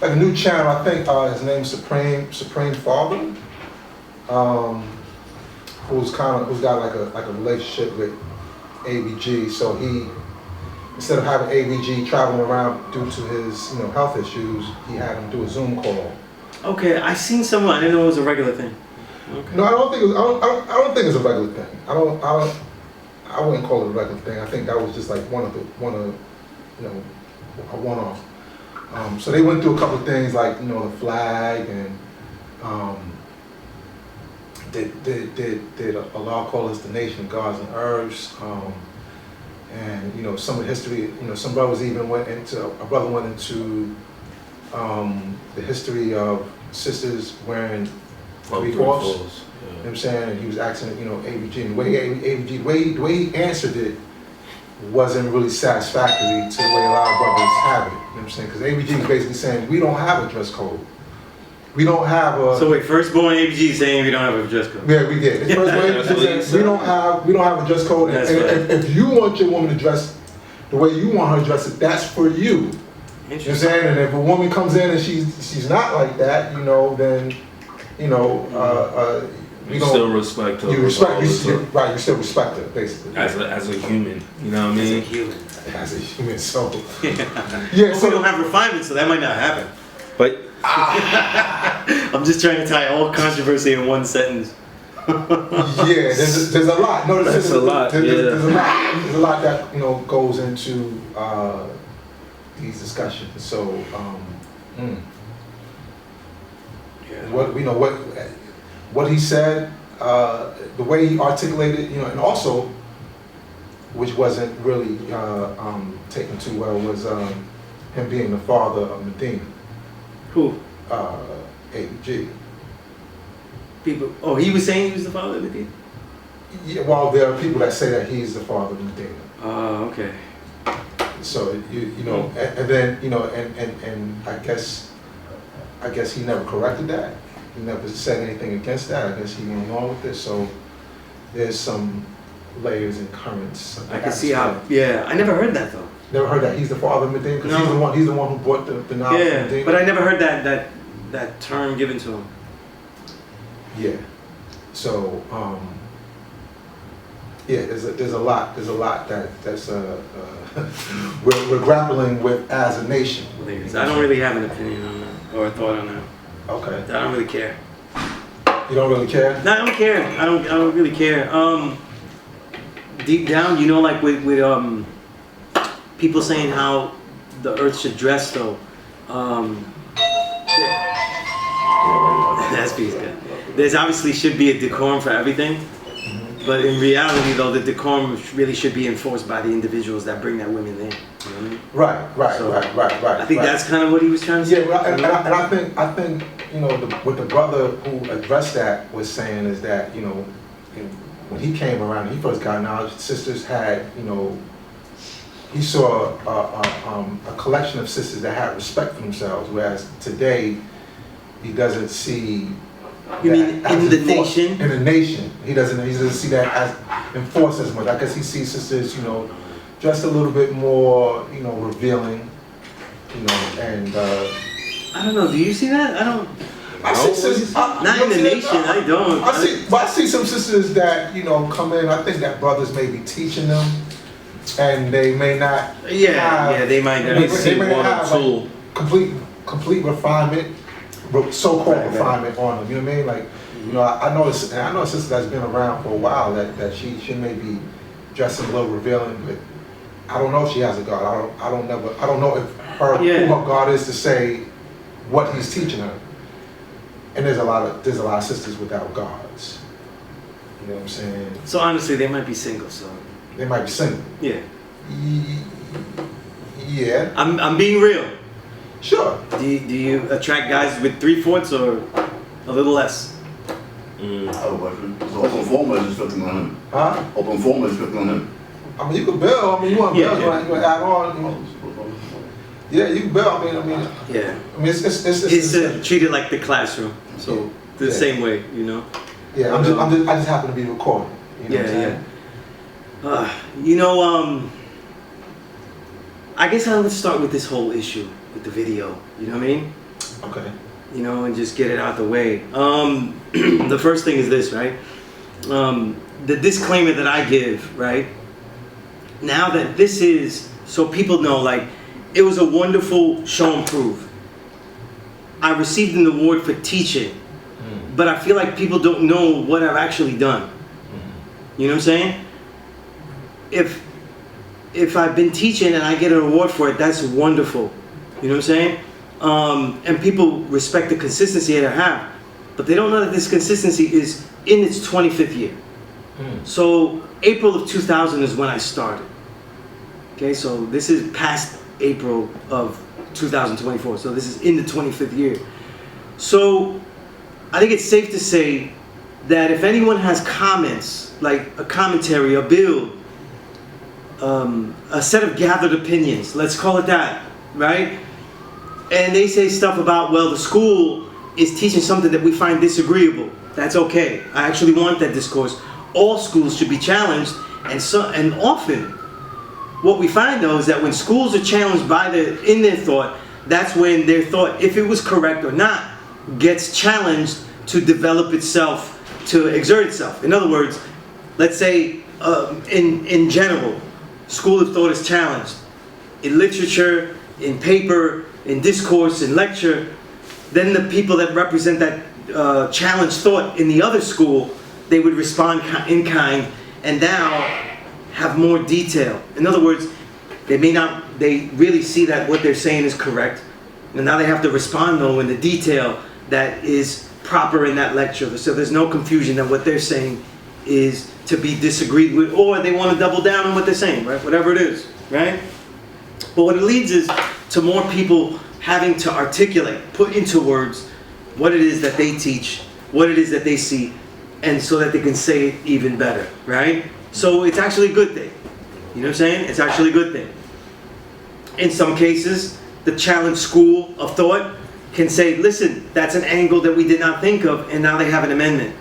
like a new channel. I think his name's Supreme Father. Who's got like a relationship with ABG. So he, instead of having ABG traveling around due to his health issues, he had him do a Zoom call. Okay, I seen someone. I didn't know it was a regular thing. Okay. No, I don't think it's a regular thing. I wouldn't call it a regular thing. I think that was just like a one-off. So they went through a couple of things like the flag and did Allah call us the nation of gods and herbs, and some of the history. Some brothers even went into the history of sisters wearing three-fourths. You know what I'm saying? And he was asking, ABG, and the way he answered it wasn't really satisfactory to the way a lot of brothers have it. You know what I'm saying? Because ABG was basically saying, we don't have a dress code. We don't have a... So wait, firstborn ABG saying we don't have a dress code? Yeah, we did. Firstborn ABG said, we don't have a dress code. And if you want your woman to dress the way you want her to dress, that's for you. You know what I'm saying? And if a woman comes in and she's not like that, then you still respect her. You still respect her, basically. As a human, you know what I mean? As a human, so. Yeah, so we don't have refinement, so that might not happen. But I'm just trying to tie all controversy in one sentence. Yeah, there's a lot. No, there's a lot. There's a lot that goes into these discussions. So, what he said, the way he articulated, and also, which wasn't really taken too well, was him being the father of Medina. Who? ABG. People. Oh, he was saying he was the father of Medina? Yeah. Well, there are people that say that he's the father of Medina. Oh, okay. So and then and I guess he never corrected that. He never said anything against that. I guess he went along with it. So there's some layers and currents. I can see how. Yeah, I never heard that though. Never heard that he's the father of Medina because he's the one who brought the knowledge of Medina. Yeah, but I never heard that term given to him. Yeah. So there's a lot that's we're grappling with as a nation. I don't really have an opinion on that or a thought on that. Okay. I don't really care. You don't really care? No, I don't care. I don't really care. Deep down, like with people saying how the earth should dress though. That's peace, good. There's obviously should be a decorum for everything, but in reality though, the decorum really should be enforced by the individuals that bring that women in. You know what I mean? Right. I think that's kind of what he was trying to say. Yeah, and I think what the brother who addressed that was saying is that when he came around, he first got knowledge. Sisters had he saw a collection of sisters that had respect for themselves, whereas today he doesn't see. You mean in the nation? In the nation, he doesn't see that as enforced as much. I guess he sees sisters, just a little bit more, revealing, and. I don't know. Do you see that? I don't. I see sisters. Not in the nation. I don't. I see some sisters that come in. I think that brothers may be teaching them, and they may not. They might not. They may not have like, complete refinement. So-called refinement on them, you know what I mean? Like, I know a sister that's been around for a while that she may be dressing a little revealing, but I don't know if she has a God. I don't know if who her God is to say what he's teaching her. And there's a lot of sisters without gods. You know what I'm saying? So honestly, they might be single. So they might be single. Yeah. Yeah. I'm being real. Sure. Do you attract guys with 3/4 or a little less? Open former is looking on him. Huh? Open former is looking on him. I mean, you can build. I mean, you want to build. You want to add on. Yeah, you can build. I mean. Yeah. I mean, it's treated like the classroom. So the same way, Yeah, I just happen to be recording. I guess I'll start with this whole issue with the video. You know what I mean? Okay. You know, and just get it out the way. The first thing is this, right? The disclaimer that I give, right? Now that this is, so people know, like, it was a wonderful show and prove. I received an award for teaching, but I feel like people don't know what I've actually done. You know what I'm saying? If I've been teaching and I get an award for it, that's wonderful. You know what I'm saying? And people respect the consistency that I have, but they don't know that this consistency is in its 25th year. So April of 2000 is when I started. Okay, so this is past April of 2024. So this is in the 25th year. So I think it's safe to say that if anyone has comments, like a commentary, a bill, a set of gathered opinions, let's call it that, right? And they say stuff about, well, the school is teaching something that we find disagreeable. That's okay. I actually want that discourse. All schools should be challenged, and often what we find though is that when schools are challenged in their thought, that's when their thought, if it was correct or not, gets challenged to develop itself, to exert itself. In other words, let's say in general, school of thought is challenged. In literature, in paper, in discourse, in lecture, then the people that represent that challenged thought in the other school, they would respond in kind and now have more detail. In other words, they really see that what they're saying is correct, and now they have to respond though in the detail that is proper in that lecture. So there's no confusion that what they're saying is to be disagreed with, or they want to double down on what they're saying, right? Whatever it is, right? But what it leads is to more people having to articulate, put into words what it is that they teach, what it is that they see, and so that they can say it even better, right? So it's actually a good thing. You know what I'm saying? It's actually a good thing. In some cases, the challenged school of thought can say, listen, that's an angle that we did not think of, and now they have an amendment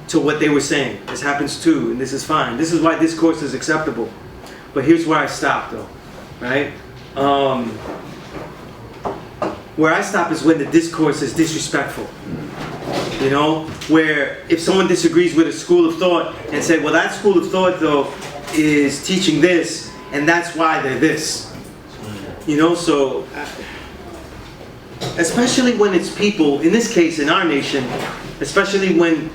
to what they were saying. This happens too, and this is fine. This is why this course is acceptable. But here's where I stop though, right? Where I stop is when the discourse is disrespectful. You know, where if someone disagrees with a school of thought and say, well, that school of thought though is teaching this, and that's why they're this. You know, so especially when it's people, in this case in our nation, especially when,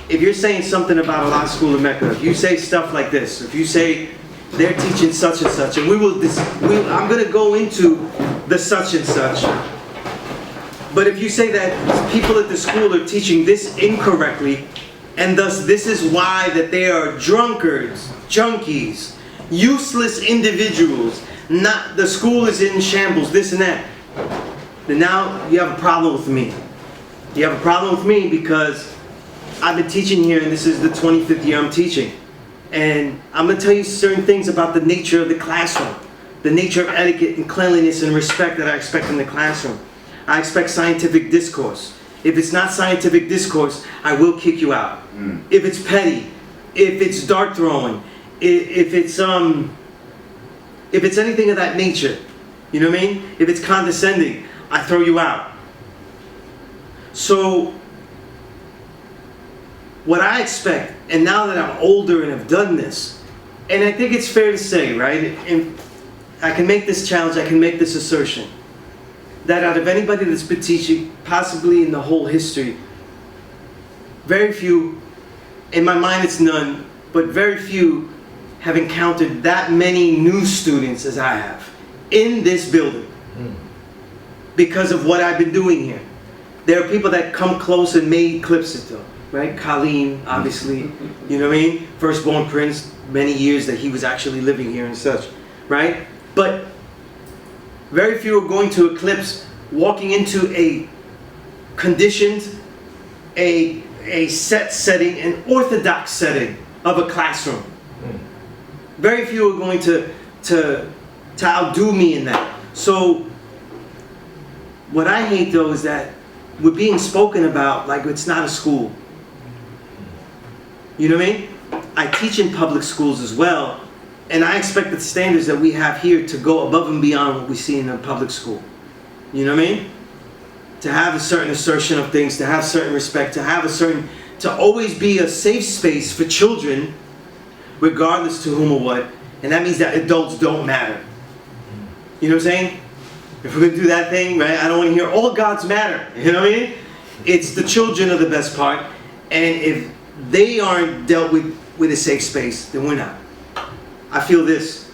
if you're saying something about a law school in Mecca, if you say stuff like this, if you say they're teaching such and such, and I'm going to go into the such and such. But if you say that people at the school are teaching this incorrectly, and thus this is why that they are drunkards, junkies, useless individuals, not the school is in shambles, this and that, then now you have a problem with me. You have a problem with me because I've been teaching here, and this is the 25th year I'm teaching. And I'm going to tell you certain things about the nature of the classroom, the nature of etiquette and cleanliness and respect that I expect in the classroom. I expect scientific discourse. If it's not scientific discourse, I will kick you out. If it's petty, if it's dart throwing, if it's anything of that nature, you know what I mean? If it's condescending, I throw you out. So what I expect, and now that I'm older and have done this, and I think it's fair to say, right, and I can make this challenge, I can make this assertion, that out of anybody that's been teaching, possibly in the whole history, very few, in my mind it's none, but very few have encountered that many new students as I have in this building because of what I've been doing here. There are people that come close and may eclipse it though, right? Colleen, obviously, you know what I mean? Firstborn prince, many years that he was actually living here and such, right? But very few are going to eclipse walking into a conditioned, a set setting, an orthodox setting of a classroom. Very few are going to outdo me in that. So what I hate though is that we're being spoken about like it's not a school. You know what I mean? I teach in public schools as well, and I expect the standards that we have here to go above and beyond what we see in a public school. You know what I mean? to have a certain assertion of things, to have certain respect, to always be a safe space for children, regardless to whom or what. And that means that adults don't matter. You know what I'm saying? If we're going to do that thing, right, I don't want to hear all gods matter. You know what I mean? It's the children are the best part. And if they aren't dealt with a safe space, then we're not. I feel this.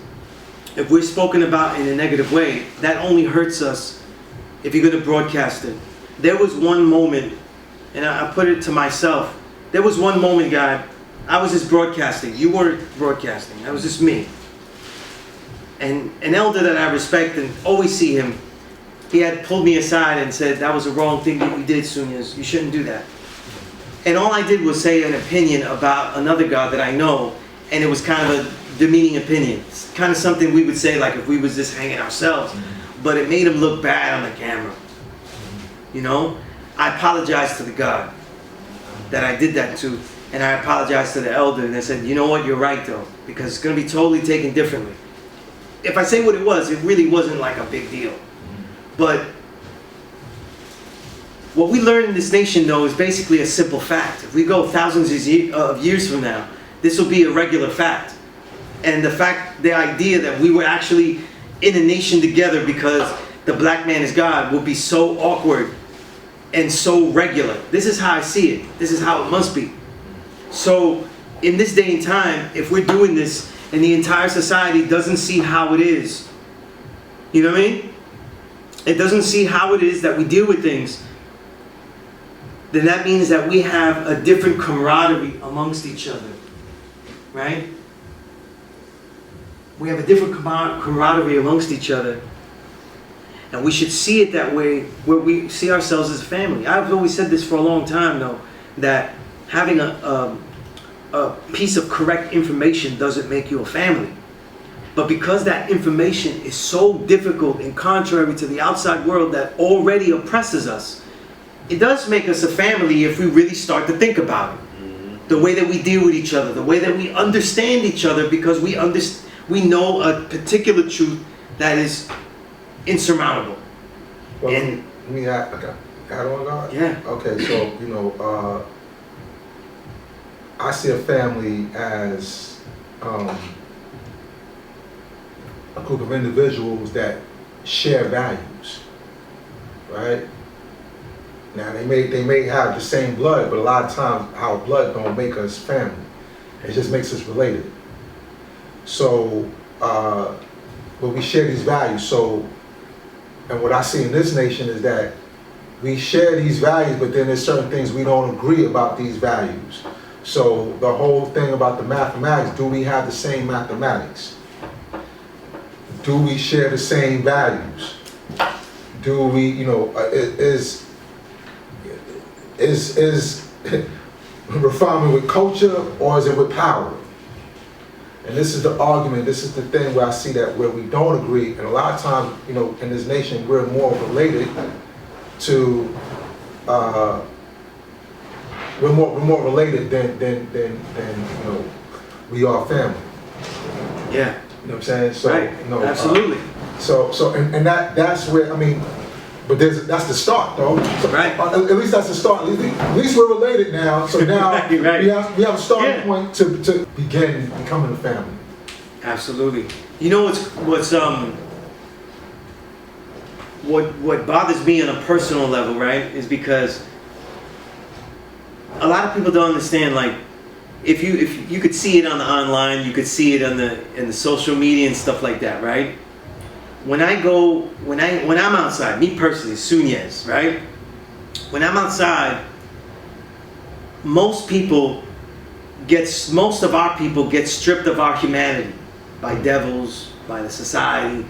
If we're spoken about in a negative way, that only hurts us if you're going to broadcast it. There was one moment, and I put it to myself, there was one moment, God, I was just broadcasting. You weren't broadcasting. That was just me. And an elder that I respect and always see him, he had pulled me aside and said, that was a wrong thing that you did, Sunez. You shouldn't do that. And all I did was say an opinion about another God that I know, and it was kind of a demeaning opinion. It's kind of something we would say like if we was just hanging ourselves. But it made him look bad on the camera. You know? I apologized to the God that I did that to. And I apologized to the elder, and I said, you know what, you're right though, because it's going to be totally taken differently. If I say what it really wasn't like a big deal. But what we learn in this nation though is basically a simple fact. If we go thousands of years from now, this will be a regular fact. And the idea that we were actually in a nation together because the black man is God will be so awkward and so regular. This is how I see it. This is how it must be. So in this day and time, if we're doing this and the entire society doesn't see how it is, you know what I mean? It doesn't see how it is that we deal with things, then that means that we have a different camaraderie amongst each other, right? We have a different camaraderie amongst each other. And we should see it that way, where we see ourselves as a family. I've always said this for a long time, though, that having a piece of correct information doesn't make you a family. But because that information is so difficult and contrary to the outside world that already oppresses us, it does make us a family if we really start to think about it. The way that we deal with each other, the way that we understand each other, because we know a particular truth that is insurmountable. Well, and let me add on that. Yeah. Okay, so you know, I see a family as a group of individuals that share values, right? Now they may have the same blood, but a lot of times our blood don't make us family. It just makes us related. So, but we share these values. So, and what I see in this nation is that we share these values, but then there's certain things we don't agree about these values. So the whole thing about the mathematics, do we have the same mathematics? Do we share the same values? Do we, you know, is refinement with culture or is it with power? And this is the argument, this is the thing where I see that where we don't agree, and a lot of times, you know, in this nation, we're more related to, we're more related than you know, we are family. yeah. You know what I'm saying? So, right. you know, Absolutely. And that's where, I mean, but that's the start though. So, right. At least that's the start. At least we're related now. So now right. we have a starting point to begin becoming a family. Absolutely. You know what bothers me on a personal level, right, is because a lot of people don't understand, like, if you could see it on the online, you could see it in the social media and stuff like that, right? When I'm outside, me personally, Sunez, right? When I'm outside, most of our people get stripped of our humanity by devils, by the society.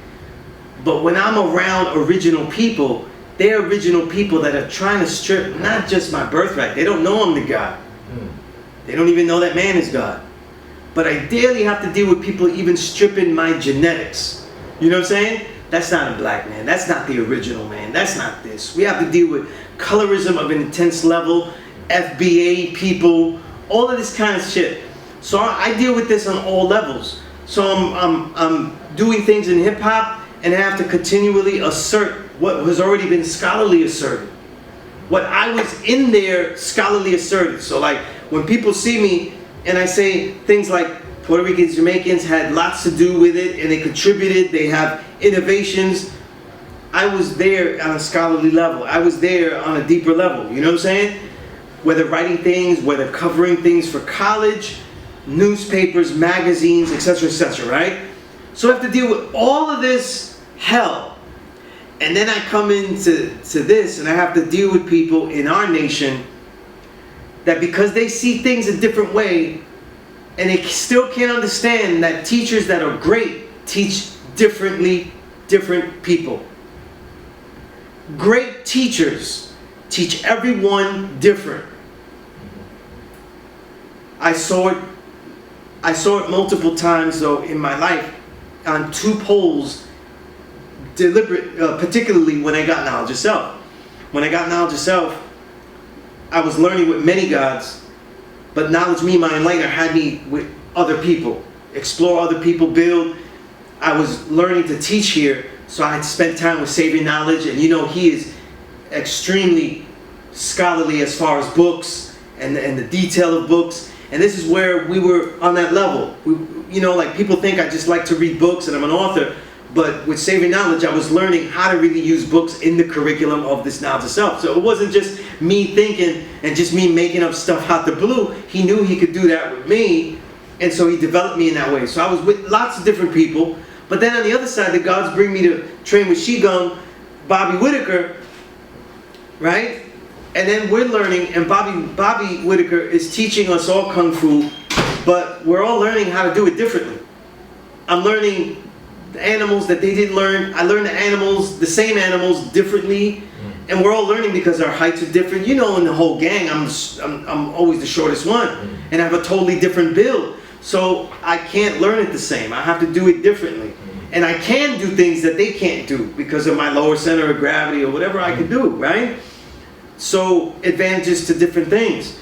But when I'm around original people, they're original people that are trying to strip not just my birthright. They don't know I'm the God. They don't even know that man is God. But I daily have to deal with people even stripping my genetics. You know what I'm saying? That's not a black man. That's not the original man. That's not this. We have to deal with colorism of an intense level, FBA people, all of this kind of shit. So I deal with this on all levels. So I'm doing things in hip hop and I have to continually assert what has already been scholarly asserted. What I was in there scholarly asserted. So like when people see me and I say things like Puerto Ricans, Jamaicans had lots to do with it and they contributed, they have innovations. I was there on a scholarly level. I was there on a deeper level. You know what I'm saying? Whether writing things, whether covering things for college, newspapers, magazines, etc., right? So I have to deal with all of this hell. And then I come into this and I have to deal with people in our nation that because they see things a different way and they still can't understand that teachers that are great teach differently, different people. Great teachers teach everyone different. I saw it multiple times though in my life on two poles, particularly when I got knowledge of self. When I got knowledge of self, I was learning with many gods, but knowledge me, mind, later had me with other people, explore other people, build. I was learning to teach here, so I had spent time with Savior Knowledge, and you know he is extremely scholarly as far as books and the detail of books. And this is where we were on that level. You know, like people think I just like to read books and I'm an author, but with Saving Knowledge, I was learning how to really use books in the curriculum of this knowledge itself. So it wasn't just me thinking and just me making up stuff out the blue. He knew he could do that with me, and so he developed me in that way. So I was with lots of different people, but then on the other side, the gods bring me to train with Qigong, Bobby Whitaker, right? And then we're learning, and Bobby Whitaker is teaching us all Kung Fu, but we're all learning how to do it differently. I'm learning the animals that they didn't learn. I learned the animals, the same animals, differently, and we're all learning because our heights are different. You know, in the whole gang, I'm always the shortest one, and I have a totally different build. So I can't learn it the same. I have to do it differently, and I can do things that they can't do because of my lower center of gravity or whatever I can do, right? So advantages to different things.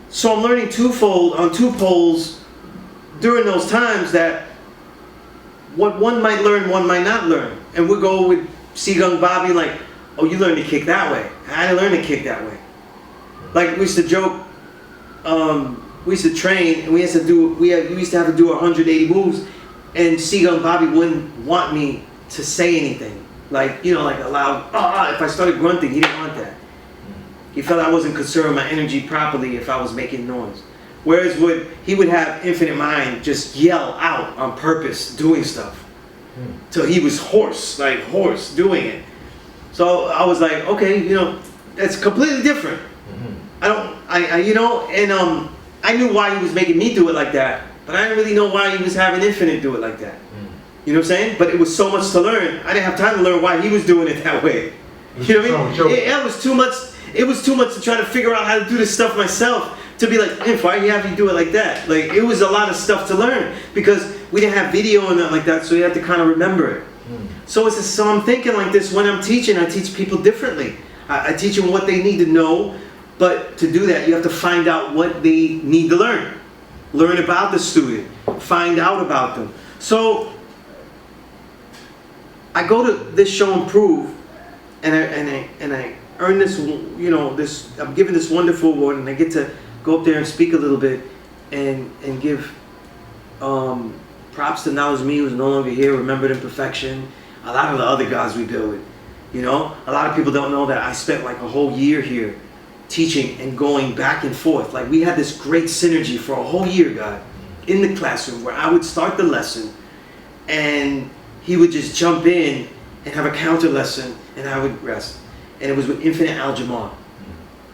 So I'm learning twofold on two poles during those times that what one might learn, one might not learn. And we go with Qigong Bobby like, oh, you learned to kick that way. I didn't learn to kick that way. Like we used to joke, we used to train and we used to have to do 180 moves, and Qigong Bobby wouldn't want me to say anything. Like, you know, like aloud, if I started grunting, he didn't want that. He felt I wasn't conserving my energy properly if I was making noise. Whereas he would have infinite mind just yell out on purpose doing stuff. Till he was hoarse doing it. So I was like, okay, you know, that's completely different. I knew why he was making me do it like that, but I didn't really know why he was having Infinite do it like that. You know what I'm saying? But it was so much to learn. I didn't have time to learn why he was doing it that way. You know what I mean? It was too much. It was too much to try to figure out how to do this stuff myself. To be like, why do you have you do it like that? Like, it was a lot of stuff to learn because we didn't have video and that like that, so you have to kind of remember it. So I'm thinking like this when I'm teaching. I teach people differently. I teach them what they need to know, but to do that, you have to find out what they need to learn. Learn about the student. Find out about them. So I go to this show and prove, and I earn this, you know, I'm given this wonderful award, and I get to go up there and speak a little bit and give props to Knowledge Me, who's no longer here, Remembered Imperfection, a lot of the other guys we deal with. You know, a lot of people don't know that I spent like a whole year here teaching and going back and forth. Like, we had this great synergy for a whole year, God, in the classroom, where I would start the lesson and he would just jump in and have a counter lesson and I would rest. And it was with Infinite Al-Jamal.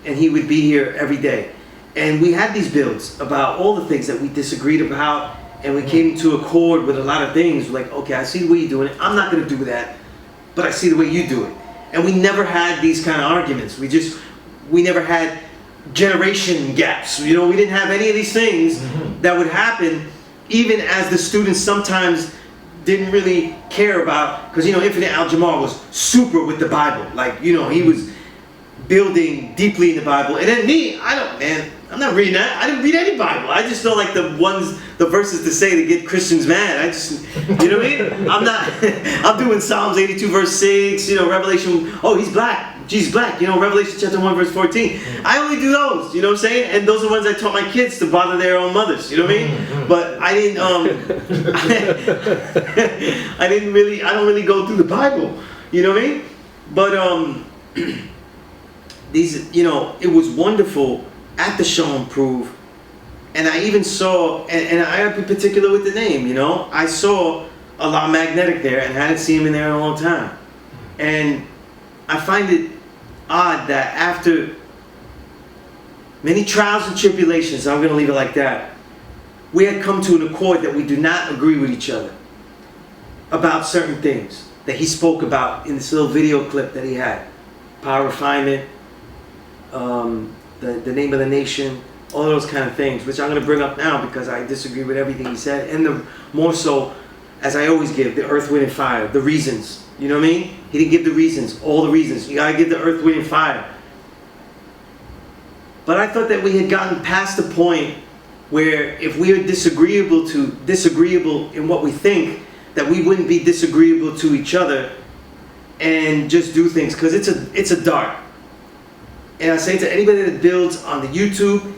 And he would be here every day. And we had these builds about all the things that we disagreed about, and we came to accord with a lot of things. We're like, okay, I see the way you're doing it. I'm not going to do that, but I see the way you do it. And we never had these kind of arguments. We never had generation gaps. You know, we didn't have any of these things that would happen, even as the students sometimes didn't really care about, because, you know, Infinite Al-Jamal was super with the Bible. Like, you know, he was building deeply in the Bible. And then me, I'm not reading that. I didn't read any Bible. I just know like the verses to say to get Christians mad. You know what I mean? I'm doing Psalms 82 verse 6, you know, Revelation, oh, he's black. Jesus black, you know, Revelation chapter 1 verse 14. I only do those, you know what I'm saying? And those are the ones I taught my kids to bother their own mothers, you know what I mean? But I didn't, I don't really go through the Bible, you know what I mean? But these, you know, it was wonderful at the Show and Prove. And I even saw, and I have to be particular with the name, you know, I saw a La Magnetic there and hadn't seen him in there in a long time. And I find it odd that after many trials and tribulations, I'm going to leave it like that, we had come to an accord that we do not agree with each other about certain things that he spoke about in this little video clip that he had. Power, refinement, the name of the nation, all those kind of things, which I'm going to bring up now because I disagree with everything he said, and the more so, as I always give, the earth, wind, and fire, the reasons. You know what I mean? He didn't give the reasons, all the reasons. You got to give the earth, wind, and fire. But I thought that we had gotten past the point where if we are disagreeable in what we think, that we wouldn't be disagreeable to each other and just do things, because it's a dart. And I say to anybody that builds on the YouTube,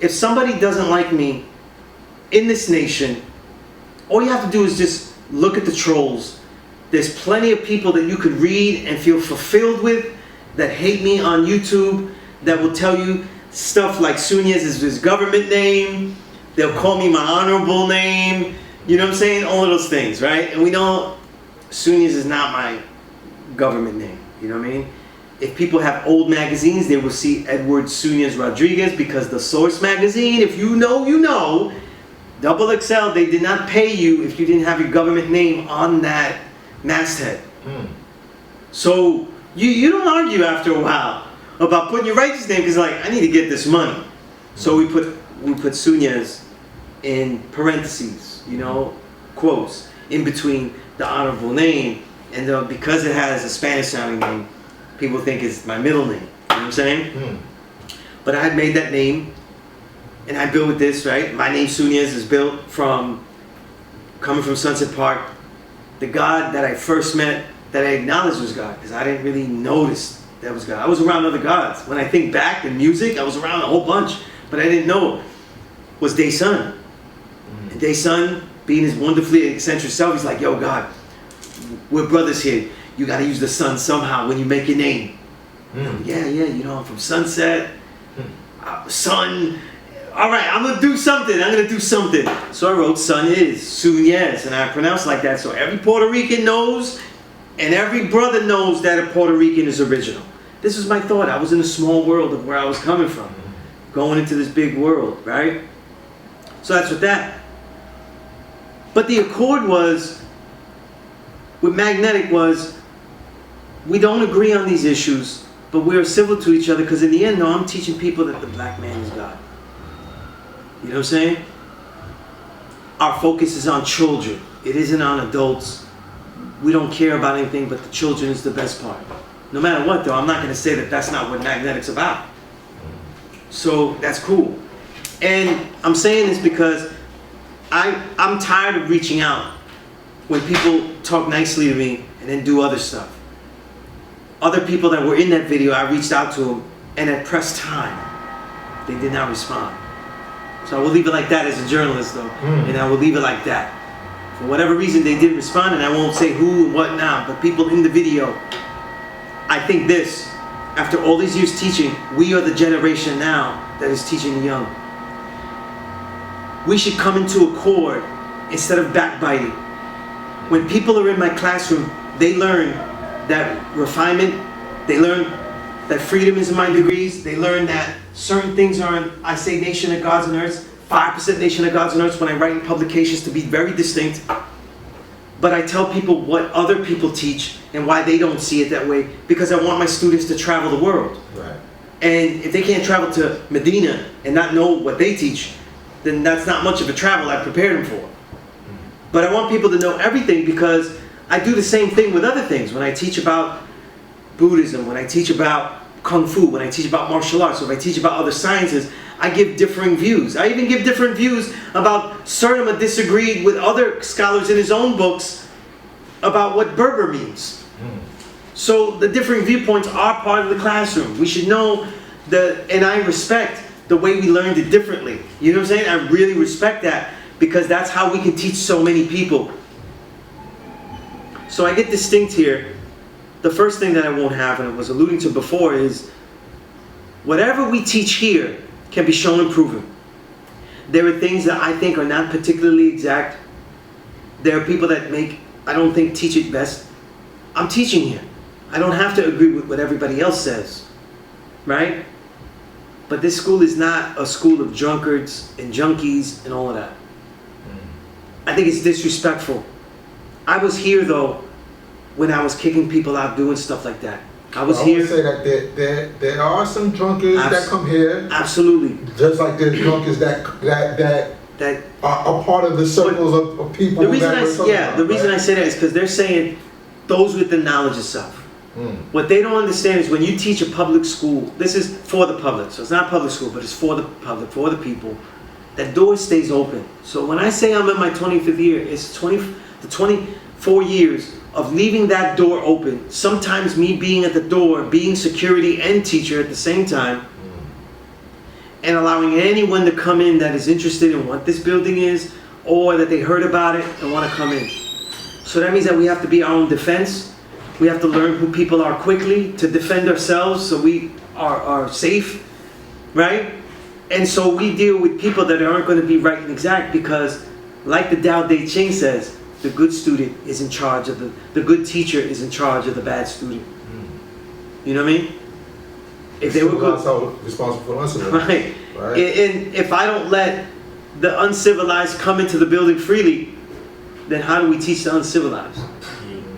if somebody doesn't like me in this nation, all you have to do is just look at the trolls. There's plenty of people that you could read and feel fulfilled with that hate me on YouTube, that will tell you stuff like Sunez is his government name. They'll call me my honorable name. You know what I'm saying? All of those things, right? And we know Sunez is not my government name. You know what I mean? If people have old magazines, they will see Edward Sunez Rodriguez, because the Source magazine, if you know, you know, XXL, they did not pay you if you didn't have your government name on that masthead. So you don't argue after a while about putting your righteous name, because like, I need to get this money. So we put Sunez in parentheses, you know, quotes in between the honorable name, and because it has a Spanish sounding name, people think it's my middle name. You know what I'm saying? But I had made that name, and I built with this, right? My name Sunez is built from coming from Sunset Park. The God that I first met, that I acknowledged was God, because I didn't really notice that was God. I was around other gods. When I think back in music, I was around a whole bunch, but I didn't know was Day-Sun. And Day-Sun, being his wonderfully eccentric self, he's like, yo, God, we're brothers here. You got to use the sun somehow when you make your name. Yeah, you know, I'm from Sunset, sun. All right, I'm going to do something. So I wrote Sunez, and I pronounced like that. So every Puerto Rican knows, and every brother knows that a Puerto Rican is original. This was my thought. I was in a small world of where I was coming from, going into this big world, right? So that's what that. But the accord was, with Magnetic was, we don't agree on these issues, but we are civil to each other, because in the end, no, I'm teaching people that the black man is God. You know what I'm saying? Our focus is on children. It isn't on adults. We don't care about anything, but the children is the best part. No matter what, though, I'm not going to say that that's not what Magnetic's about. So that's cool. And I'm saying this because I'm tired of reaching out when people talk nicely to me and then do other stuff. Other people that were in that video, I reached out to them, and at press time, they did not respond. So I will leave it like that as a journalist, though, and I will leave it like that. For whatever reason, they didn't respond, and I won't say who and what now, but people in the video, I think this, after all these years teaching, we are the generation now that is teaching the young. We should come into accord instead of backbiting. When people are in my classroom, they learn that refinement, they learn that freedom is in my degrees, they learn that certain things are in, I say nation of gods and earths, 5% nation of gods and earths when I write in publications to be very distinct. But I tell people what other people teach and why they don't see it that way, because I want my students to travel the world. Right. And if they can't travel to Medina and not know what they teach, then that's not much of a travel I prepared them for. But I want people to know everything, because I do the same thing with other things. When I teach about Buddhism, when I teach about Kung Fu, when I teach about martial arts, or if I teach about other sciences, I give differing views. I even give different views about Certima disagreed with other scholars in his own books about what Berber means. So the differing viewpoints are part of the classroom. We should know and I respect the way we learned it differently. You know what I'm saying? I really respect that because that's how we can teach so many people. So I get distinct here. The first thing that I won't have, and I was alluding to before, is whatever we teach here can be shown and proven. There are things that I think are not particularly exact. There are people that I don't think teach it best. I'm teaching here. I don't have to agree with what everybody else says, right? But this school is not a school of drunkards and junkies and all of that. I think it's disrespectful. I was here though when I was kicking people out doing stuff like that. I would say that there are some drunkards that come here. Absolutely. Just like there's drunkards that are a part of the circles of people. The reason I say that is because they're saying those with the knowledge of self. What they don't understand is when you teach a public school, this is for the public, so it's not public school, but it's for the public, for the people, that door stays open. So when I say I'm in my 25th year, it's 24 years of leaving that door open. Sometimes me being at the door, being security and teacher at the same time, and allowing anyone to come in that is interested in what this building is, or that they heard about it and want to come in. So that means that we have to be our own defense. We have to learn who people are quickly to defend ourselves so we are safe, right? And so we deal with people that aren't going to be right and exact because, like the Tao Te Ching says, the good student is in charge of the good teacher is in charge of the bad student. You know what I mean? If they were good, responsible for uncivilized. Right. And if I don't let the uncivilized come into the building freely, then how do we teach the uncivilized?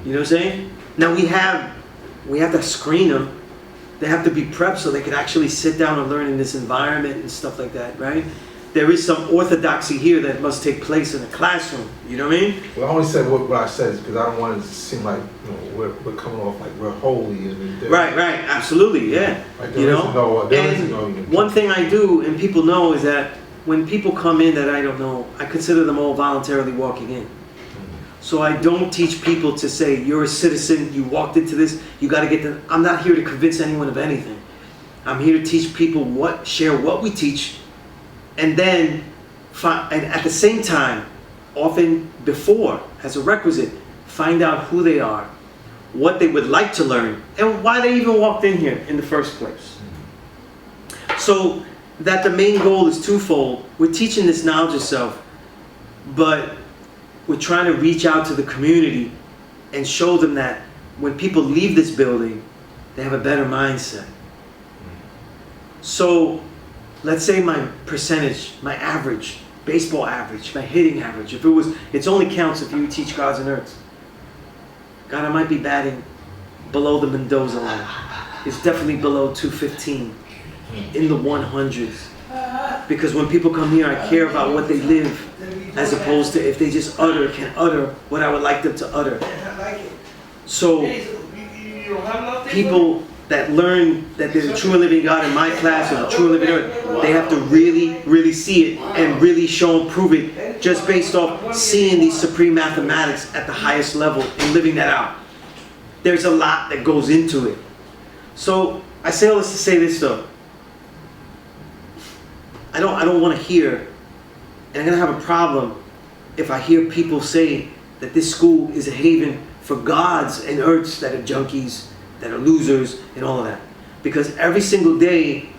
You know what I'm saying? Now we have to screen them. They have to be prepped so they can actually sit down and learn in this environment and stuff like that, right? There is some orthodoxy here that must take place in a classroom. You know what I mean? Well, I only said what I said is because I don't want it to seem like we're coming off like we're holy and right, absolutely, yeah. Like one thing I do and people know is that when people come in that I don't know, I consider them all voluntarily walking in. So I don't teach people to say, you're a citizen, you walked into this, you got to get the... I'm not here to convince anyone of anything. I'm here to teach people share what we teach, and then, and at the same time, often before, as a requisite, find out who they are, what they would like to learn, and why they even walked in here in the first place. So that the main goal is twofold. We're teaching this knowledge of self, but we're trying to reach out to the community and show them that when people leave this building, they have a better mindset. So let's say my percentage, my average, baseball average, my hitting average, it's only counts if you teach gods and earths. God, I might be batting below the Mendoza line. It's definitely below 215, in the 100s. Because when people come here, I care about what they live, as opposed to if they just can utter what I would like them to utter. So people that learn that there's a true and living God in my class or a true and living earth, they have to really, really see it and really show and prove it just based off seeing these supreme mathematics at the highest level and living that out. There's a lot that goes into it. So I say all this to say this though. I don't want to hear, and I'm going to have a problem if I hear people say that this school is a haven for gods and earths that are junkies, that are losers, and all of that. Because every single day,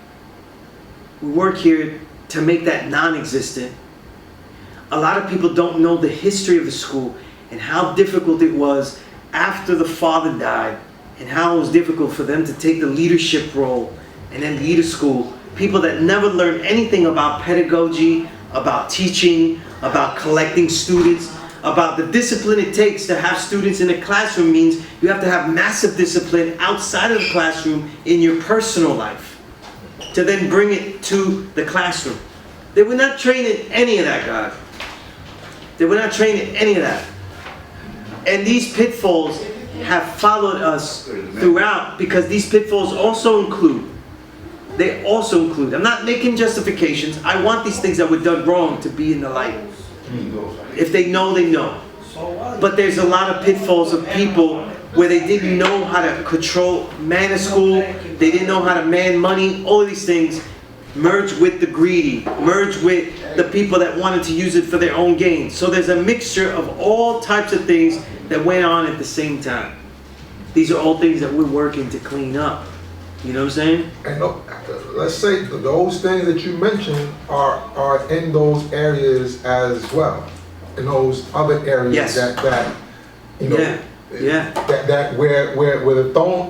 we work here to make that non-existent. A lot of people don't know the history of the school and how difficult it was after the father died, and how it was difficult for them to take the leadership role and then lead a school. People that never learned anything about pedagogy, about teaching, about collecting students, about the discipline it takes to have students in a classroom means you have to have massive discipline outside of the classroom in your personal life to then bring it to the classroom. They were not trained in any of that, God. They were not trained in any of that. And these pitfalls have followed us throughout because these pitfalls also include, I'm not making justifications. I want these things that were done wrong to be in the light. If they know, they know. But there's a lot of pitfalls of people where they didn't know how to man a school, they didn't know how to man money, all of these things merged with the greedy, merged with the people that wanted to use it for their own gain. So there's a mixture of all types of things that went on at the same time. These are all things that we're working to clean up. You know what I'm saying? And let's say those things that you mentioned are in those areas as well. In those other areas that you know, that where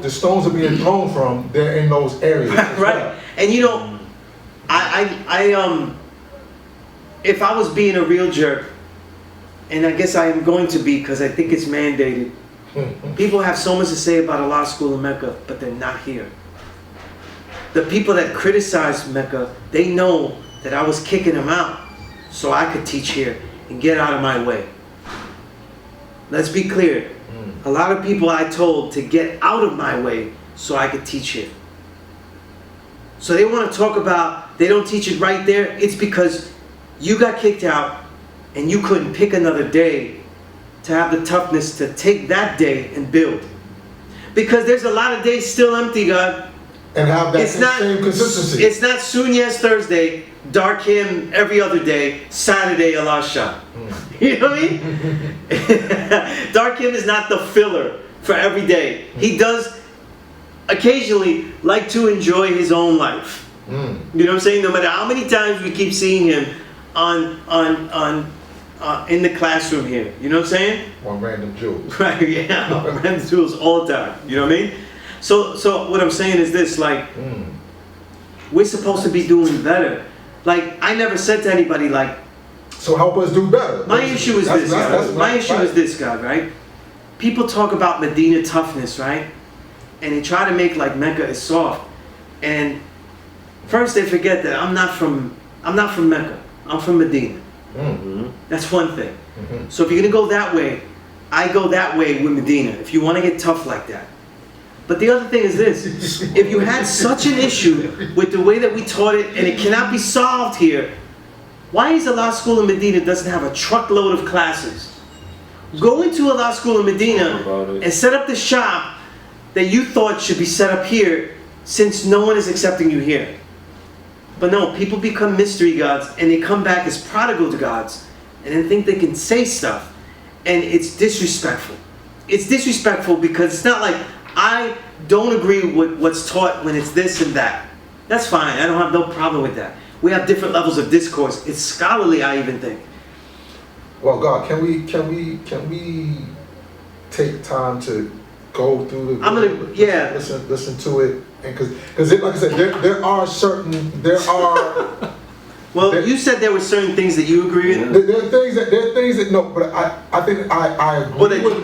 the stones are being thrown from, they're in those areas. Right. Well. And you know, I if I was being a real jerk, and I guess I am going to be because I think it's mandated. People have so much to say about a law school in Mecca, but they're not here. The people that criticize Mecca, they know that I was kicking them out so I could teach here and get out of my way. Let's be clear. A lot of people I told to get out of my way so I could teach here. So they want to talk about, they don't teach it right there. It's because you got kicked out and you couldn't pick another day to have the toughness to take that day and build. Because there's a lot of days still empty, God. And have that same consistency. It's not Sunez Thursday, dark hymn every other day, Saturday Allah Shah. You know what I mean? Dark hymn is not the filler for every day. He does occasionally like to enjoy his own life. You know what I'm saying? No matter how many times we keep seeing him in the classroom here. You know what I'm saying? On random jewels. Right, yeah. Random jewels all the time. You know what I mean? So what I'm saying is this, like, we're supposed to be doing better. Like, I never said to anybody, like, so help us do better. My issue is this, God. My issue is this, God, right? People talk about Medina toughness, right? And they try to make like Mecca is soft. And first they forget that I'm not from Mecca. I'm from Medina. That's one thing. So if you're gonna go that way, I go that way with Medina. If you want to get tough like that. But the other thing is this: if you had such an issue with the way that we taught it, and it cannot be solved here, why is a law school in Medina doesn't have a truckload of classes? Go into a law school in Medina and set up the shop that you thought should be set up here, since no one is accepting you here. But no, people become mystery gods and they come back as prodigal gods and then think they can say stuff, and it's disrespectful. It's disrespectful because it's not like I don't agree with what's taught when it's this and that. That's fine. I don't have no problem with that. We have different levels of discourse. It's scholarly, I even think. Well, God, can we take time to go through the? I'm gonna listen to it, and because like I said, there are. Well, you said there were certain things that you agree with. There are things that no, but I think I agree with,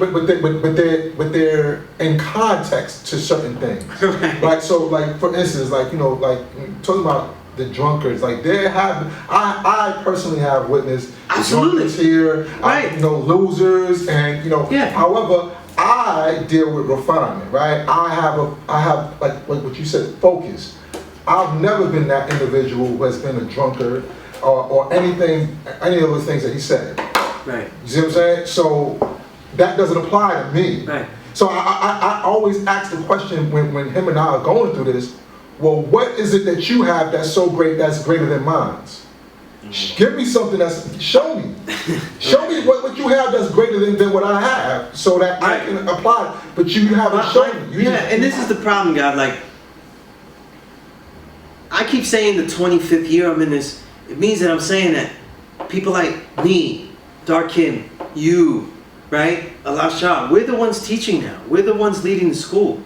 but they're in context to certain things. Right. Like so, like for instance, like like talking about the drunkards, like I personally have witnessed drunkards here, right. Losers, and However, I deal with refinement, right? I have like what you said, focus. I've never been that individual who has been a drunkard or any of the things that he said. Right. You see what I'm saying? So that doesn't apply to me. Right. So I always ask the question when him and I are going through this. Well, what is it that you have that's so great that's greater than mine? Give me something show me what you have that's greater than what I have, so that I can apply it. But you haven't shown me. And this is the problem, God. Like, I keep saying the 25th year I'm in this. It means that I'm saying that people like me, Darkin, you, right, Allah Shah, we're the ones teaching now. We're the ones leading the school.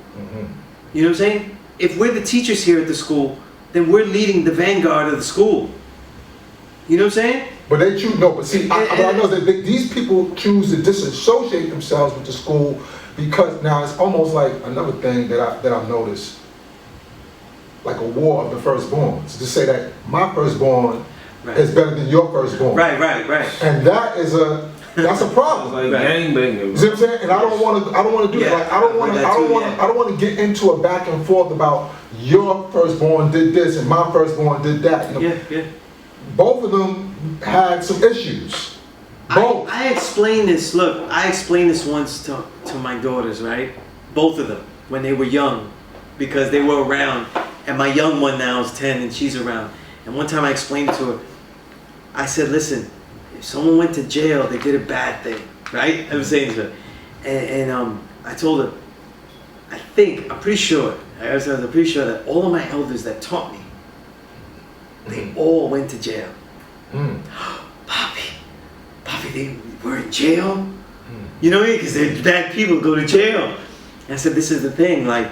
You know what I'm saying? If we're the teachers here at the school, then we're leading the vanguard of the school. You know what I'm saying? But they choose, no, but see, I know that these people choose to disassociate themselves with the school because now it's almost like another thing that I've noticed, like a war of the firstborns. To say that my firstborn is better than your firstborn. Right. And that's a problem. Like gangbanging. You see what I'm saying? And I don't want to do that. Like, I don't want to get into a back and forth about your firstborn did this and my firstborn did that. Yeah. Both of them had some issues. Both. I explained this. Look, I explained this once to my daughters, right? Both of them when they were young, because they were around, and my young one now is 10 and she's around. And one time I explained it to her. I said, listen, if someone went to jail, they did a bad thing, right? I was saying to her, and I told her, I'm pretty sure that all of my elders that taught me, they all went to jail. Poppy, they were in jail? You know what I mean? Because they're bad people who go to jail. And I said, this is the thing, like,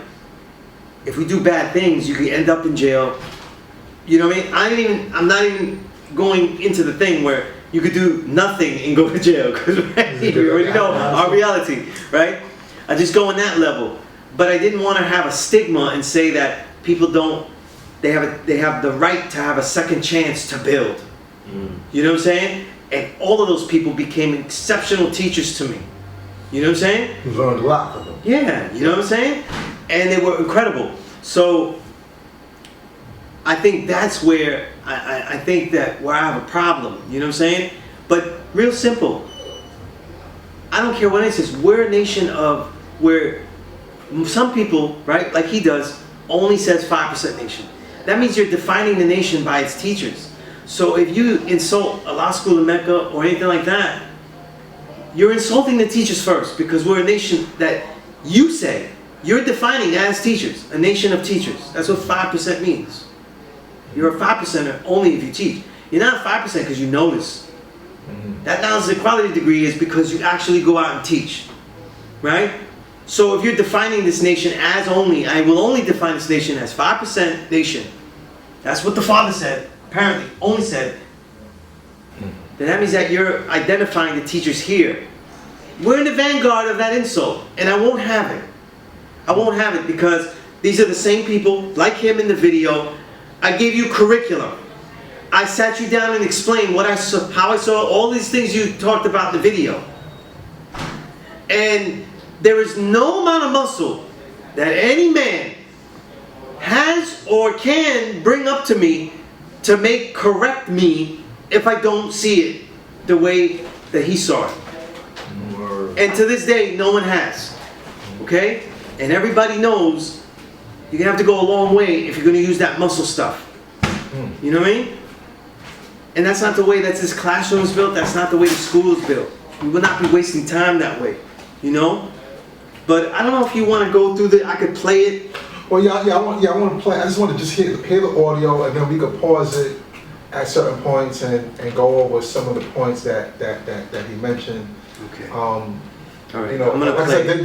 if we do bad things, you can end up in jail. You know what I mean? I'm not even going into the thing where you could do nothing and go to jail, because you already know our reality, right? I just go on that level. But I didn't want to have a stigma and say that people they have the right to have a second chance to build. You know what I'm saying? And all of those people became exceptional teachers to me. You know what I'm saying? You learned a lot from them. Yeah, you know what I'm saying? And they were incredible. So I think that's where I think that where I have a problem. You know what I'm saying? But real simple. I don't care what it says. We're a nation of where some people, right, like he does, only says 5% nation. That means you're defining the nation by its teachers. So if you insult a law school in Mecca or anything like that, you're insulting the teachers first, because we're a nation that you say, you're defining as teachers, a nation of teachers. That's what 5% means. You're a 5%er only if you teach. You're not a 5% because you notice. That knowledge equality degree is because you actually go out and teach, right? So if you're defining this nation as only, I will only define this nation as 5% nation. That's what the Father said, apparently, only said. Then that means that you're identifying the teachers here. We're in the vanguard of that insult, and I won't have it. I won't have it because these are the same people, like him in the video. I gave you curriculum. I sat you down and explained what I saw, how I saw all these things you talked about in the video. And there is no amount of muscle that any man has or can bring up to me to correct me if I don't see it the way that he saw it. And to this day, no one has. Okay? And everybody knows you're going to have to go a long way if you're going to use that muscle stuff. You know what I mean? And that's not the way that this classroom is built. That's not the way the school is built. We will not be wasting time that way. You know? But I don't know if you want to go through I could play it. Well, I want to play. I just want to just hear the audio, and then we could pause it at certain points and go over some of the points that he mentioned. Okay. All right. You know, I'm gonna like play. I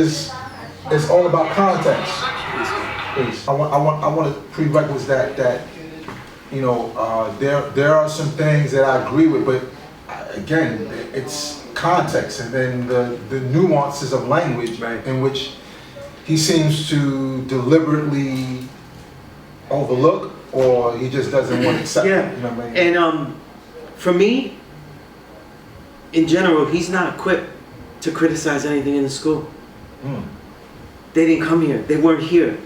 said, it's all about context. Please. I want to prerequisites that you know, there are some things that I agree with, but again, it's context and then the nuances of language in which he seems to deliberately overlook, or he just doesn't want to accept. Yeah. You know what I mean? And for me, in general, he's not equipped to criticize anything in the school. They didn't come here. They weren't here.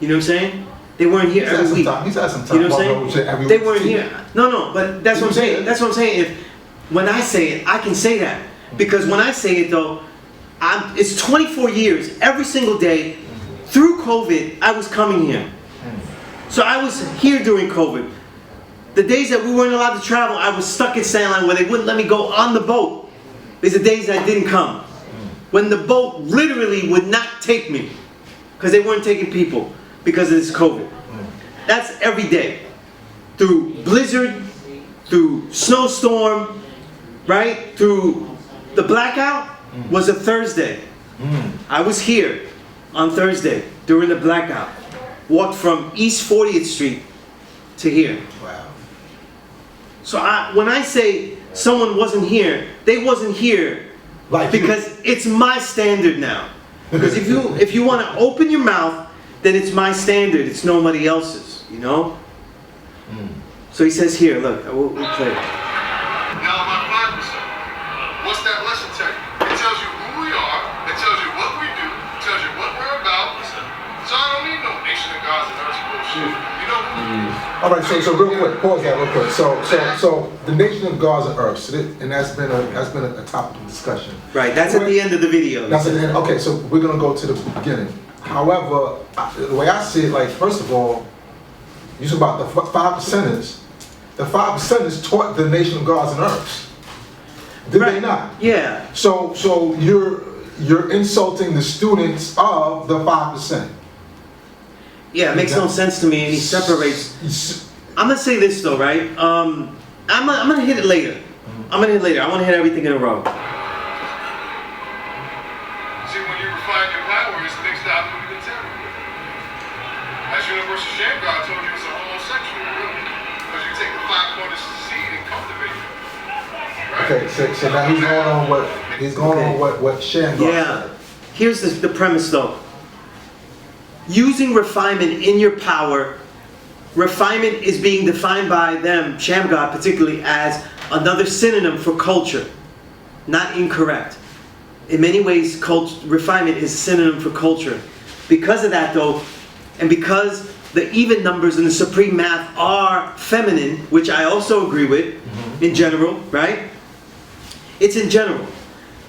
You know what I'm saying? They weren't here every week. He's had some time. You know what I'm saying? They weren't here. No, but that's what I'm saying. That's what I'm saying. When I say it, I can say that. Because when I say it though, it's 24 years, every single day, through COVID, I was coming here. So I was here during COVID. The days that we weren't allowed to travel, I was stuck in Sandline where they wouldn't let me go on the boat. These are days that I didn't come. When the boat literally would not take me. Because they weren't taking people because of this COVID. That's every day. Through blizzard, through snowstorm, right? Through the blackout was a Thursday. I was here on Thursday during the blackout. Walked from East 40th Street to here. Wow. So when I say someone wasn't here, they wasn't here Like because it's my standard now. Because if you want to open your mouth, then it's my standard. It's nobody else's, you know? So he says here, look, we'll play it. Now my 5%. What's that lesson tell you? It tells you who we are, it tells you what we do, it tells you what we're about. So I don't need no nation of gods and earth bullshit. You know who All right, so real quick, pause that real quick. So the nation of gods and earth, and that's been a topic of discussion. Right, that's at the end of the video. That's at the end. Okay, so we're gonna go to the beginning. However, the way I see it, like first of all, you talk about the 5%ers. The 5%ers taught the nation of gods and earths. Did they not? Yeah. So you're insulting the students of the 5%. Yeah, it makes no sense to me, and he separates. I'm gonna say this though, right? I'm gonna hit it later. I'm gonna hit it later. I want to hit everything in a row. See, when you refine your power, it's mixed out with the temple. As Universal Sham God told you, it's a homosexual, really. Because you take the 5-pointed seed and cultivate it. Right? Okay, so now he's going on what Sham God said. Here's the premise though. Using refinement in your power, refinement is being defined by them, Shamgar particularly, as another synonym for culture. Not incorrect. In many ways, refinement is a synonym for culture. Because of that though, and because the even numbers in the supreme math are feminine, which I also agree with, in general, right? It's in general.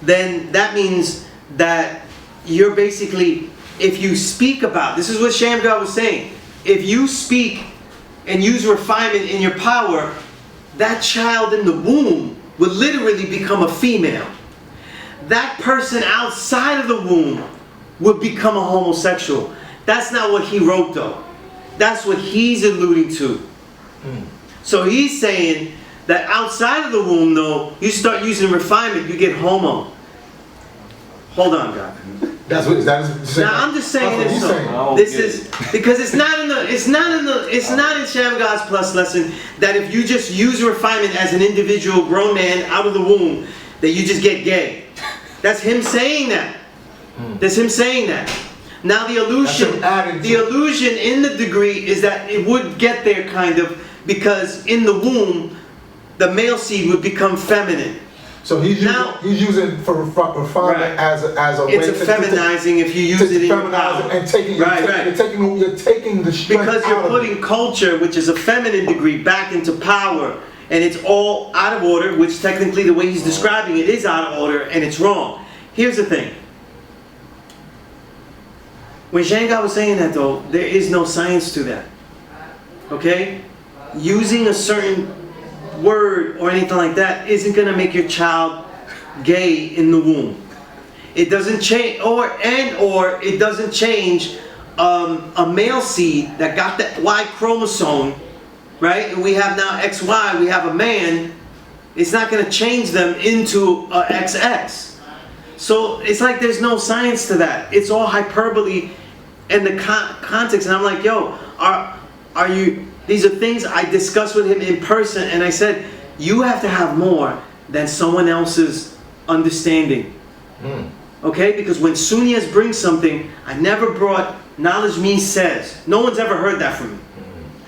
Then that means that you're basically, if you speak about, this is what Shamgar was saying, if you speak and use refinement in your power, that child in the womb will literally become a female. That person outside of the womb would become a homosexual. That's not what he wrote though. That's what he's alluding to. So he's saying that outside of the womb though, you start using refinement, you get homo. Hold on, God. That's what now I'm just saying this. This is because it's not in Shamgar's plus lesson that if you just use refinement as an individual grown man out of the womb, that you just get gay. That's him saying that. That's him saying that. Now the illusion in the degree is that it would get there kind of because in the womb, the male seed would become feminine. So he's using for refinement as a way to... It's feminizing if you use it in your power. And taking, you're taking the strength because you're putting culture, which is a feminine degree, back into power. And it's all out of order, which technically the way he's describing it is out of order, and it's wrong. Here's the thing. When Shamgar was saying that though, there is no science to that. Okay? Using a certain word or anything like that isn't going to make your child gay in the womb. It doesn't change, or it doesn't change a male seed that got that Y chromosome, right? And we have now XY, we have a man. It's not going to change them into a XX. So it's like there's no science to that. It's all hyperbole and the context. And I'm like, yo, are you... These are things I discussed with him in person, and I said, you have to have more than someone else's understanding. Okay? Because when Sunez brings something, I never brought knowledge me says. No one's ever heard that from me.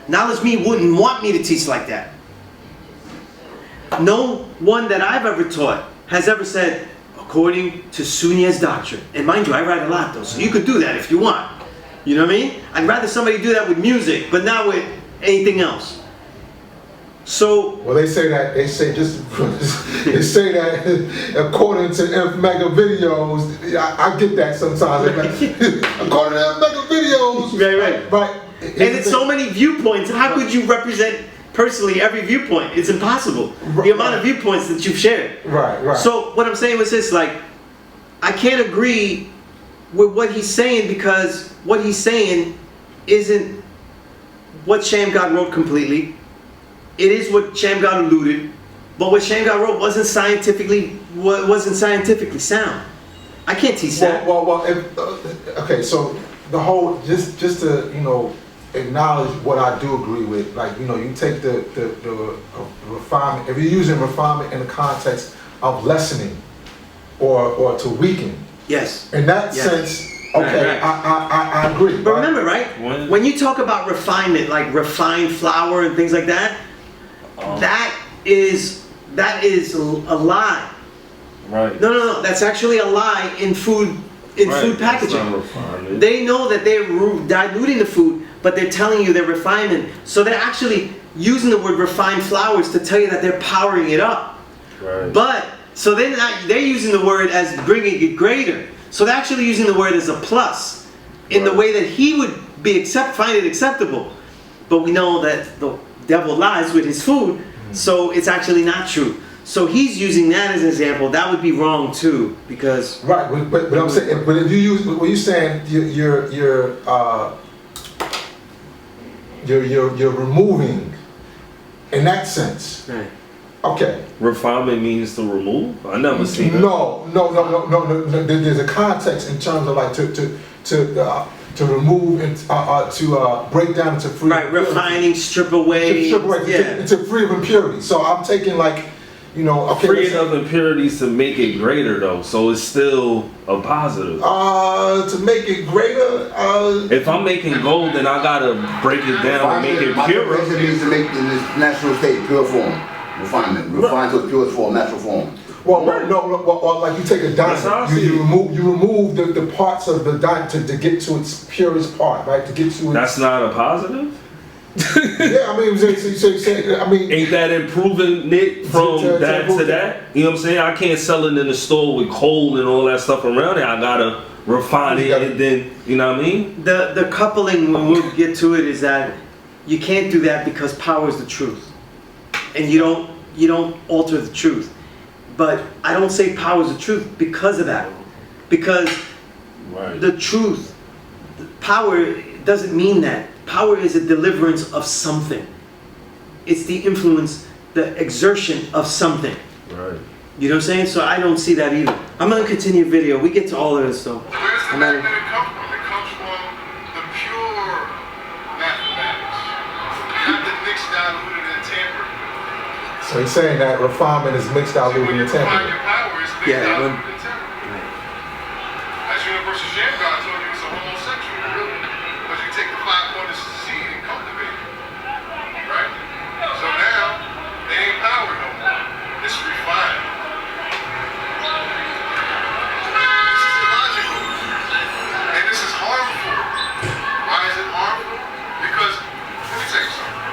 Knowledge me wouldn't want me to teach like that. No one that I've ever taught has ever said, according to Sunez doctrine. And mind you, I write a lot though, so you could do that if you want. You know what I mean? I'd rather somebody do that with music, but not with anything else. So well, they say that according to F Mega videos, I get that sometimes. According to F Mega videos, right. And it's so many viewpoints. How could you represent personally every viewpoint? It's impossible. The amount of viewpoints that you've shared. Right. So what I'm saying was this: like, I can't agree with what he's saying because what he's saying isn't what Shamgar wrote completely. It is what Shamgar alluded, but what Shamgar wrote wasn't scientifically sound. I can't teach that. Okay. So the whole just to acknowledge what I do agree with. Like you take the refinement. If you're using refinement in the context of lessening or to weaken. Yes. In that sense. Okay, right. I agree. But remember, right? When you talk about refinement, like refined flour and things like that, that is a lie. Right. No. That's actually a lie in food packaging. They know that they're diluting the food, but they're telling you they're refinement. So they're actually using the word refined flours to tell you that they're powering it up. Right. But, so they're using the word as bringing it greater. So they're actually using the word as a plus in the way that he would find it acceptable. But we know that the devil lies with his food, so it's actually not true. So he's using that as an example. That would be wrong too, because right. But I'm saying, but if you use, when you're saying you're removing, in that sense. Right. Okay. Refinement means to remove? I never seen that. No. There's a context in terms of like to remove and to break down into free. Right, refining, strip away. Into free of impurity. So I'm taking like, okay. Free of impurities to make it greater though, so it's still a positive. To make it greater. If I'm making gold, then I gotta break it down and make it pure. It means to make in its natural state, pure form. Refinement. Refine to its purest form, natural form. Well, well, like you take a diamond, you remove the parts of the diamond to get to its purest part, right? To get to its. That's not a positive. Yeah, I mean, ain't that improving it from that to that? You know what I'm saying? I can't sell it in the store with coal and all that stuff around it. I gotta refine it and then, you know what I mean? The coupling, when we'll get to it, is that you can't do that because power is the truth, and you don't alter the truth. But I don't say power is the truth because of that, because the truth, power doesn't mean that. Power is a deliverance of something. It's the influence, the exertion of something. Right. You know what I'm saying? So I don't see that either. I'm gonna continue video. We get to all of this though. Where's the magnetic come from? It comes from the pure mathematics, not the mixed, diluted, and tampered. So he's saying that refinement is mixed, diluted, and tampered. Your power is mixed, diluted, and tampered. As Universal Sham God told you, it's a homosexual, really. Because you take the 5 pointers seed and cultivate it. Right? So now, they ain't power no more. It's refined. This is illogical. And this is harmful. Why is it harmful? Because, let me tell you something.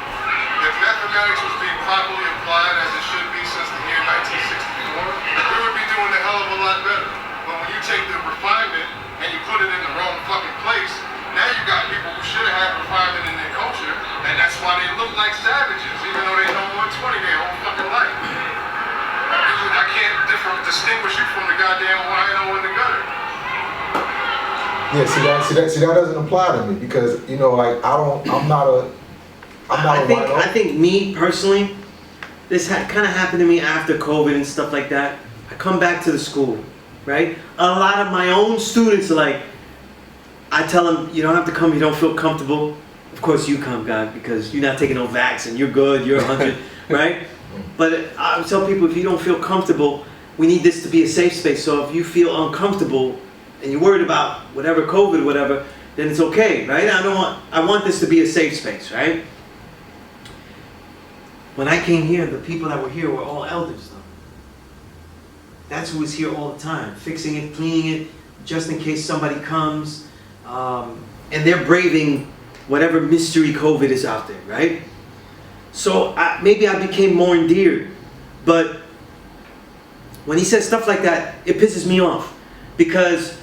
If mathematics was being properly applied as it should be since the year 1964, we would be doing a hell of a lot better. But when you take the refinement and you put it in the wrong fucking place, now you got people who should have had refinement in their culture, and that's why they look like savages, even though they know 120 their whole fucking life. I can't distinguish you from the goddamn wino in the gutter. Yeah, see that doesn't apply to me because I'm not a I think me personally, this kind of happened to me after COVID and stuff like that. I come back to the school, right? A lot of my own students are like, I tell them, you don't have to come, you don't feel comfortable. Of course you come, God, because you're not taking no vaccine, you're good, you're 100, right? But I tell people, if you don't feel comfortable, we need this to be a safe space. So if you feel uncomfortable and you're worried about whatever COVID, whatever, then it's okay, right? I want this to be a safe space, right? When I came here, the people that were here were all elders, though. That's who was here all the time, fixing it, cleaning it, just in case somebody comes. And they're braving whatever mystery COVID is out there, right? So maybe I became more endeared. But when he says stuff like that, it pisses me off. Because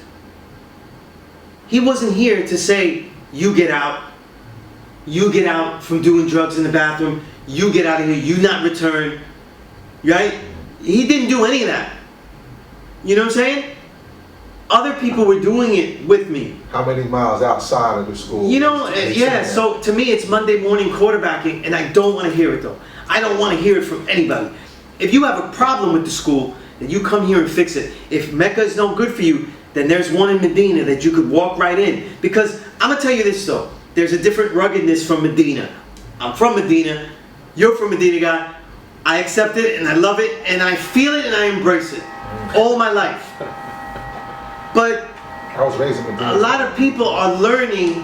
he wasn't here to say, you get out. You get out from doing drugs in the bathroom. You get out of here. You not return. Right? He didn't do any of that. You know what I'm saying? Other people were doing it with me. How many miles outside of the school? You know, yeah, so to me it's Monday morning quarterbacking, and I don't want to hear it though. I don't want to hear it from anybody. If you have a problem with the school, then you come here and fix it. If Mecca is no good for you, then there's one in Medina that you could walk right in. Because I'm going to tell you this though, there's a different ruggedness from Medina. I'm from Medina, you're from Medina, God. I accept it and I love it and I feel it and I embrace it all my life. But I was raised in Medina. A lot of people are learning,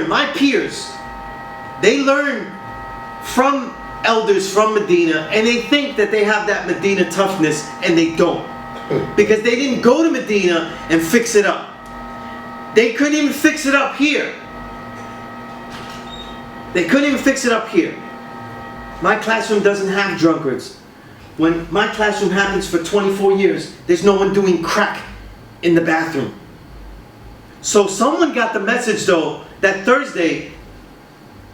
my peers, they learn from elders from Medina and they think that they have that Medina toughness and they don't. Because they didn't go to Medina and fix it up. They couldn't even fix it up here. They couldn't even fix it up here. My classroom doesn't have drunkards. When my classroom happens for 24 years, there's no one doing crack in the bathroom. So someone got the message though, that Thursday,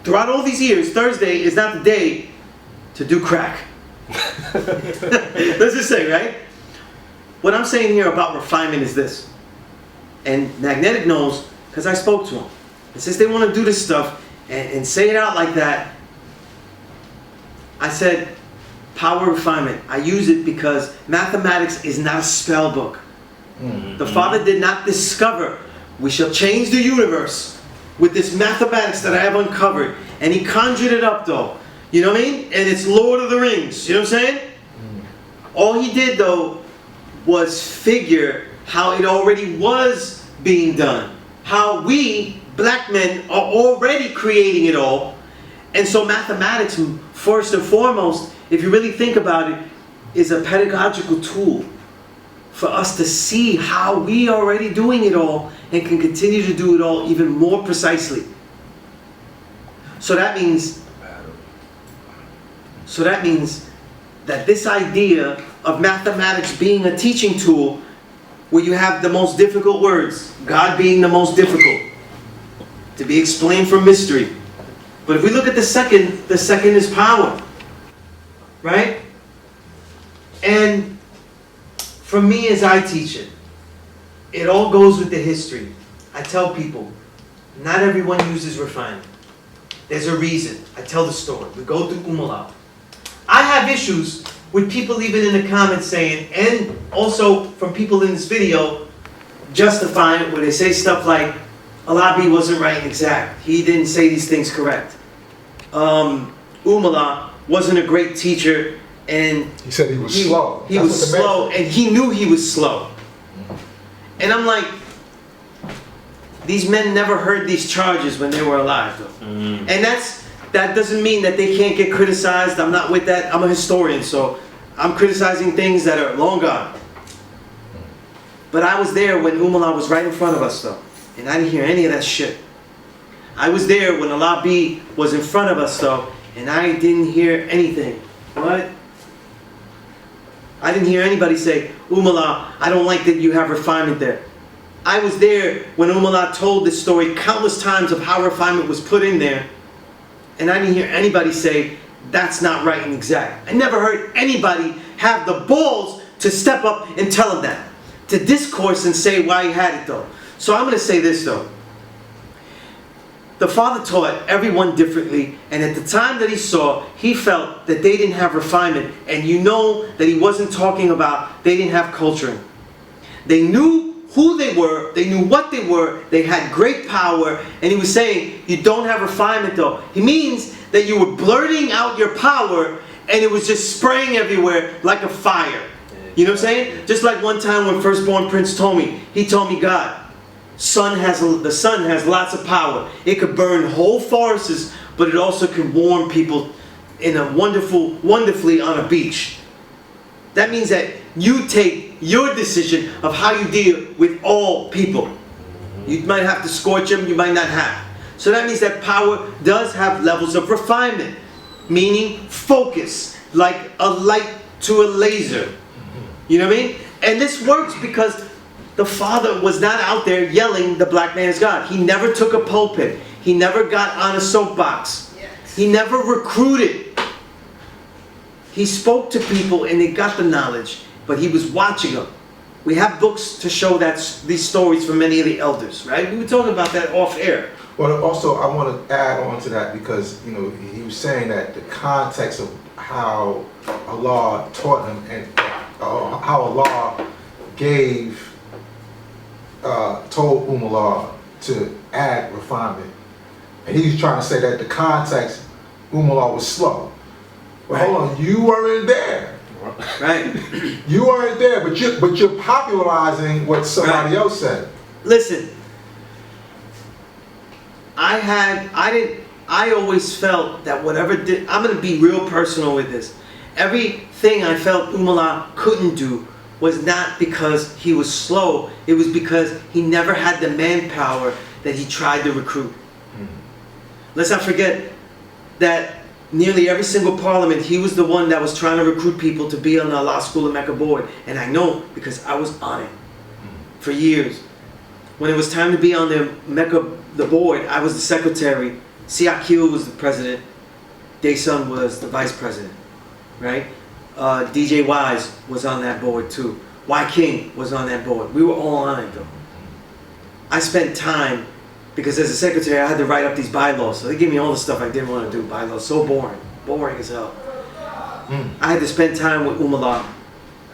throughout all these years, Thursday is not the day to do crack. Let's just say, right? What I'm saying here about refinement is this. And Magnetic knows, because I spoke to him. And since they want to do this stuff and say it out like that, I said, power refinement. I use it because mathematics is not a spell book. The Father did not discover, we shall change the universe with this mathematics that I have uncovered. And he conjured it up though. You know what I mean? And it's Lord of the Rings. You know what I'm saying? All he did though was figure how it already was being done. How we, black men, are already creating it all. And so mathematics, first and foremost, if you really think about it, is a pedagogical tool for us to see how we are already doing it all and can continue to do it all even more precisely. So that means that this idea of mathematics being a teaching tool where you have the most difficult words, God being the most difficult, to be explained from mystery. But if we look at the second is power. Right? And for me as I teach it, it all goes with the history. I tell people, not everyone uses refinement. There's a reason. I tell the story. We go through Umala. I have issues with people even in the comments saying, and also from people in this video, justifying it where they say stuff like, Alabi wasn't right and exact. He didn't say these things correct. Umala wasn't a great teacher, and he said he was slow. He was slow, and he knew he was slow. And I'm like, these men never heard these charges when they were alive, though. And that doesn't mean that they can't get criticized. I'm not with that. I'm a historian, so I'm criticizing things that are long gone. But I was there when Umala was right in front of us, though, and I didn't hear any of that shit. I was there when Alabi was in front of us, though, and I didn't hear anything. What? I didn't hear anybody say, Umala, I don't like that you have refinement there. I was there when Umala told this story countless times of how refinement was put in there, and I didn't hear anybody say, that's not right and exact. I never heard anybody have the balls to step up and tell him that. To discourse and say why he had it, though. So I'm going to say this, though. The Father taught everyone differently, and at the time that he saw, he felt that they didn't have refinement, and you know that he wasn't talking about they didn't have culturing. They knew who they were, they knew what they were, they had great power, and he was saying, you don't have refinement though. He means that you were blurting out your power, and it was just spraying everywhere like a fire. You know what I'm saying? Just like one time when firstborn Prince told me, he told me, God, the sun has lots of power. It could burn whole forests, but it also can warm people in a wonderfully on a beach. That means that you take your decision of how you deal with all people. You might have to scorch them, you might not have. So that means that power does have levels of refinement, meaning focus, like a light to a laser. You know what I mean? And this works because the Father was not out there yelling the black man is God. He never took a pulpit. He never got on a soapbox. Yes. He never recruited. He spoke to people and they got the knowledge, but he was watching them. We have books to show these stories from many of the elders, right? We were talking about that off air. Well, also I want to add on to that because, you know, he was saying that the context of how Allah taught him and how Allah told Umala to add refinement. And he's trying to say that the context, Umala was slow. Well, right. Hold on, you weren't there. Right. You weren't there, but you're popularizing what somebody else said. Listen, I always felt that I'm going to be real personal with this. Everything I felt Umala couldn't do was not because he was slow. It was because he never had the manpower that he tried to recruit. Let's not forget, that nearly every single parliament, he was the one that was trying to recruit people to be on the law school of Mecca board. And I know because I was on it for years. When it was time to be on the board, I was the secretary. C.E.A.C.E was the president. Dayson was the vice president, right? DJ Wise was on that board too. Y King was on that board. We were all on it though. I spent time, because as a secretary I had to write up these bylaws. So they gave me all the stuff I didn't want to do. Bylaws, so boring. Boring as hell. I had to spend time with Umala,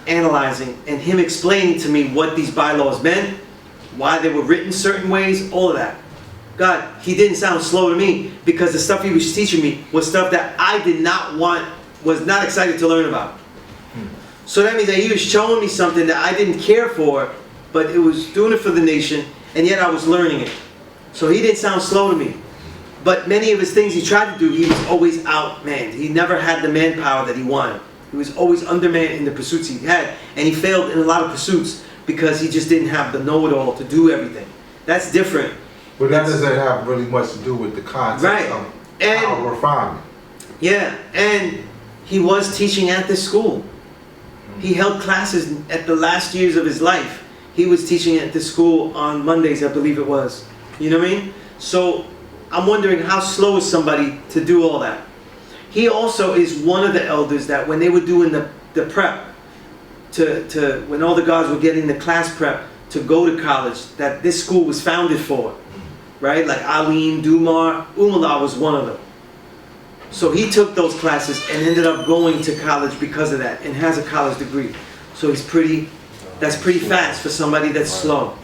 analyzing, and him explaining to me what these bylaws meant, why they were written certain ways, all of that. God, he didn't sound slow to me, because the stuff he was teaching me was stuff that I did not want, was not excited to learn about. So that means that he was showing me something that I didn't care for, but it was doing it for the nation, and yet I was learning it. So he didn't sound slow to me. But many of his things he tried to do, he was always outmanned. He never had the manpower that he wanted. He was always undermanned in the pursuits he had, and he failed in a lot of pursuits because he just didn't have the know-it-all to do everything. That's different. But that doesn't have really much to do with the context of power refinement. Yeah, and he was teaching at this school. He held classes at the last years of his life. He was teaching at this school on Mondays, I believe it was. You know what I mean? So I'm wondering how slow is somebody to do all that. He also is one of the elders that when they were doing the prep, when all the guys were getting the class prep to go to college, that this school was founded for. Right? Like Alim, Dumar, Umala was one of them. So he took those classes and ended up going to college because of that, and has a college degree. So that's pretty fast for somebody that's slow.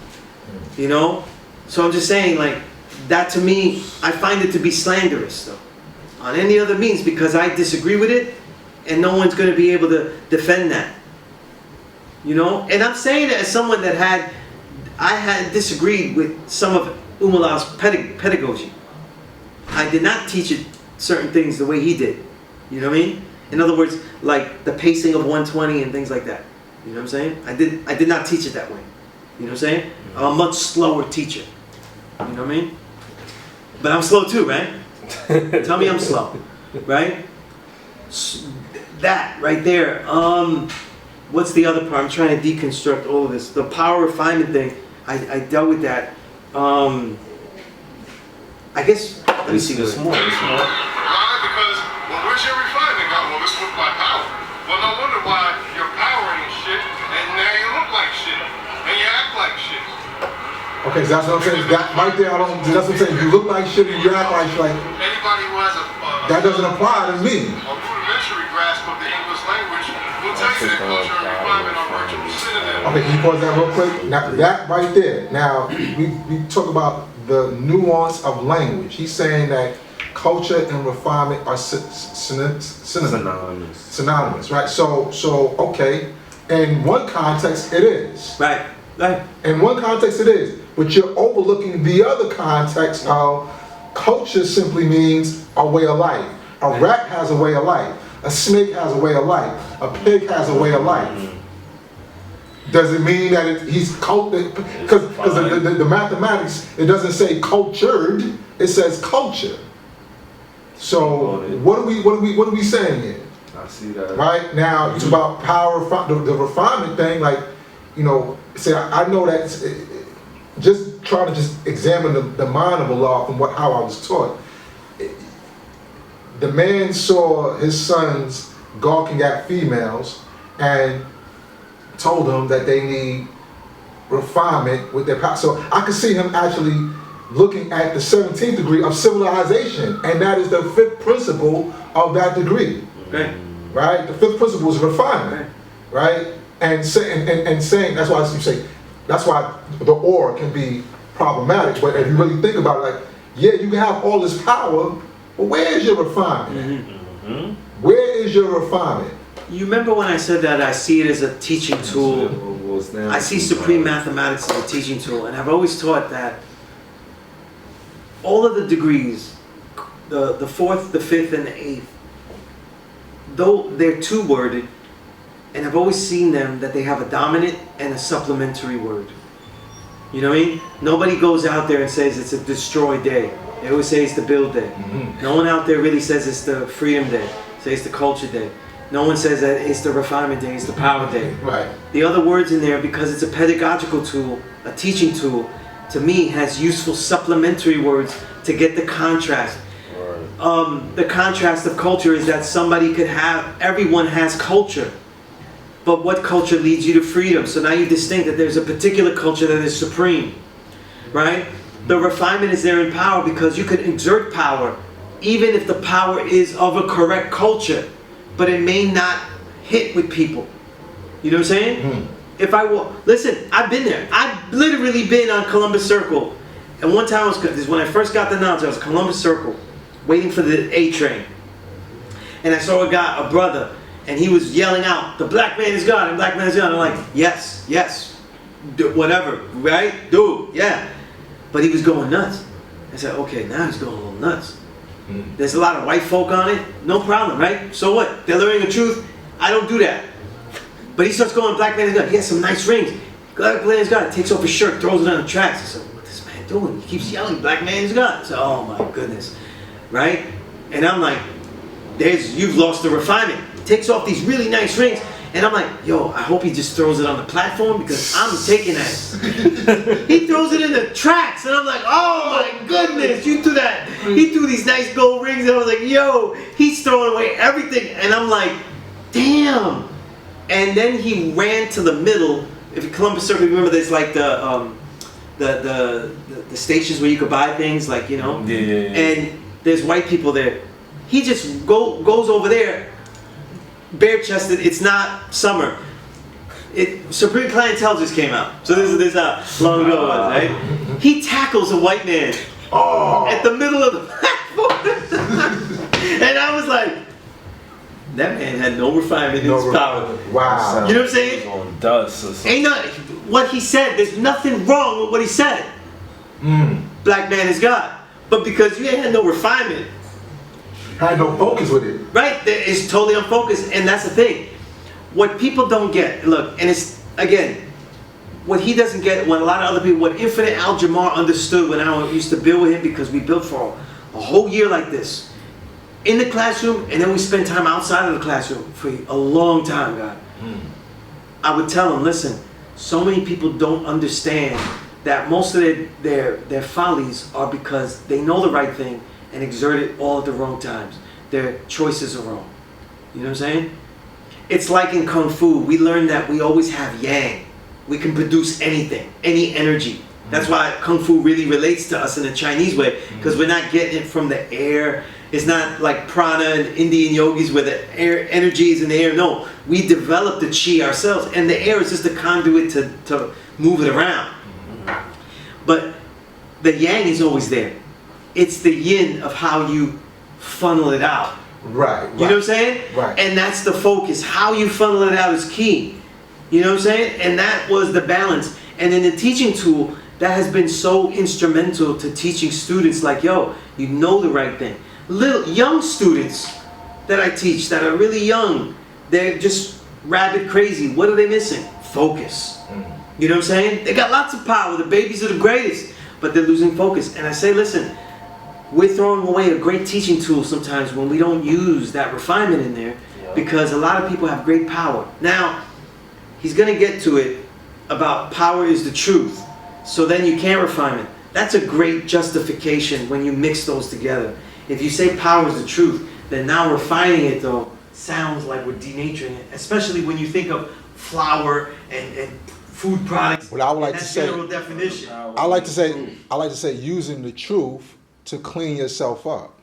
You know? So I'm just saying, like, that to me, I find it to be slanderous though. On any other means, because I disagree with it, and no one's going to be able to defend that. You know? And I'm saying it as someone that I had disagreed with some of Umala's pedagogy. I did not teach it certain things the way he did. You know what I mean? In other words, like the pacing of 120 and things like that. You know what I'm saying? I did not teach it that way. You know what I'm saying? I'm a much slower teacher. You know what I mean? But I'm slow too, right? Tell me I'm slow, right? That right there. What's the other part? I'm trying to deconstruct all of this. The power refinement thing. I dealt with that. I guess. Let me see this more. Why? Because, well, where's your refinement got? Well, this was my power. Well, no wonder why your power ain't shit, and now you look like shit, and you act like shit. Okay, so that's what I'm saying. That right there, that's what I'm saying. You look like shit and you act like shit. Anybody who has that doesn't apply to me. A rudimentary grasp of the English language will tell you that culture and refinement are virtual synonyms. Okay, can you pause that real quick? Now, that right there. Now, we talk about the nuance of language. He's saying that culture and refinement are synonymous, right? So, okay. In one context, it is. Right. In one context, it is. But you're overlooking the other context of culture simply means a way of life. A rat has a way of life. A snake has a way of life. A pig has a way of life. Does it mean that he's cultured? Because the mathematics, it doesn't say cultured, it says culture. So what are we saying here? I see that. Right now, it's about power, the refinement thing. Like, you know, say I know that. Just trying to just examine the mind of Allah from how I was taught. The man saw his sons gawking at females and told them that they need refinement with their power. So I could see him actually looking at the 17th degree of civilization, and that is the 5th principle of that degree. Okay. Right? The 5th principle is refinement. Right? And saying that's why you say that's why the or can be problematic. But if you really think about it, like, yeah, you can have all this power, but where is your refinement? Where is your refinement? You remember when I said that I see it as a teaching tool? I see supreme mathematics as a teaching tool, and I've always taught that all of the degrees, the 4th, the 5th, and the 8th, though they're two-worded, and I've always seen them that they have a dominant and a supplementary word. You know what I mean? Nobody goes out there and says it's a destroy day. They always say it's the build day. No one out there really says it's the freedom day. Say it's the culture day. No one says that it's the refinement day, it's the power day. Right. The other words in there, because it's a pedagogical tool, a teaching tool, to me has useful supplementary words to get the contrast. The contrast of culture is that somebody could have, everyone has culture. But what culture leads you to freedom? So now you distinct that there's a particular culture that is supreme. Right? The refinement is there in power because you can exert power even if the power is of a correct culture, but it may not hit with people. You know what I'm saying? If I will, listen, I've been there. I've literally been on Columbus Circle. And one time, this is when I first got the knowledge, I was Columbus Circle, waiting for the A train. And I saw a brother, and he was yelling out, "The black man is God, and black man is God." I'm like, yes, yes, whatever, right? Dude, yeah. But he was going nuts. I said, okay, now he's going a little nuts. There's a lot of white folk on it, no problem, right? So what? They're learning the truth. I don't do that. But he starts going, black man is God. He has some nice rings. Black man is God. Takes off his shirt, throws it on the tracks. I said, what's this man doing? He keeps yelling, black man is God. I said, oh my goodness, right? And I'm like, you've lost the refinement. He takes off these really nice rings. And I'm like, yo, I hope he just throws it on the platform because I'm taking that. He throws it in the tracks. And I'm like, oh my goodness, you threw that. He threw these nice gold rings. And I was like, yo, he's throwing away everything. And I'm like, damn. And then he ran to the middle. If you Columbus Circle, remember there's like the stations where you could buy things, like, you know? Yeah. And there's white people there. He just goes over there, bare-chested. It's not summer. Supreme Clientele just came out. So this is how long ago it was, right? He tackles a white man at the middle of the platform. And I was like, that man had no refinement in his power. Wow. You know what I'm saying? On dust or something. Ain't nothing. What he said, there's nothing wrong with what he said. Black man is God. But because you ain't had no refinement, had no focus with it. right? It's totally unfocused, and that's the thing. What people don't get, look, and it's, again, what he doesn't get, what a lot of other people, what Infinite Al-Jamar understood when I used to build with him, because we built for a whole year like this, in the classroom, and then we spent time outside of the classroom for a long time, God. I would tell him, listen, so many people don't understand that most of their follies are because they know the right thing and exert it all at the wrong times. Their choices are wrong. You know what I'm saying? It's like in Kung Fu, we learned that we always have yang. We can produce anything, any energy. That's why Kung Fu really relates to us in a Chinese way, because we're not getting it from the air. It's not like prana and Indian yogis where the air energy is in the air. No, we develop the chi ourselves, and the air is just a conduit to move it around. But the yang is always there. It's the yin of how you funnel it out. Right. You know what I'm saying? Right. And that's the focus. How you funnel it out is key. You know what I'm saying? And that was the balance. And in the teaching tool, that has been so instrumental to teaching students like, yo, you know the right thing. Little young students that I teach that are really young, they're just rabid crazy. What are they missing? Focus. You know what I'm saying? They got lots of power. The babies are the greatest, but they're losing focus. And I say, listen, we're throwing away a great teaching tool sometimes when we don't use that refinement in there, because a lot of people have great power. Now, he's going to get to it about power is the truth. So then you can't refine it. That's a great justification when you mix those together. If you say power is the truth, then now refining it, though, sounds like we're denaturing it, especially when you think of flour and food products. What I would like to that's say, general definition. I like to say using the truth to clean yourself up.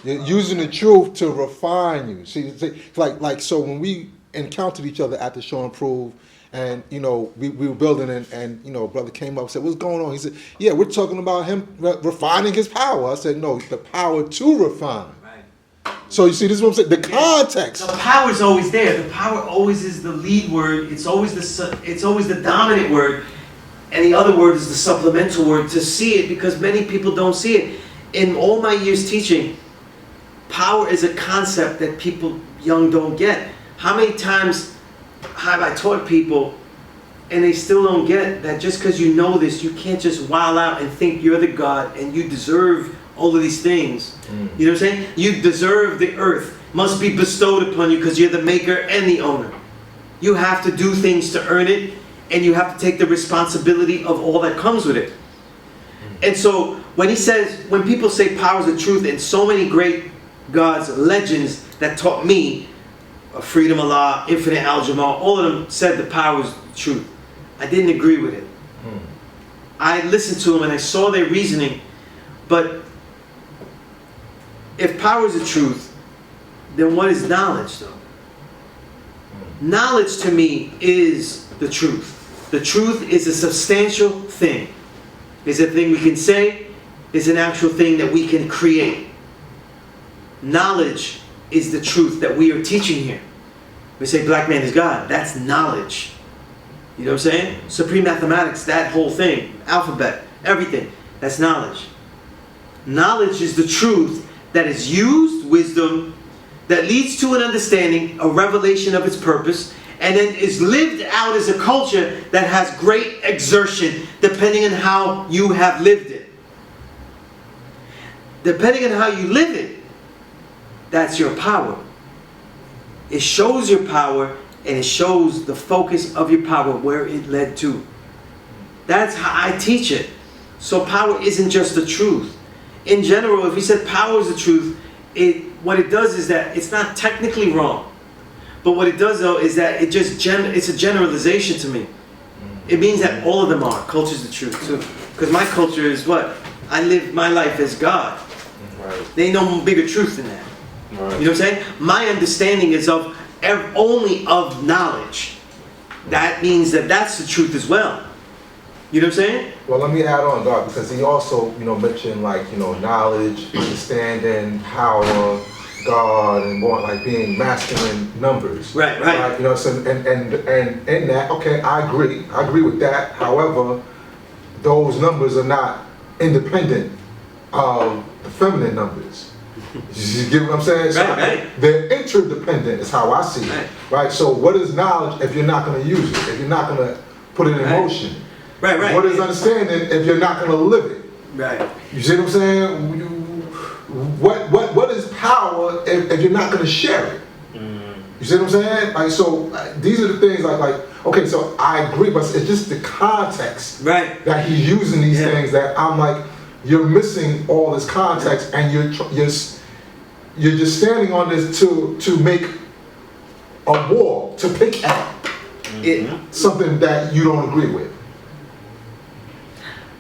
You're using the truth to refine you. See, like so when we encountered each other at the Show and Prove, and you know we were building, and you know brother came up and said, what's going on? He said, yeah, we're talking about him refining his power. I said, no, the power to refine. Right. So you see, this is what I'm saying, the context. The power is always there. The power always is the lead word. It's always the dominant word, and the other word is the supplemental word to see it, because many people don't see it. In all my years teaching, power is a concept that people young don't get. How many times have I taught people and they still don't get that just because you know this, you can't just wild out and think you're the God and you deserve all of these things. You know what I'm saying? You deserve the earth, must be bestowed upon you because you're the maker and the owner. You have to do things to earn it, and you have to take the responsibility of all that comes with it. And so when he says, when people say power is the truth, and so many great gods, legends that taught me, Freedom Allah, Infinite Al-Jamal, all of them said the power was the truth. I didn't agree with it. I listened to them and I saw their reasoning, but if power is the truth, then what is knowledge though? Knowledge to me is the truth. The truth is a substantial thing. It's a thing we can say, it's an actual thing that we can create. Knowledge is the truth that we are teaching here. We say black man is God, that's knowledge. You know what I'm saying? Supreme mathematics, that whole thing, alphabet, everything, that's knowledge. Knowledge is the truth that is used, wisdom, that leads to an understanding, a revelation of its purpose, and then is lived out as a culture that has great exertion depending on how you have lived it. Depending on how you live it, that's your power. It shows your power, and it shows the focus of your power, where it led to. That's how I teach it. So power isn't just the truth. In general, if we said power is the truth, what it does is that it's not technically wrong. But what it does though is that it's a generalization to me. It means that all of them are. Culture's the truth too. Because my culture is what? I live my life as God. Right. There ain't no bigger truth than that. Right. You know what I'm saying? My understanding is of only of knowledge. That means that that's the truth as well. You know what I'm saying? Well, let me add on, God, because he also, mentioned like, knowledge, understanding, power, God, and more like being masculine numbers. Right. So, and in that, okay, I agree with that. However, those numbers are not independent of the feminine numbers. You get what I'm saying? So Right. They're interdependent is how I see it. Right. So what is knowledge if you're not going to use it? If you're not going to put it in motion? Right. What is understanding if you're not going to live it? Right. You see what I'm saying? What is power if you're not going to share it? You see what I'm saying? Like, so these are the things like okay, so I agree, but it's just the context that he's using these things that I'm like, you're missing all this context, and you're just standing on this to make a wall, to pick at something that you don't agree with.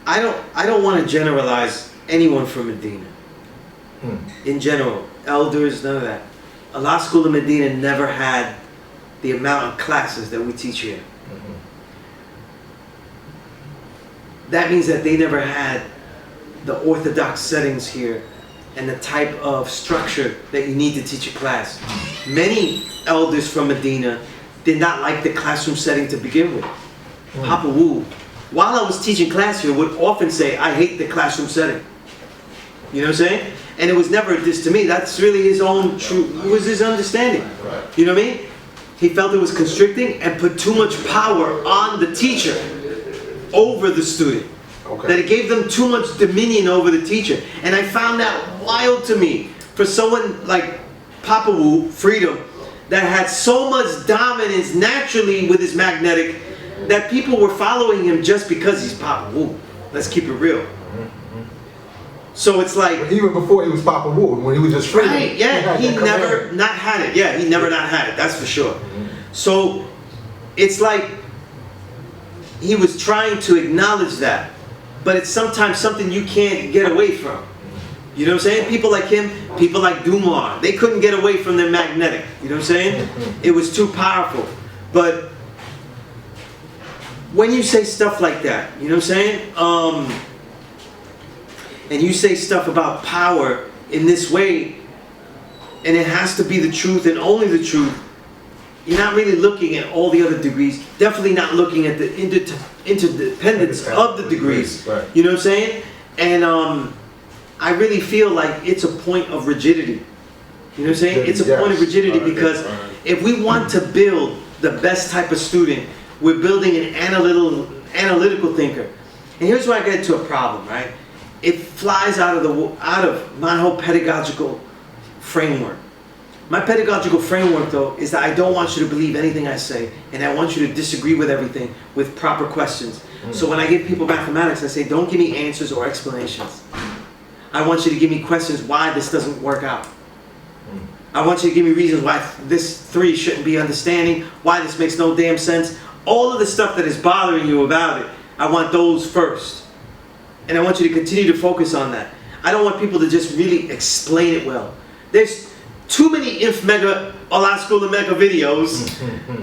I don't want to generalize anyone from Medina. In general, elders, none of that. Allah School of Medina never had the amount of classes that we teach here. That means that they never had the orthodox settings here and the type of structure that you need to teach a class. Many elders from Medina did not like the classroom setting to begin with. Papa Wu, while I was teaching class here, would often say, I hate the classroom setting. You know what I'm saying? And it was never a diss to me. That's really his own true, it was his understanding. You know what I mean? He felt it was constricting and put too much power on the teacher over the student. That it gave them too much dominion over the teacher. And I found that wild to me. For someone like Papa Wu, Freedom, that had so much dominance naturally with his magnetic, that people were following him just because he's Papa Wu. Let's keep it real. So it's like, even before he was Papa Wu, when he was just Freedom. Right, yeah, he never not had it. Yeah, he never not had it, that's for sure. So it's like he was trying to acknowledge that, but it's sometimes something you can't get away from. You know what I'm saying? People like him, people like Dumar, they couldn't get away from their magnetic. You know what I'm saying? It was too powerful. But when you say stuff like that, you know what I'm saying? And you say stuff about power in this way, and it has to be the truth and only the truth, you're not really looking at all the other degrees, definitely not looking at the interdependence of the degrees. You know what I'm saying? And I really feel like it's a point of rigidity. You know what I'm saying? It's a point of rigidity because if we want to build the best type of student, we're building an analytical thinker. And here's where I get into a problem, right? it flies out of my whole pedagogical framework. My pedagogical framework, though, is that I don't want you to believe anything I say, and I want you to disagree with everything with proper questions. So when I give people mathematics, I say, don't give me answers or explanations. I want you to give me questions why this doesn't work out. I want you to give me reasons why this 3 shouldn't be understanding, why this makes no damn sense. All of the stuff that is bothering you about it, I want those first. And I want you to continue to focus on that. I don't want people to just really explain it well. There's too many Mecca, Allah School of Mecca videos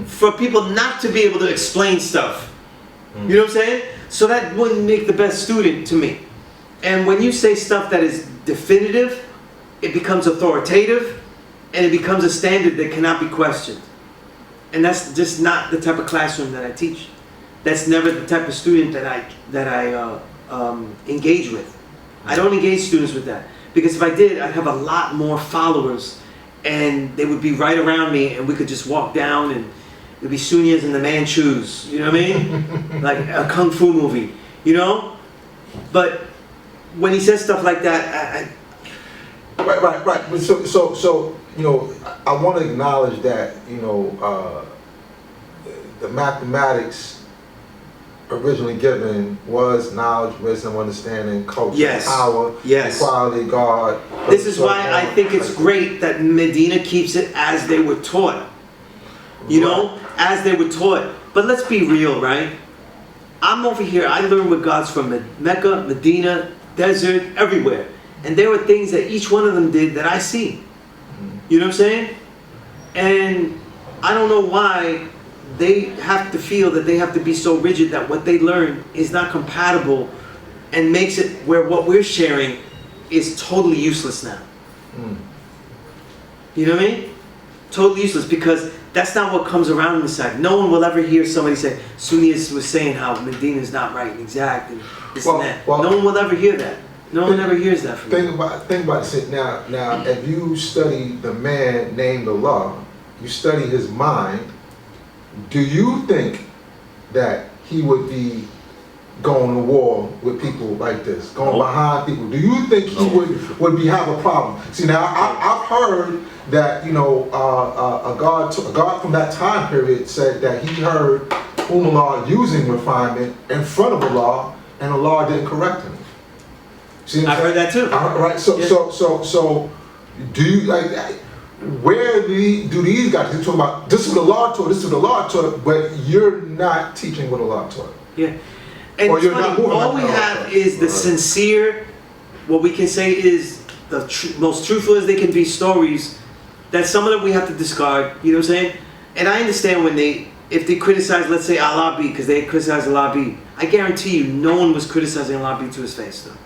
for people not to be able to explain stuff. You know what I'm saying? So that wouldn't make the best student to me. And when you say stuff that is definitive, it becomes authoritative, and it becomes a standard that cannot be questioned. And that's just not the type of classroom that I teach. That's never the type of student that I engage with. I don't engage students with that. Because if I did, I'd have a lot more followers, and they would be right around me, and we could just walk down, and it'd be Sunez and the Manchus, you know what I mean? Like a kung fu movie, you know? But when he says stuff like that, Right. But so you know, I want to acknowledge that, you know, the mathematics originally given was knowledge, wisdom, understanding, culture, power, equality, God. This is why I think it's great that Medina keeps it as they were taught. You know, as they were taught. But let's be real, right? I'm over here, I learned with God's from Mecca, Medina, desert, everywhere. And there were things that each one of them did that I see. You know what I'm saying? And I don't know why they have to feel that they have to be so rigid that what they learn is not compatible and makes it where what we're sharing is totally useless now. You know what I mean? Totally useless, because that's not what comes around on the side. No one will ever hear somebody say, Sunez was saying how Medina is not right and exact and this and that. No one will ever hear that. No one ever hears that from you. Think about it. Now, if you study the man named Allah, you study his mind, do you think that he would be going to war with people like this, going behind people? Do you think he would have a problem? See, now I've heard that, you know, a God from that time period said that he heard Allah using refinement in front of Allah, and Allah didn't correct him. See, I've heard that too. Right. So do you like? Where do these guys? You're talking about this is what Allah taught, this is what Allah taught, but you're not teaching what Allah taught. Yeah. And or you're not moving all we have is the sincere, what we can say is the most truthful as they can be stories that some of them we have to discard, you know what I'm saying? And I understand when if they criticize, let's say Allah B, because they criticize Allah B, I guarantee you no one was criticizing Allah B to his face though.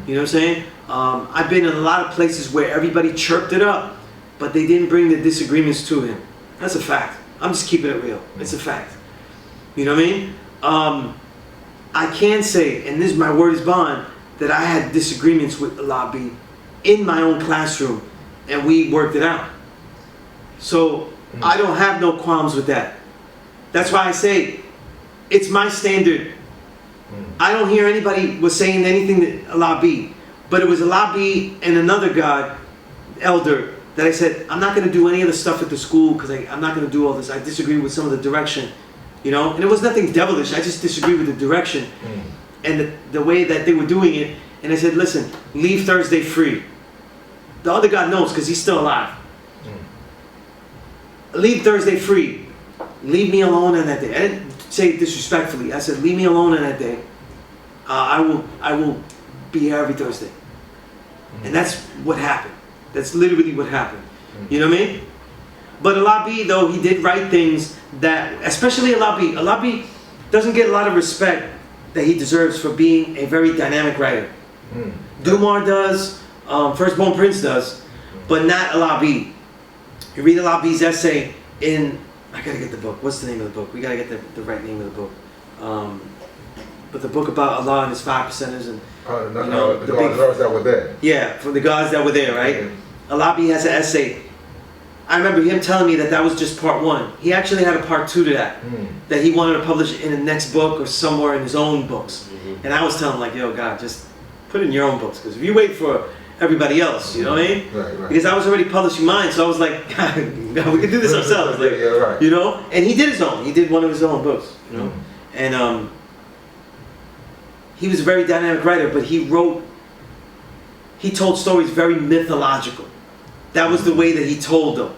You know what I'm saying? I've been in a lot of places where everybody chirped it up, but they didn't bring the disagreements to him. That's a fact. I'm just keeping it real. It's a fact. You know what I mean? I can say, and this my word is bond, that I had disagreements with Allah B in my own classroom, and we worked it out. So I don't have no qualms with that. That's why I say it's my standard. I don't hear anybody was saying anything that Allah B, but it was Allah B and another God, elder, that I said, I'm not going to do any of the stuff at the school because I'm not going to do all this. I disagree with some of the direction, you know? And it was nothing devilish. I just disagree with the direction and the way that they were doing it. And I said, listen, leave Thursday free. The other God knows because he's still alive. Leave Thursday free. Leave me alone on that day. I didn't say it disrespectfully. I said, leave me alone on that day. I will be here every Thursday. And that's what happened. That's literally what happened. You know what I mean? But Allah B, though, he did write things that, especially Allah B doesn't get a lot of respect that he deserves for being a very dynamic writer. Dumar does, Firstborn Prince does, but not Allah B. You read Allah B's essay in, I gotta get the book. What's the name of the book? We gotta get the right name of the book. But the book about Allah and his 5%ers and the gods that were there. Yeah, from the gods that were there, right? Allah B has an essay. I remember him telling me that was just part 1. He actually had a part 2 to that, that he wanted to publish in the next book or somewhere in his own books. And I was telling him like, yo, God, just Put it in your own books, because if you wait for everybody else, you know what I mean? Right. Because I was already publishing mine, so I was like, God, we can do this ourselves. Like, right. You know? And he did his own. He did one of his own books, you know? And he was a very dynamic writer, but he told stories very mythological. That was the way that he told them.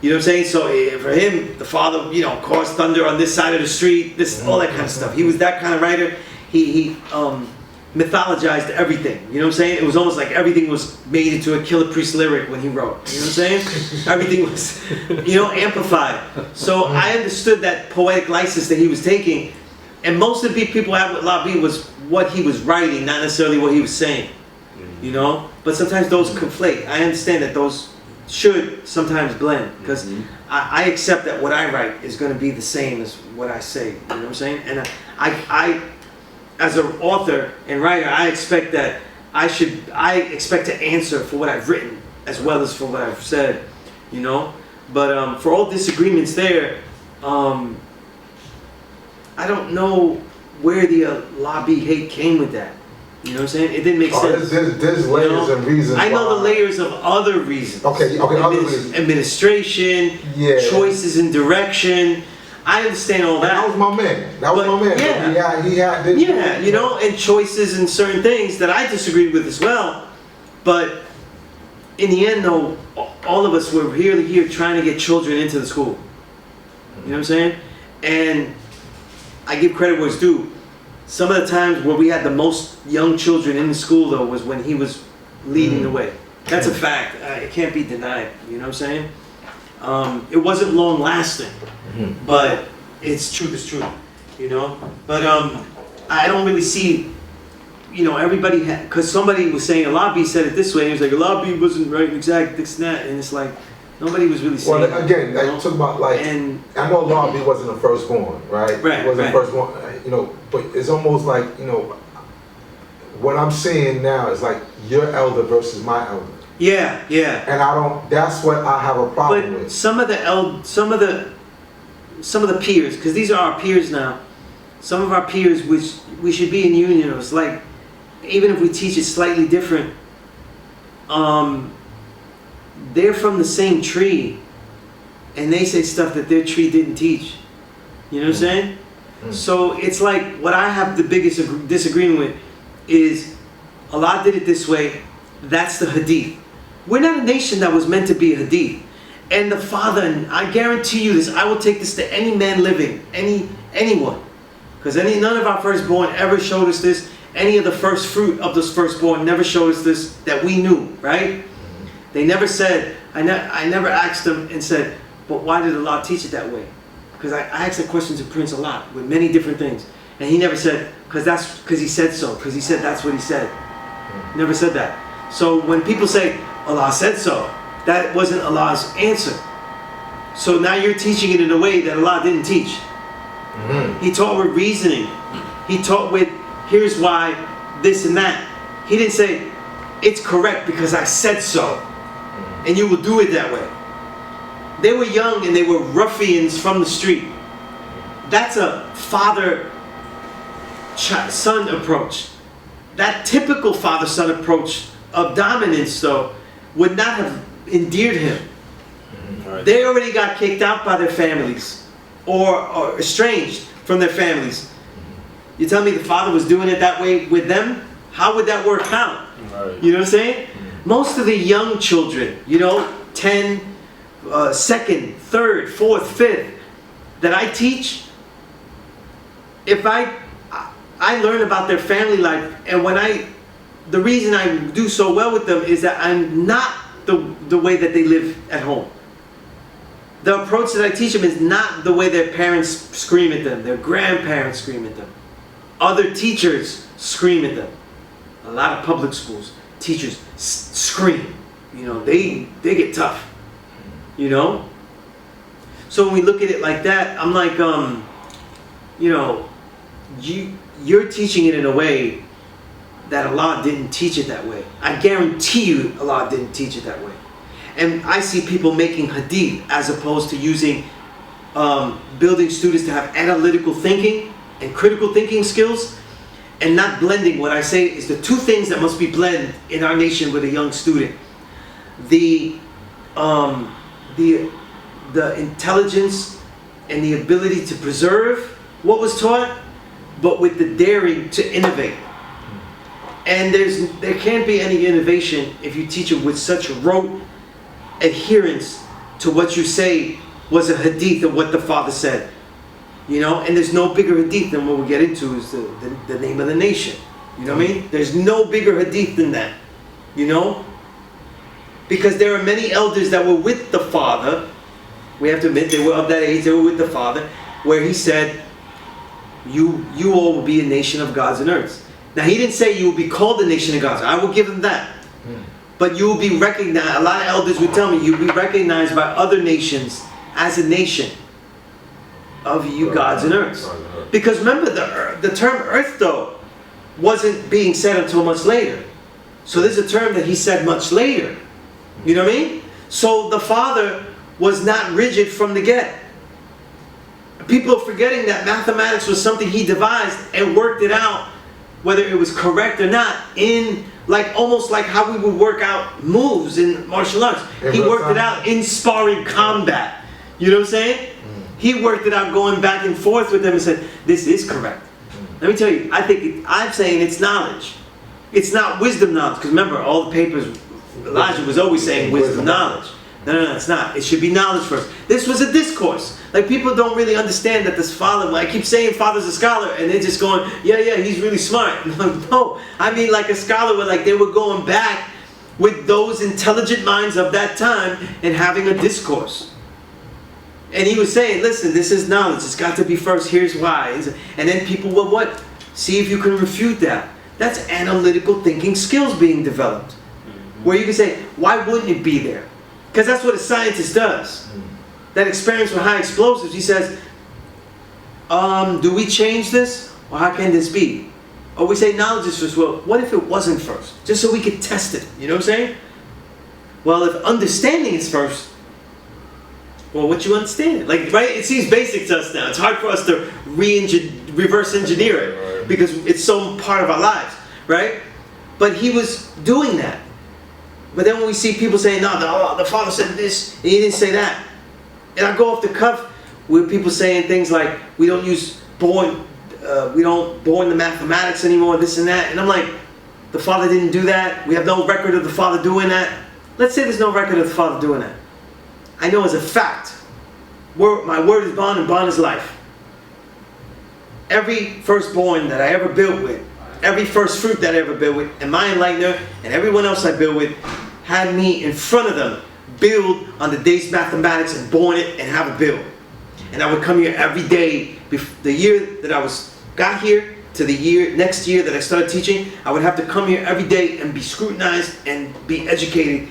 You know what I'm saying? So for him, the father, you know, caused thunder on this side of the street, all that kind of stuff. He was that kind of writer. He mythologized everything. You know what I'm saying? It was almost like everything was made into a Killer Priest lyric when he wrote. You know what I'm saying? Everything was, you know, amplified. So I understood that poetic license that he was taking, and most of the people had with La B was what he was writing, not necessarily what he was saying. You know? But sometimes those conflate. I understand that those should sometimes blend, because I accept that what I write is going to be the same as what I say. You know what I'm saying? And I as an author and writer, I expect that I expect to answer for what I've written as well as for what I've said, you know. But for all disagreements there, I don't know where the lobby hate came with that. You know what I'm saying? It didn't make sense. There's layers and reasons. I know the layers of other reasons. Okay, other reasons. Administration, choices in direction. I understand all that. That was my man. Yeah, you know, and choices in certain things that I disagreed with as well. But in the end, though, all of us were here trying to get children into the school. You know what I'm saying? And I give credit where it's due. Some of the times where we had the most young children in the school, though, was when he was leading the way. That's a fact. It can't be denied. You know what I'm saying? It wasn't long lasting, but it's truth is truth, you know. But I don't really see, you know, everybody because somebody was saying Alabi said it this way, and he was like Alabi wasn't right exact this and that, and it's like nobody was really saying. Well, again, you talk about like, and I know Alabi wasn't the firstborn, right? Right. He wasn't the firstborn, you know, but it's almost like, you know, what I'm seeing now is like your elder versus my elder. Yeah. And that's what I have a problem with. Some of the peers, because these are our peers now, some of our peers, which we should be in union, it's like, even if we teach it slightly different, they're from the same tree, and they say stuff that their tree didn't teach. You know what I'm saying? So it's like, what I have the biggest disagreement with is, Allah did it this way, that's the hadith. We're not a nation that was meant to be a hadith. And the Father, and I guarantee you this, I will take this to any man living, anyone. Because none of our firstborn ever showed us this. Any of the first fruit of this firstborn never showed us this that we knew, right? They never said, I never asked them and said, but why did Allah teach it that way? Because I asked that question to Prince a lot with many different things. And he never said, because he said so, because he said that's what he said. Never said that. So when people say, Allah said so, that wasn't Allah's answer. So now you're teaching it in a way that Allah didn't teach. He taught with reasoning. He taught with, here's why this and that. He didn't say, it's correct because I said so, and you will do it that way. They were young and they were ruffians from the street. That's a father-son approach. That typical father-son approach of dominance, though, would not have endeared him. They already got kicked out by their families or estranged from their families. You tell me the father was doing it that way with them? How would that work out? You know what I'm saying? Most of the young children, you know, 10, 2nd, 3rd, 4th, 5th, that I teach, if I learn about their family life, and the reason I do so well with them is that I'm not the way that they live at home. The approach that I teach them is not the way their parents scream at them, their grandparents scream at them. Other teachers scream at them. A lot of public schools, teachers scream. You know, they get tough. You know? So when we look at it like that, I'm like, you know, you're teaching it in a way that Allah didn't teach it that way. I guarantee you Allah didn't teach it that way. And I see people making hadith as opposed to using, building students to have analytical thinking and critical thinking skills. and not blending. What I say is the two things that must be blended in our nation with a young student: the intelligence and the ability to preserve what was taught, but with the daring to innovate. And there can't be any innovation if you teach it with such rote adherence to what you say was a hadith of what the Father said. You know, and there's no bigger hadith than what we'll get into is the name of the nation. You know what I mean? There's no bigger hadith than that. You know? Because there are many elders that were with the Father. We have to admit they were of that age, they were with the Father, where he said, you all will be a nation of gods and earths. Now he didn't say you will be called the nation of gods. I will give him that. But you will be recognized, a lot of elders would tell me, you'll be recognized by other nations as a nation of you gods and earths. Because remember, the term earth though wasn't being said until much later. So there's a term that he said much later. You know what I mean? So the Father was not rigid from the get. People are forgetting that mathematics was something he devised and worked it out, whether it was correct or not, in almost like how we would work out moves in martial arts. He worked it out in sparring combat. You know what I'm saying? He worked it out going back and forth with them and said, this is correct. Let me tell you, I'm saying it's knowledge. It's not wisdom knowledge. Because remember, all the papers, Elijah was always saying wisdom knowledge. No, it's not. It should be knowledge first. This was a discourse. Like, people don't really understand that this Father, I keep saying Father's a scholar, and they're just going, yeah, he's really smart. No, I mean like a scholar where they were going back with those intelligent minds of that time and having a discourse. And he was saying, listen, this is knowledge. It's got to be first. Here's why. And then people will what? See if you can refute that. That's analytical thinking skills being developed. Where you can say, why wouldn't it be there? Because that's what a scientist does. That experiments with high explosives, he says, do we change this? Or how can this be? Or we say knowledge is first. Well, what if it wasn't first? Just so we could test it. You know what I'm saying? Well, if understanding is first, well, what you understand? Right? It seems basic to us now. It's hard for us to reverse engineer it because it's so part of our lives, right? But he was doing that. But then when we see people saying, no, the Father said this, and he didn't say that. And I go off the cuff with people saying things like, we don't born the mathematics anymore, this and that. And I'm like, the Father didn't do that. We have no record of the Father doing that. Let's say there's no record of the Father doing that. I know as a fact, my word is bond and bond is life. Every firstborn that I ever built with, every first fruit that I ever built with, and my enlightener and everyone else I built with, had me in front of them build on the day's mathematics and born it and have a build. And I would come here every day. The year that I got here to the next year that I started teaching, I would have to come here every day and be scrutinized and be educated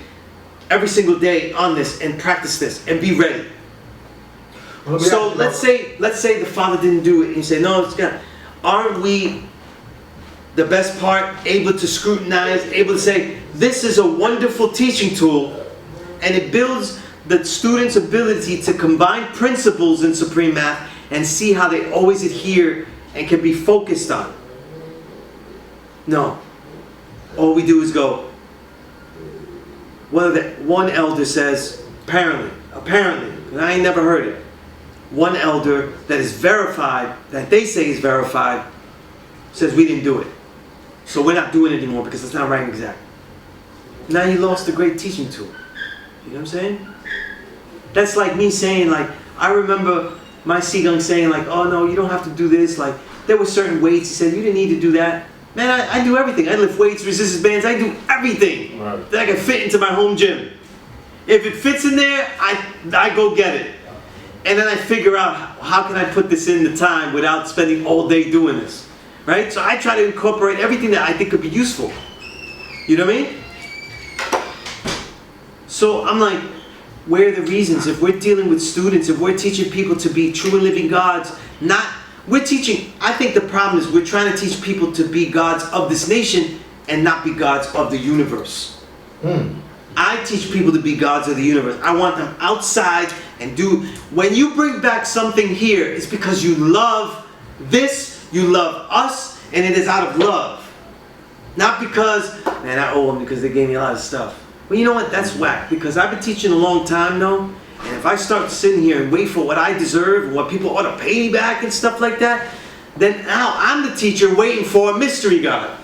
every single day on this and practice this and be ready. So let's say the Father didn't do it and you say, no, it's God. Aren't we, the best part, able to scrutinize, able to say, this is a wonderful teaching tool and it builds the student's ability to combine principles in Supreme Math and see how they always adhere and can be focused on. No. All we do is go, one elder says, apparently, and I ain't never heard it. One elder that is verified, that they say is verified, says we didn't do it. So we're not doing it anymore because it's not right and exact. Now you lost a great teaching tool. You know what I'm saying? That's like me saying, I remember my Sigung saying, oh no, you don't have to do this. There were certain weights. He said, you didn't need to do that. Man, I do everything. I lift weights, resistance bands. I do everything that I can fit into my home gym. If it fits in there, I go get it. And then I figure out how can I put this in the time without spending all day doing this. Right? So I try to incorporate everything that I think could be useful. You know what I mean? So I'm like, where are the reasons? If we're dealing with students, if we're teaching people to be true and living gods, I think the problem is we're trying to teach people to be gods of this nation and not be gods of the universe. I teach people to be gods of the universe. I want them outside and when you bring back something here, it's because you love this, you love us, And it is out of love. Not because, man, I owe them because they gave me a lot of stuff. But you know what? That's whack. Because I've been teaching a long time now. And if I start sitting here and wait for what I deserve, what people ought to pay me back and stuff like that, then now I'm the teacher waiting for a mystery God.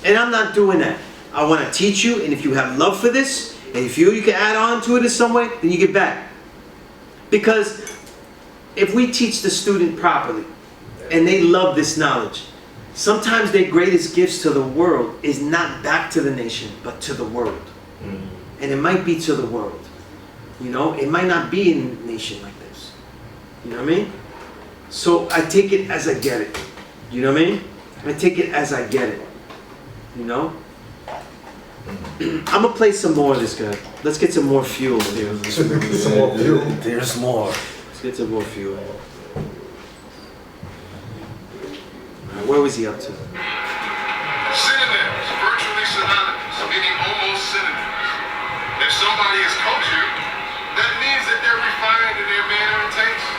And I'm not doing that. I want to teach you, and if you have love for this, and if you can add on to it in some way, then you get back. Because if we teach the student properly, and they love this knowledge, sometimes their greatest gifts to the world is not back to the nation, but to the world. And it might be to the world. You know, it might not be in a nation like this. You know what I mean? So I take it as I get it. You know what I mean? I take it as I get it. You know? I'm gonna play some more of this guy. Let's get some more fuel here. Some more fuel. There's more. Let's get some more fuel. Alright, where was he up to? Synonyms, virtually synonymous, meaning almost synonyms. If somebody is cultured, that means that they're refined in their manner and taste.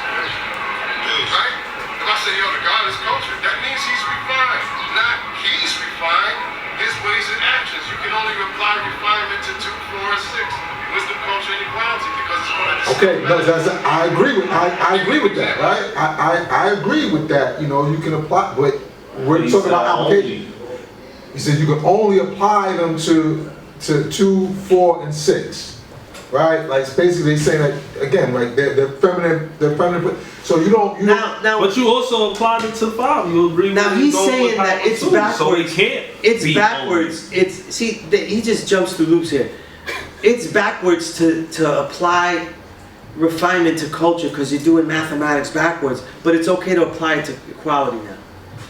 Right? If I say, yo, the God is cultured, that means he's refined. Not he's refined, his ways and actions. You can only apply refinement to 2, 4, and 6. Wisdom, culture, and equality, because it's one of the Okay, no, I agree with that, right? I agree with that. You know, you can apply, but we're talking about application. He said you can only apply them to 2, 4, and 6, right? Like basically they saying that again, like they're feminine. So you don't. Now, but you also applied it to 5. You agree? Now with he's going saying with that it's two, backwards. So it can't. It's be backwards. only. It's he just jumps through loops here. It's backwards to apply refinement to culture because you're doing mathematics backwards. But it's okay to apply it to equality now.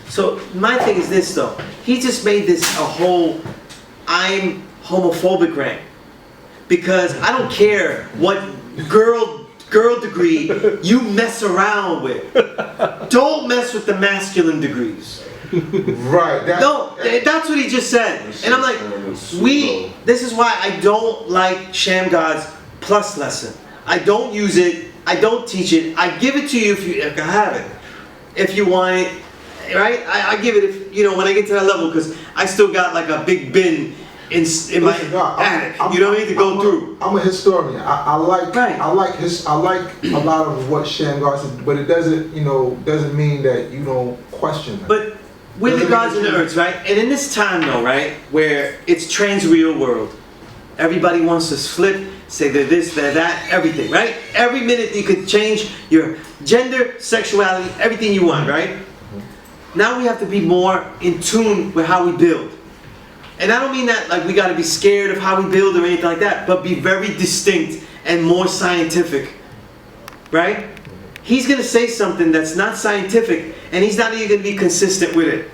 So my thing is this though. He just made this a whole I'm homophobic rant because I don't care what girl degree you mess around with. Don't mess with the masculine degrees. Right. That's what he just said. And I'm like, this is why I don't like Sham God's plus lesson. I don't use it. I don't teach it. I give it to you if you have it. If you want it, right? I give it if, you know, when I get to that level because I still got like a big bin in my attic, you know what I mean, to go through. I'm a historian. I like a lot of what Shamgar said, but it doesn't mean that you don't question them. But we're the gods and the earths, right? And in this time though, right, where it's trans-real world, everybody wants to flip, say they're this, they're that, everything, right? Every minute you could change your gender, sexuality, everything you want, right? Now we have to be more in tune with how we build. And I don't mean that like we got to be scared of how we build or anything like that, but be very distinct and more scientific, right? He's going to say something that's not scientific, and he's not even going to be consistent with it.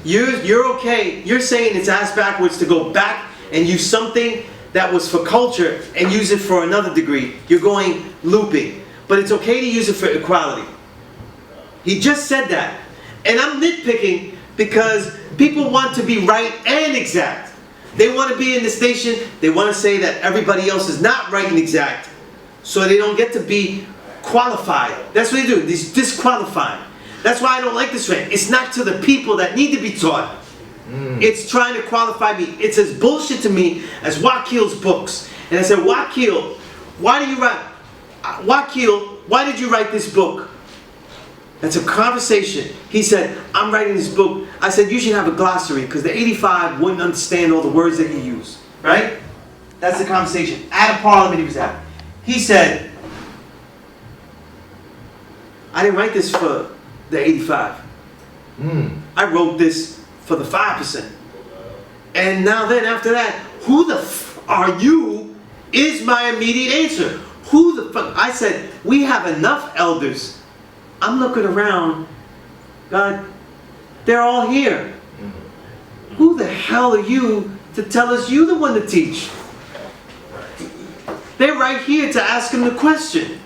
You're okay. You're saying it's ass backwards to go back and use something that was for culture and use it for another degree. You're going looping. But it's okay to use it for equality. He just said that. And I'm nitpicking because people want to be right and exact. They want to be in the station. They want to say that everybody else is not right and exact. So they don't get to be qualified. That's what they do. They disqualify. That's why I don't like this rant. It's not to the people that need to be taught. It's trying to qualify me. It's as bullshit to me as Wakil's books. And I said, Wakil, why do you write? Wakil, why did you write this book? That's a conversation. He said, I'm writing this book. I said, you should have a glossary because the 85 wouldn't understand all the words that you use. Right? That's the conversation. At a parliament he was at. He said, I didn't write this for the 85. I wrote this for the 5%. And now then after that, who the f are you is my immediate answer. Who the fuck? I said, we have enough elders. I'm looking around, God, they're all here. Who the hell are you to tell us you're the one to teach? They're right here to ask him the question.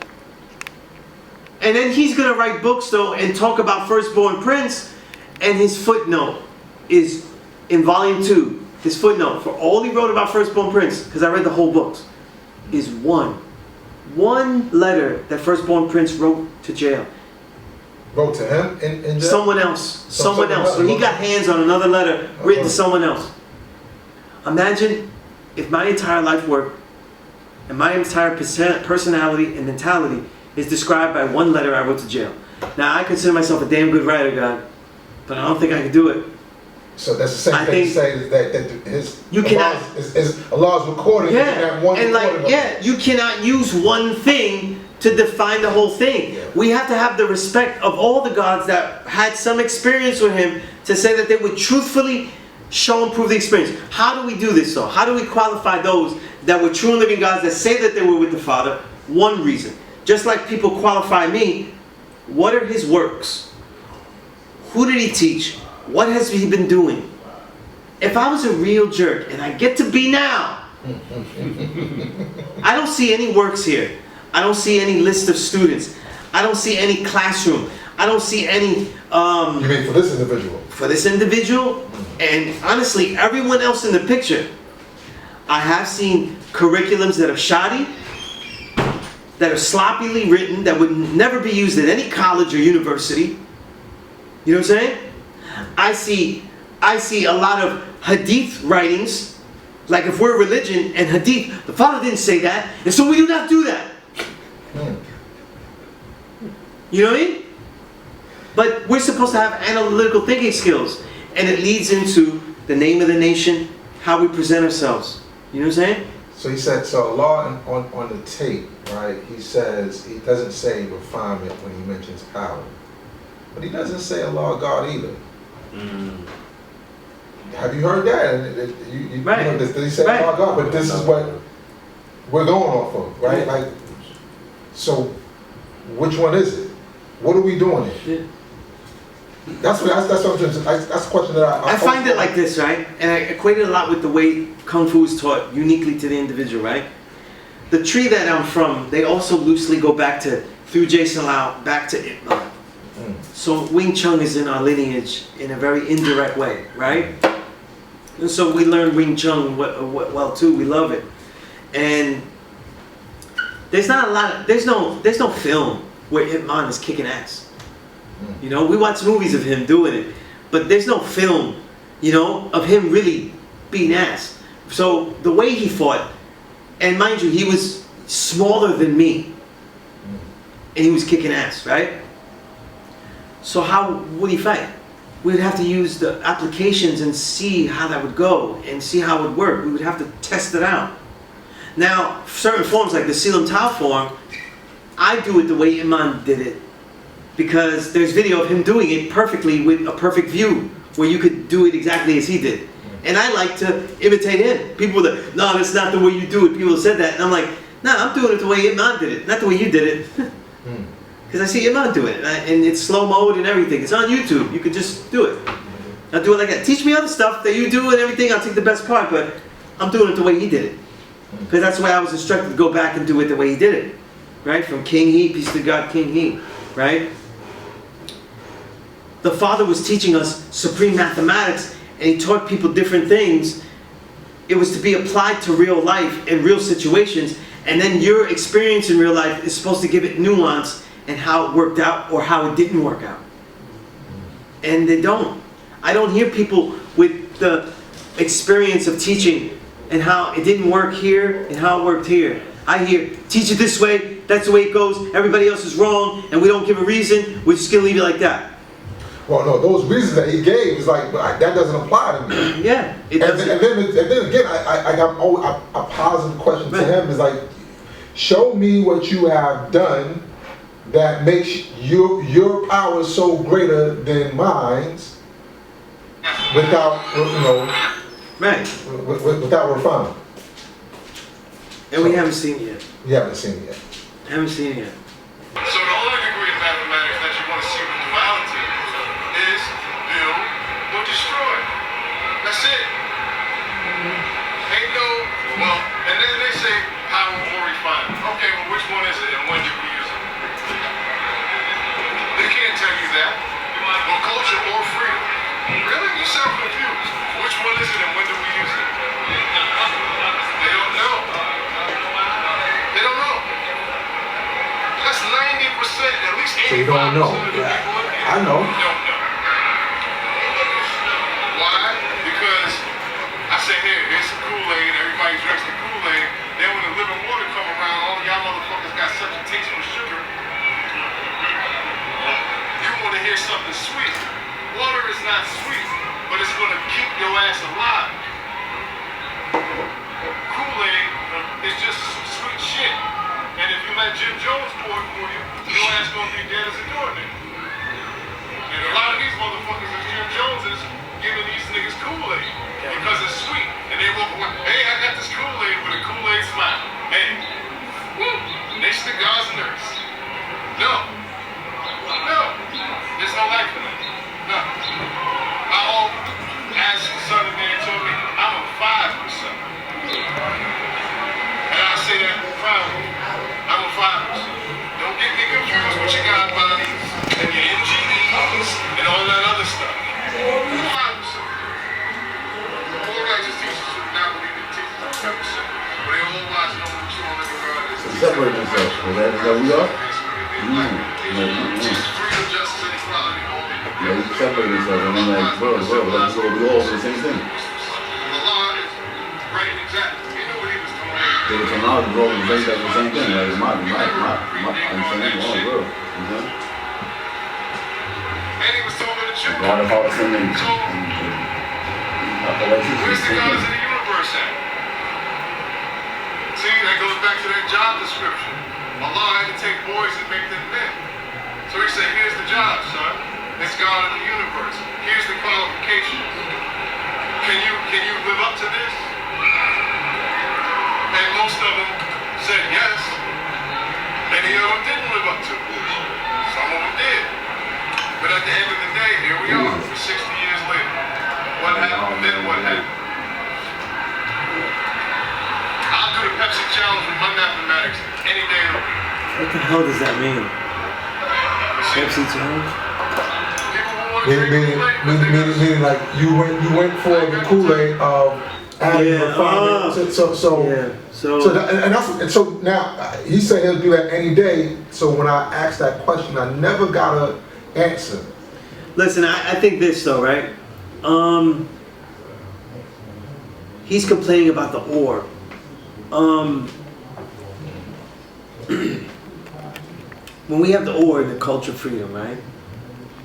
And then he's going to write books though and talk about Firstborn Prince, and his footnote is in volume 2. His footnote for all he wrote about Firstborn Prince, because I read the whole books, is one letter that Firstborn Prince wrote to jail. Wrote to him in jail? Someone else. Someone else. So he got hands on another letter written to someone else. Imagine if my entire life work and my entire personality and mentality is described by one letter I wrote to jail. Now, I consider myself a damn good writer, God, but I don't think I can do it. So that's the same thing to say that his you cannot Allah's recording. Yeah, and like you cannot use one thing to define the whole thing. Yeah. We have to have the respect of all the gods that had some experience with him to say that they would truthfully show and prove the experience. How do we do this though? How do we qualify those that were true and living gods that say that they were with the Father? One reason. Just like people qualify me, what are his works? Who did he teach? What has he been doing? If I was a real jerk, and I get to be now, I don't see any works here. I don't see any list of students. I don't see any classroom. I don't see any... you mean for this individual? For this individual, and honestly, everyone else in the picture. I have seen curriculums that are shoddy, that are sloppily written, that would never be used at any college or university. You know what I'm saying? I see a lot of hadith writings, like if we're a religion and hadith, the Father didn't say that, and so we do not do that. You know what I mean? But we're supposed to have analytical thinking skills, and it leads into the name of the nation, how we present ourselves. You know what I'm saying? So he said, so Allah on the tape, right, he says, he doesn't say refinement when he mentions power. But he doesn't say Allah God either. Have you heard that? Right. You know, he said Allah God, but this is what we're going off of, right? Like, so which one is it? What are we doing here? That's what I'm saying. That's the question that I find it like this, right? And I equate it a lot with the way Kung Fu is taught uniquely to the individual, right? The tree that I'm from, they also loosely go back to, through Jason Lau, back to Ip-Man. So Wing Chun is in our lineage in a very indirect way, right? And so we learn Wing Chun well too. We love it, and there's not a lot. There's no film where Ip-Man is kicking ass. You know, we watch movies of him doing it, but there's no film, you know, of him really beating ass. So the way he fought, and mind you, he was smaller than me, and he was kicking ass, right? So how would he fight? We would have to use the applications and see how that would go and see how it would work. We would have to test it out. Now, certain forms like the Silam Tao form, I do it the way Iman did it because there's video of him doing it perfectly with a perfect view where you could do it exactly as he did. And I like to imitate him. People that, no, that's not the way you do it. People said that. And I'm like, nah, I'm doing it the way Iman did it, not the way you did it. Because I see Iman doing it, and it's slow mode and everything. It's on YouTube. You could just do it. I'll do it like that. Teach me other stuff that you do and everything. I'll take the best part, but I'm doing it the way he did it. Because that's the way I was instructed to go back and do it the way he did it. Right? From King He, peace to God, King He. Right? The Father was teaching us supreme mathematics, and he taught people different things. It was to be applied to real life and real situations, and then your experience in real life is supposed to give it nuance and how it worked out or how it didn't work out. And they don't. I don't hear people with the experience of teaching and how it didn't work here and how it worked here. I hear, teach it this way, that's the way it goes, everybody else is wrong, and we don't give a reason, we're just going to leave it like that. Well, no, those reasons that he gave is like, that doesn't apply to me. Yeah. And then again, I got a positive question to him is like, show me what you have done that makes your power so greater than mine's without, without refinement. And we haven't seen it yet. You haven't seen it yet. Haven't seen it yet. So the only degree of mathematics that you want to see with duality is build or destroy. That's it. Ain't no, and then they say power or refinement. Okay, well which one is it and when do we use it? They can't tell you that. Well, culture or freedom. Really? You sound confused. Which one is it and when do we use it? They don't know. They don't know. That's 90%, at least 85% So you don't know. of the people in I know. You don't know. Why? Because I say, here, here's some Kool-Aid, everybody drinks the Kool-Aid. Then when the living water come around, all y'all motherfuckers got such a taste for sugar. You want to hear something sweet. Water is not sweet, but it's going to keep your ass alive. Kool-Aid is just sweet shit. And if you let Jim Jones pour it for you, your ass going to be dead as a doornail. And a lot of these motherfuckers is Jim Jones is giving these niggas Kool-Aid because it's sweet. And they walk away, hey, I got this Kool-Aid with a Kool-Aid smile. Hey, woo, they cigars and nerds. No. There's no life in it. No. My old ass son of man told me I'm a 5%. And I say that proudly. I'm a 5%. Don't get me confused with your God bodies and your MGEs and all that other stuff. 5%. All righteous teachers who not believe in teachers are 10%. But they all watch no what you on the God is. Separate themselves. Is that we are? Freedom, justice, and equality. Yeah, we separate themselves. And I'm like, bro, let's go. We all do the same thing. Allah is right, exactly. He knew what he was doing. They were telling all the bro, the same thing. Like, I'm saying, oh, bro. And he was told me the truth. God of all the same thing. So, where's the gods of the universe at? See, that goes back to that job description. Allah had to take boys and make them men. So he said, here's the job, son. It's God of the universe. Here's the qualifications. Can you live up to this? And most of them said yes. Many of them didn't live up to it. Some of them did. But at the end of the day, here we are, 60 years later. What happened? Then what happened? I'll do the Pepsi challenge with my mathematics any day of the week. What the hell does that mean? Pepsi challenge? Meaning like you went for the Kool-Aid of adding refinement. So now he said he'll do that any day. So when I asked that question, I never got an answer. Listen, I think this though, right? He's complaining about the ore. When we have the ore in the culture of freedom, right?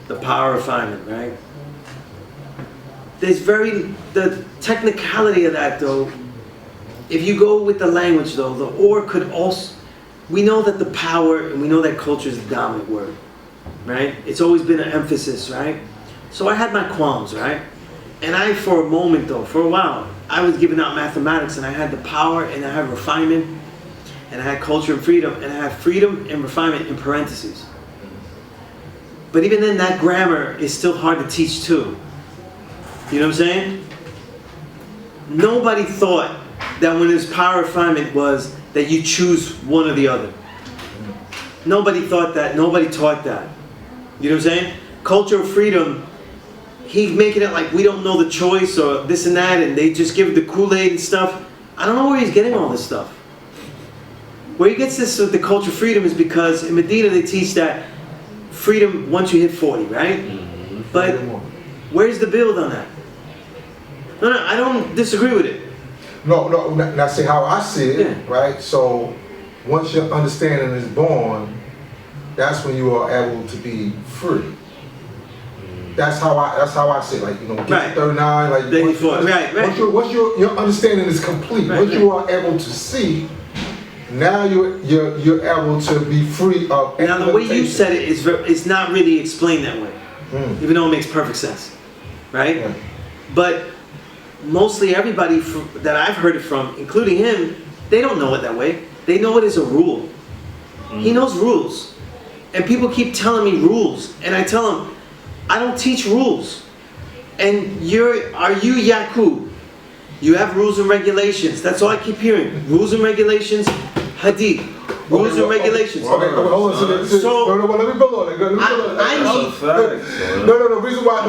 The power of refinement, right? There's the technicality of that though, if you go with the language though, the ore could also, we know that the power and we know that culture is the dominant word, right? It's always been an emphasis, right? So I had my qualms, right? And I, for a moment though, for a while, I was giving out mathematics and I had the power and I had refinement and I had culture and freedom and I had freedom and refinement in parentheses. But even then, that grammar is still hard to teach too. You know what I'm saying? Nobody thought that when his power refinement was that you choose one or the other. Nobody thought that. Nobody taught that. You know what I'm saying? Culture of freedom, he's making it like we don't know the choice or this and that, and they just give the Kool-Aid and stuff. I don't know where he's getting all this stuff. Where he gets this with the culture of freedom is because in Medina they teach that freedom once you hit 40, right? Mm-hmm. But where's the build on that? No, I don't disagree with it. No, now see how I see it, right? So once your understanding is born, that's when you are able to be free. That's how I see it. Like, you know, get to 39, like once your understanding is complete, once you are able to see, now you're able to be free of. Now the way you said it is it's not really explained that way, even though it makes perfect sense, right? Yeah. But mostly everybody that I've heard it from, including him, they don't know it that way. They know it as a rule. He knows rules, and people keep telling me rules, and I tell them, I don't teach rules. And are you Yaqub? You have rules and regulations. That's all I keep hearing. Rules and regulations, hadith. Rules and regulations. Okay, hold on. So let me build on it. No. Reason why,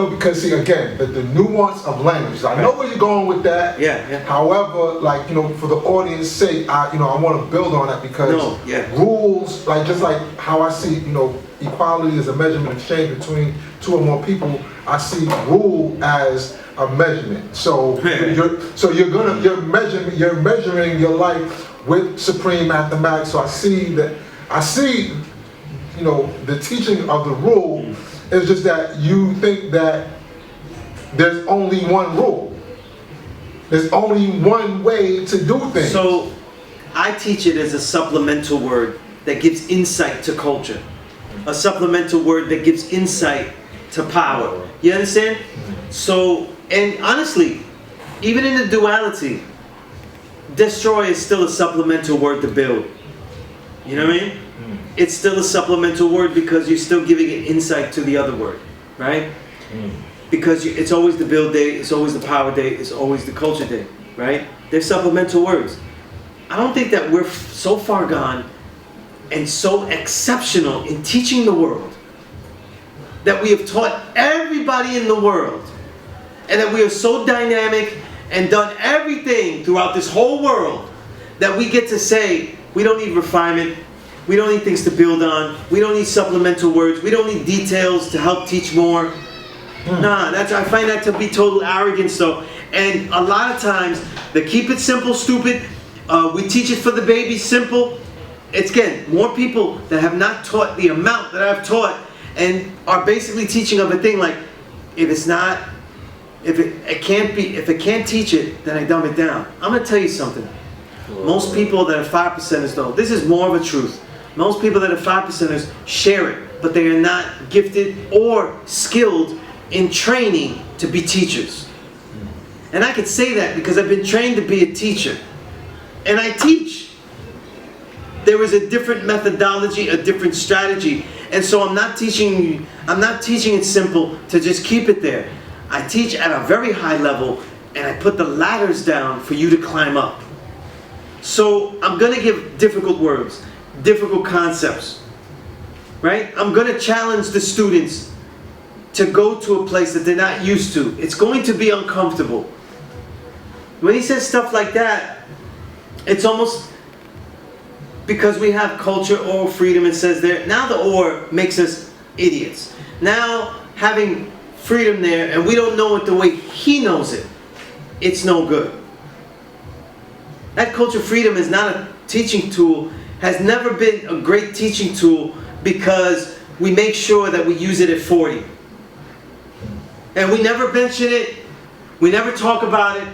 because see, again, the nuance of language. I know where you're going with that. Yeah. However, like, for the audience's sake, I want to build on that because rules, like, just like how I see, equality is a measurement exchange between two or more people. I see rule as a measurement. So you're measuring your life with supreme mathematics. So I see, the teaching of the rule is just that you think that there's only one rule. There's only one way to do things. So I teach it as a supplemental word that gives insight to culture. A supplemental word that gives insight to power. You understand? So, and honestly, even in the duality, destroy is still a supplemental word to build. You know what I mean? It's still a supplemental word because you're still giving it insight to the other word, right? Because it's always the build day, it's always the power day, it's always the culture day, right? They're supplemental words. I don't think that we're so far gone and so exceptional in teaching the world that we have taught everybody in the world, and that we are so dynamic and done everything throughout this whole world that we get to say we don't need refinement, we don't need things to build on, we don't need supplemental words, we don't need details to help teach more. Nah, I find that to be total arrogance though. And a lot of times, the keep it simple, stupid, we teach it for the baby, simple. It's again, more people that have not taught the amount that I've taught and are basically teaching of a thing like, if it can't teach it, then I dumb it down. I'm gonna tell you something. Most people that are 5%ers though, this is more of a truth. Most people that are 5%ers share it, but they are not gifted or skilled in training to be teachers. And I can say that because I've been trained to be a teacher. And I teach. There is a different methodology, a different strategy. And so I'm not teaching it simple to just keep it there. I teach at a very high level and I put the ladders down for you to climb up. So I'm gonna give difficult words, difficult concepts, right? I'm gonna challenge the students to go to a place that they're not used to. It's going to be uncomfortable. When he says stuff like that, it's almost because we have culture or freedom, it says there. Now the or makes us idiots. Now having freedom there and we don't know it the way he knows it, it's no good. That culture freedom is not a teaching tool, has never been a great teaching tool because we make sure that we use it at 40. And we never mention it, we never talk about it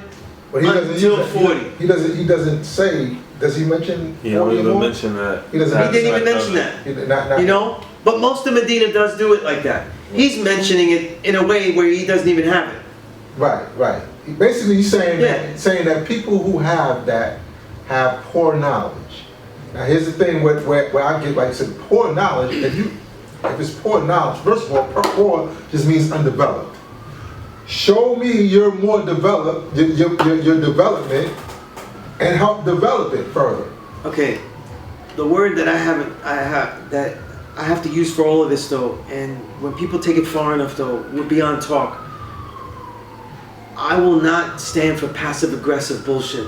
until 40. He doesn't say, does he mention 40 he don't even more? mention that. He didn't even mention that. You know? But most of Medina does do it like that. He's mentioning it in a way where he doesn't even have it. Right. Basically he's saying that people who have that have poor knowledge. Now here's the thing where I get, like I said, poor knowledge, if it's poor knowledge, first of all, poor just means undeveloped. Show me your more developed, your development, and help develop it further. Okay, the word that I have to use for all of this though, and when people take it far enough though, we're beyond talk. I will not stand for passive aggressive bullshit.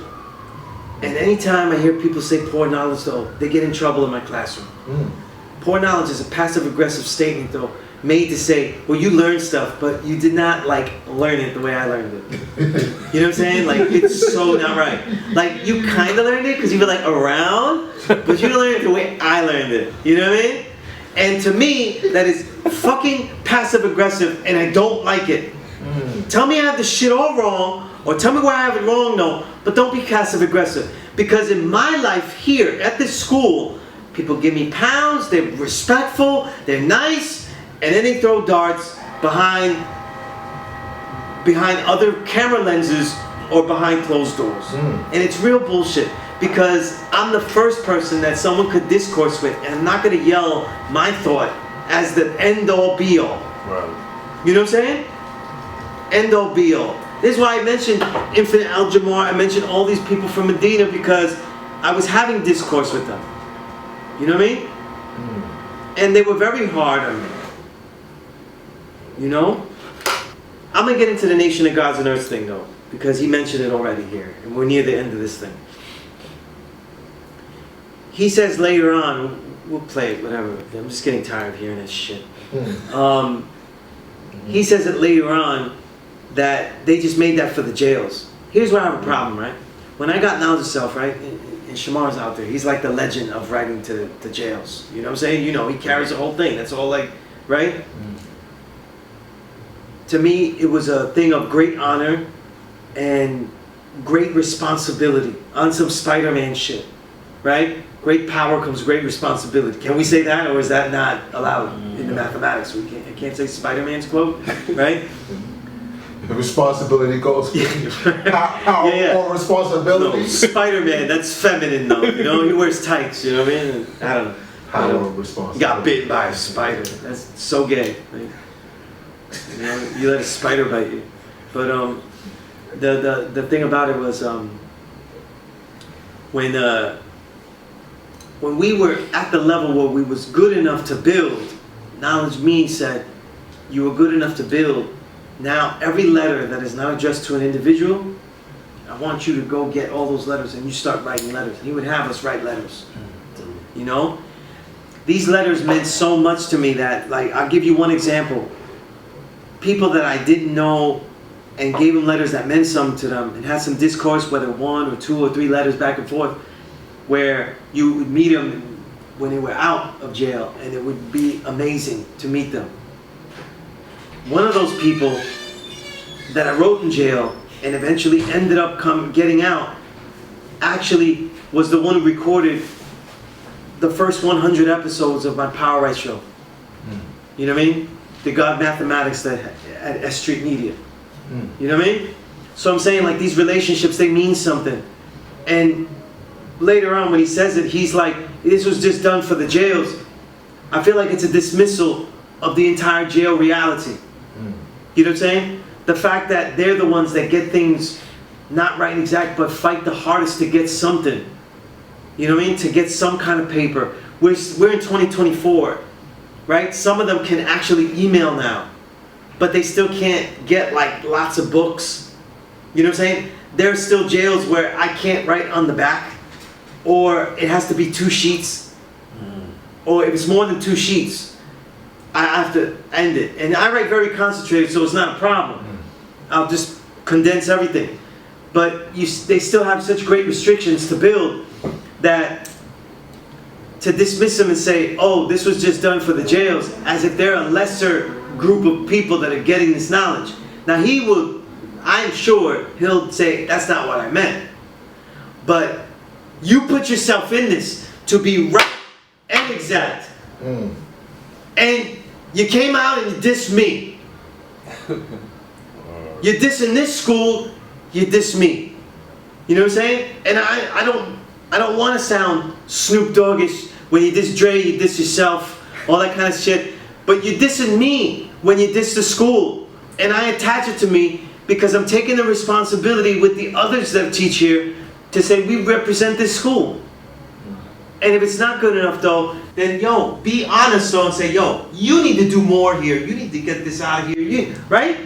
And anytime I hear people say poor knowledge though, they get in trouble in my classroom. Poor knowledge is a passive aggressive statement though, made to say, well, you learned stuff, but you did not like learn it the way I learned it. You know what I'm saying? Like, it's so not right. Like, you kind of learned it because you were like around, but you didn't learn it the way I learned it. You know what I mean? And to me, that is fucking passive aggressive, and I don't like it. Tell me I have the shit all wrong, or tell me where I have it wrong, no, but don't be passive aggressive. Because in my life here at this school, people give me pounds, they're respectful, they're nice, and then they throw darts behind other camera lenses or behind closed doors. And it's real bullshit because I'm the first person that someone could discourse with, and I'm not going to yell my thought as the end all be all. Right. You know what I'm saying? End all be all. This is why I mentioned Infinite Al-Jamar, I mentioned all these people from Medina because I was having discourse with them. You know what I mean? And they were very hard on me. You know? I'm going to get into the Nation of Gods and Earths thing though, because he mentioned it already here, and we're near the end of this thing. He says later on, we'll play it, whatever. I'm just getting tired of hearing this shit. He says it later on that they just made that for the jails. Here's where I have a problem, right? When I got Knowledge of Self, right, and Shamar's out there, he's like the legend of writing to the jails. You know what I'm saying? You know, he carries the whole thing. That's all like, right? To me, it was a thing of great honor and great responsibility on some Spider-Man shit, right? Great power comes great responsibility. Can we say that, or is that not allowed in the mathematics? I can't say Spider-Man's quote, right? The responsibility goes power or responsibility. No, Spider-Man, that's feminine though. You know, he wears tights. You know what I mean? I don't know. Power or responsibility. He got bitten by a spider. That's so gay. Right? You know, you let a spider bite you. But the thing about it was when we were at the level where we was good enough to build, Knowledge Me said, you were good enough to build. Now every letter that is not addressed to an individual, I want you to go get all those letters and you start writing letters. He would have us write letters. You know? These letters meant so much to me that, like, I'll give you one example. People that I didn't know and gave them letters that meant something to them and had some discourse, whether 1 or 2 or 3 letters back and forth, where you would meet them when they were out of jail, and it would be amazing to meet them. One of those people that I wrote in jail and eventually ended up getting out actually was the one who recorded the first 100 episodes of my Power Right show. You know what I mean? The God Mathematics at S Street Media. You know what I mean? So I'm saying, like, these relationships, they mean something. And later on when he says it, he's like, this was just done for the jails. I feel like it's a dismissal of the entire jail reality. You know what I'm saying? The fact that they're the ones that get things not right and exact, but fight the hardest to get something. You know what I mean? To get some kind of paper. We're in 2024, right? Some of them can actually email now, but they still can't get like lots of books. You know what I'm saying? There's still jails where I can't write on the back, or it has to be 2 sheets, or if it's more than 2 sheets, I have to end it. And I write very concentrated, so it's not a problem. I'll just condense everything. But they still have such great restrictions to build that to dismiss them and say, oh, this was just done for the jails, as if they're a lesser group of people that are getting this knowledge. Now I'm sure he'll say, that's not what I meant. But you put yourself in this to be right and exact. And you came out and you dissed me. You're dissing this school, you diss me. You know what I'm saying? And I don't want to sound Snoop Doggish. When you diss Dre, you diss yourself, all that kind of shit. But you're dissing me when you diss the school. And I attach it to me because I'm taking the responsibility with the others that teach here to say we represent this school. And if it's not good enough though, then yo, be honest though and say, yo, you need to do more here. You need to get this out of here, right?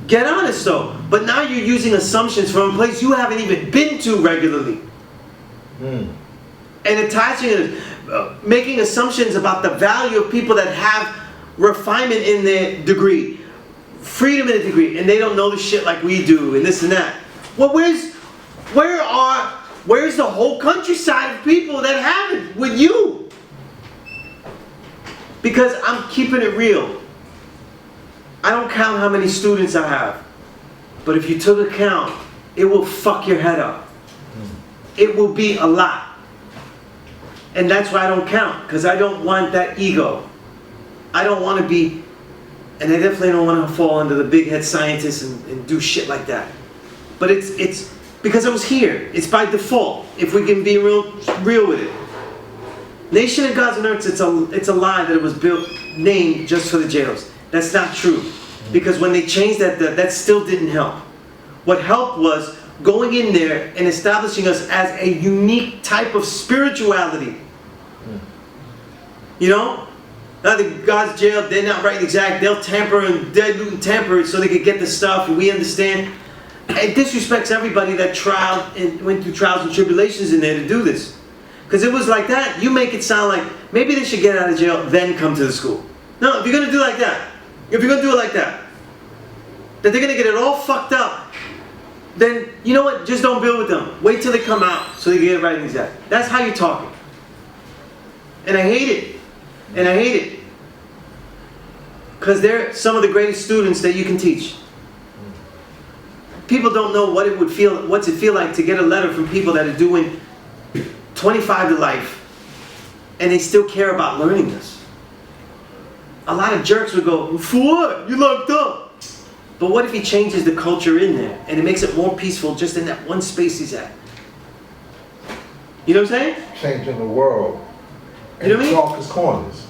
Get honest though. But now you're using assumptions from a place you haven't even been to regularly. And attaching it, making assumptions about the value of people that have refinement in their degree, freedom in a degree, and they don't know the shit like we do, and this and that. Well, where's the whole countryside of people that have it with you? Because I'm keeping it real. I don't count how many students I have, but if you took a count, it will fuck your head up. It will be a lot. And that's why I don't count, because I don't want that ego. I don't want to be, and I definitely don't want to fall under the big head scientists and do shit like that. But it's because I was here. It's by default, if we can be real with it. Nation of Gods and Earths, it's a lie that it was named just for the jails. That's not true. Because when they changed that still didn't help. What helped was going in there and establishing us as a unique type of spirituality. You know? Now the God's jail, they're not writing exact. They'll tamper and dilute and tamper so they could get the stuff, and we understand. It disrespects everybody that went through trials and tribulations in there to do this. Because it was like that, you make it sound like maybe they should get out of jail, then come to the school. No, if you're going to do like that, if you're going to do it like that they're going to get it all fucked up, then you know what? Just don't build with them. Wait till they come out so they can get it right and exact. That's how you're talking. And I hate it. And I hate it. Because they're some of the greatest students that you can teach. People don't know what's it feel like to get a letter from people that are doing 25 to life and they still care about learning this. A lot of jerks would go, for what? You locked up. But what if he changes the culture in there and it makes it more peaceful just in that one space he's at? You know what I'm saying? Changing the world. You know what I mean? Darkest corners.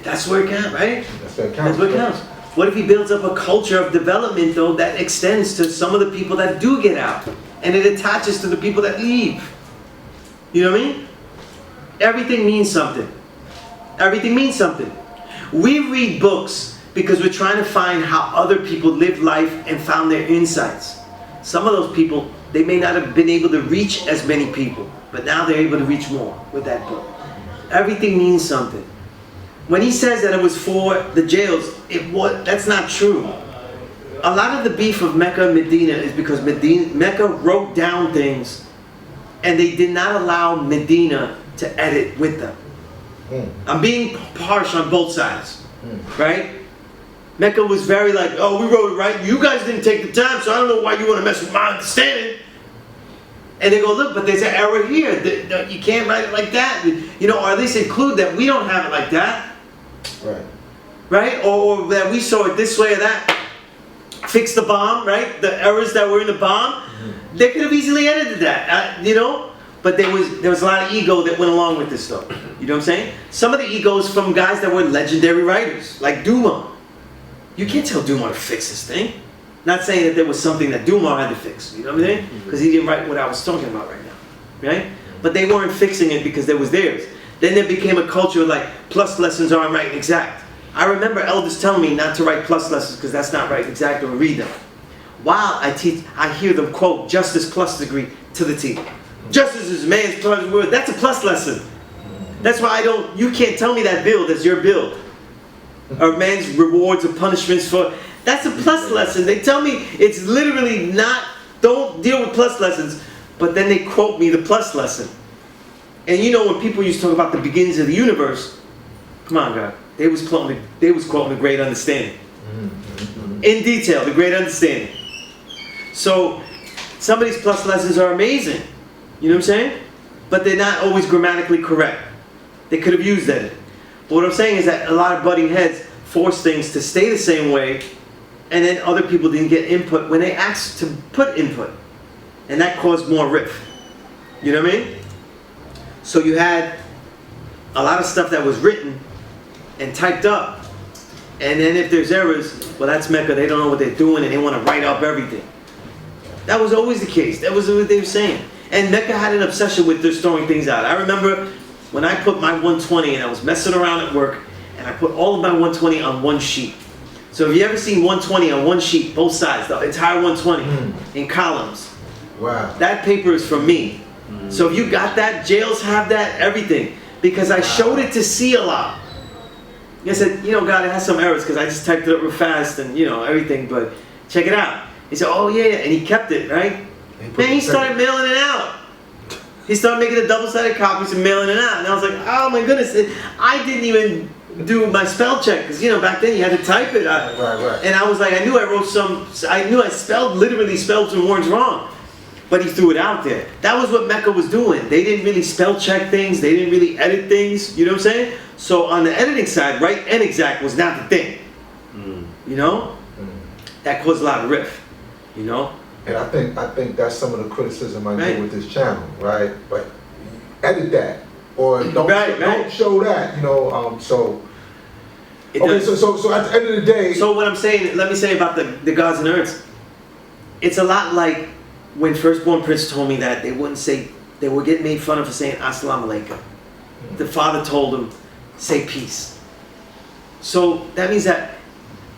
That's where it counts, right? That's where it counts. That's what counts. What if he builds up a culture of development, though, that extends to some of the people that do get out, and it attaches to the people that leave? You know what I mean? Everything means something. Everything means something. We read books because we're trying to find how other people live life and found their insights. Some of those people, they may not have been able to reach as many people, but now they're able to reach more with that book. Everything means something. When he says that it was for the jails, that's not true. A lot of the beef of Mecca and Medina is because Mecca wrote down things and they did not allow Medina to edit with them. I'm being harsh on both sides, right? Mecca was very like, oh, we wrote it right. You guys didn't take the time, so I don't know why you want to mess with my understanding. And they go, look, but there's an error here. You can't write it like that. You know, or at least include that we don't have it like that. Right. Right? Or that we saw it this way or that. Fix the bomb, right? The errors that were in the bomb. They could have easily edited that, you know? But there was a lot of ego that went along with this stuff. You know what I'm saying? Some of the egos from guys that were legendary writers, like Dumas. You can't tell Dumas to fix this thing. Not saying that there was something that Dumas had to fix, you know what I'm saying? Because he didn't write what I was talking about right now, right? But they weren't fixing it because it was theirs. Then there became a culture like plus lessons aren't right and exact. I remember elders telling me not to write plus lessons because that's not right and exact or read them. While I teach, I hear them quote justice plus degree to the T. Justice is man's plus word. That's a plus lesson. That's why you can't tell me that build is your build. Or man's rewards or punishments for. That's a plus lesson. They tell me it's literally not, don't deal with plus lessons, but then they quote me the plus lesson. And you know when people used to talk about the beginnings of the universe, come on God, they was quoting the great understanding. In detail, the great understanding. So some of these plus lessons are amazing. You know what I'm saying? But they're not always grammatically correct. They could have used that. But what I'm saying is that a lot of butting heads force things to stay the same way, and then other people didn't get input when they asked to put input. And that caused more riff. You know what I mean? So you had a lot of stuff that was written and typed up, and then if there's errors, well that's Mecca, they don't know what they're doing and they want to write up everything. That was always the case. That was what they were saying. And Mecca had an obsession with just throwing things out. I remember when I put my 120 and I was messing around at work and I put all of my 120 on one sheet. So if you ever seen 120 on one sheet, both sides, the entire 120 in columns. Wow. That paper is from me. So if you got that, jails have that, everything. Because I showed it to see a lot. I said, you know, God, it has some errors because I just typed it up real fast and, you know, everything, but check it out. He said, oh yeah, and he kept it, right? Then he started mailing it out. He started making the double-sided copies and mailing it out. And I was like, oh my goodness, I didn't even do my spell check because, you know, back then you had to type it. Right. And I was like, I knew I literally spelled some words wrong. But he threw it out there. That was what Mecca was doing. They didn't really spell check things. They didn't really edit things. You know what I'm saying? So on the editing side, right and exact was not the thing. You know? That caused a lot of riff. You know? And I think that's some of the criticism I get with this channel, right? But edit that. Or don't show that, you know, so... Okay, so at the end of the day... So what I'm saying, let me say about the gods and earths. It's a lot like when Firstborn Prince told me that they wouldn't say, they would get made fun of for saying Assalamu Alaikum. The father told him, say peace. So that means that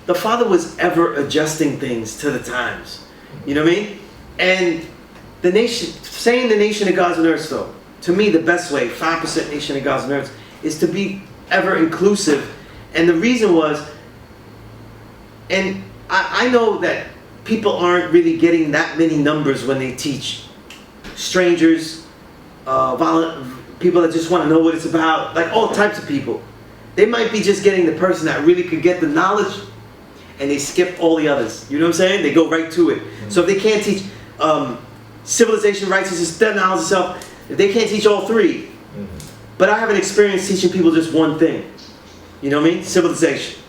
the Father was ever adjusting things to the times. You know what I mean? And the nation, saying the nation of gods and earth, though, to me the best way, 5% nation of gods and earth, is to be ever inclusive. And the reason was, and I know that people aren't really getting that many numbers when they teach. Strangers, people that just want to know what it's about, like all types of people. They might be just getting the person that really could get the knowledge, and they skip all the others. You know what I'm saying? They go right to it. So if they can't teach civilization, righteousness, the knowledge itself, if they can't teach all three, but I have an experience teaching people just one thing. You know what I mean? Civilization.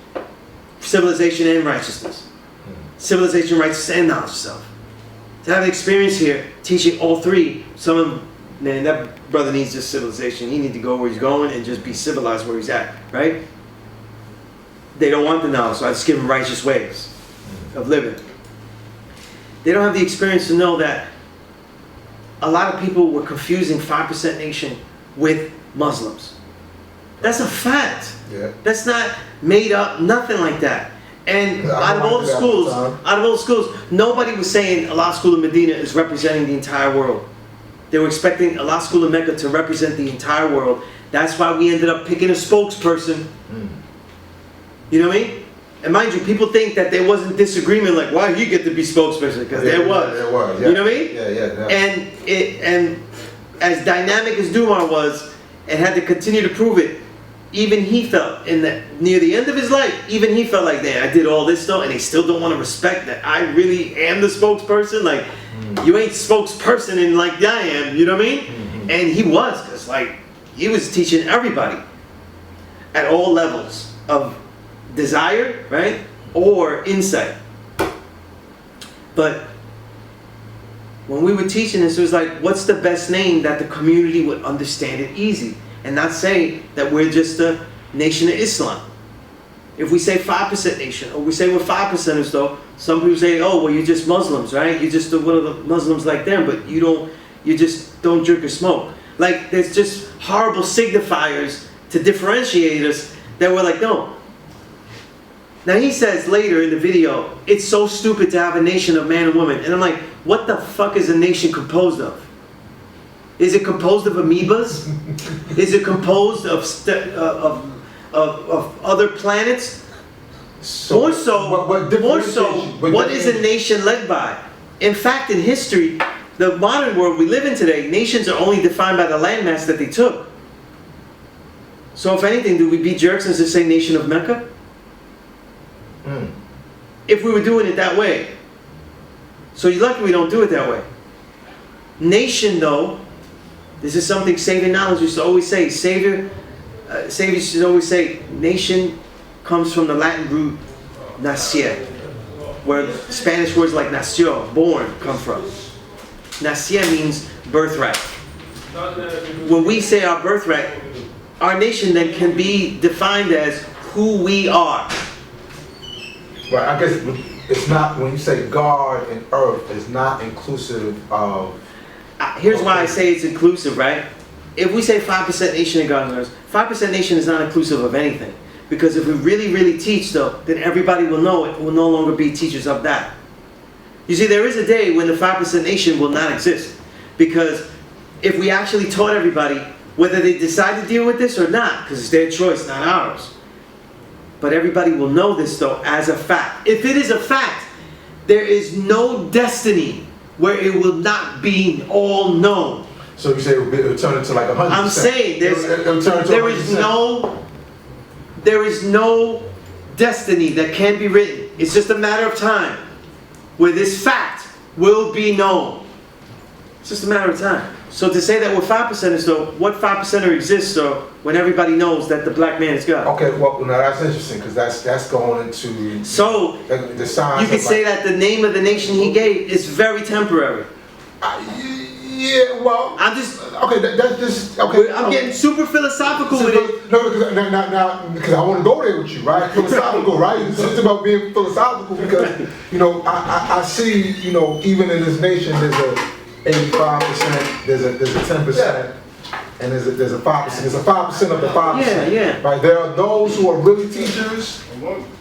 Civilization and righteousness. Civilization, righteousness, and knowledge itself. To have an experience here teaching all three, man, that brother needs just civilization. He needs to go where he's going and just be civilized where he's at, right? They don't want the knowledge, so I just give them righteous ways of living. They don't have the experience to know that a lot of people were confusing 5% nation with Muslims. That's a fact. Yeah. That's not made up, nothing like that. And out of all the schools, nobody was saying Allah School of Medina is representing the entire world. They were expecting Allah School of Mecca to represent the entire world. That's why we ended up picking a spokesperson. You know what I mean? And mind you, people think that there wasn't disagreement, like, why he get to be spokesperson? Because there was. There was, yeah. You know what I mean? Yeah. And as dynamic as Dumar was, and had to continue to prove it, even he felt, near the end of his life, even he felt like, I did all this stuff, and they still don't want to respect that I really am the spokesperson. Like, you ain't spokesperson and like I am, you know what I mean? And he was, because like, he was teaching everybody at all levels of desire, right? Or insight. But when we were teaching this, it was like, what's the best name that the community would understand it easy? And not say that we're just a nation of Islam. If we say 5% nation, or we say we're 5%ers though, some people say, oh, well, you're just Muslims, right? You're just one of the Muslims like them, but you just don't drink or smoke. Like, there's just horrible signifiers to differentiate us that we're like, no. Now he says later in the video, it's so stupid to have a nation of man and woman. And I'm like, what the fuck is a nation composed of? Is it composed of amoebas? Is it composed of other planets? More so, what is a nation led by? In fact, in history, the modern world we live in today, nations are only defined by the landmass that they took. So if anything, do we be jerks and just say nation of Mecca? If we were doing it that way. So you're lucky we don't do it that way. Nation, though, this is something Savior Knowledge used to always say. Savior should always say, nation comes from the Latin root nacer, where Spanish words like nació, born, come from. Nacer means birthright. When we say our birthright, our nation then can be defined as who we are. Right, I guess it's not, when you say God and earth, it's not inclusive of... Here's why I say it's inclusive, right? If we say 5% nation of God and earth, 5% nation is not inclusive of anything. Because if we really, really teach, though, then everybody will know it. Will no longer be teachers of that. You see, there is a day when the 5% nation will not exist. Because if we actually taught everybody, whether they decide to deal with this or not, because it's their choice, not ours. But everybody will know this, though, as a fact. If it is a fact, there is no destiny where it will not be all known. So you say it'll turn into like 100%? I'm saying there is no destiny that can be written. It's just a matter of time where this fact will be known. It's just a matter of time. So to say that we're 5%ers, though, what 5%er exists, though, when everybody knows that the black man is God? Okay, well, now that's interesting, because that's going into so the signs. You could say that the name of the nation he gave is very temporary. Yeah, well, I'm just okay. That's just okay. I'm getting super philosophical with it. No, because I want to go there with you, right? Philosophical, right? It's just about being philosophical, because I see, even in this nation, there's a 85%, there's a 10%, and there's a 5%. There's a 5% of the 5%. Yeah. Right. There are those who are really teachers,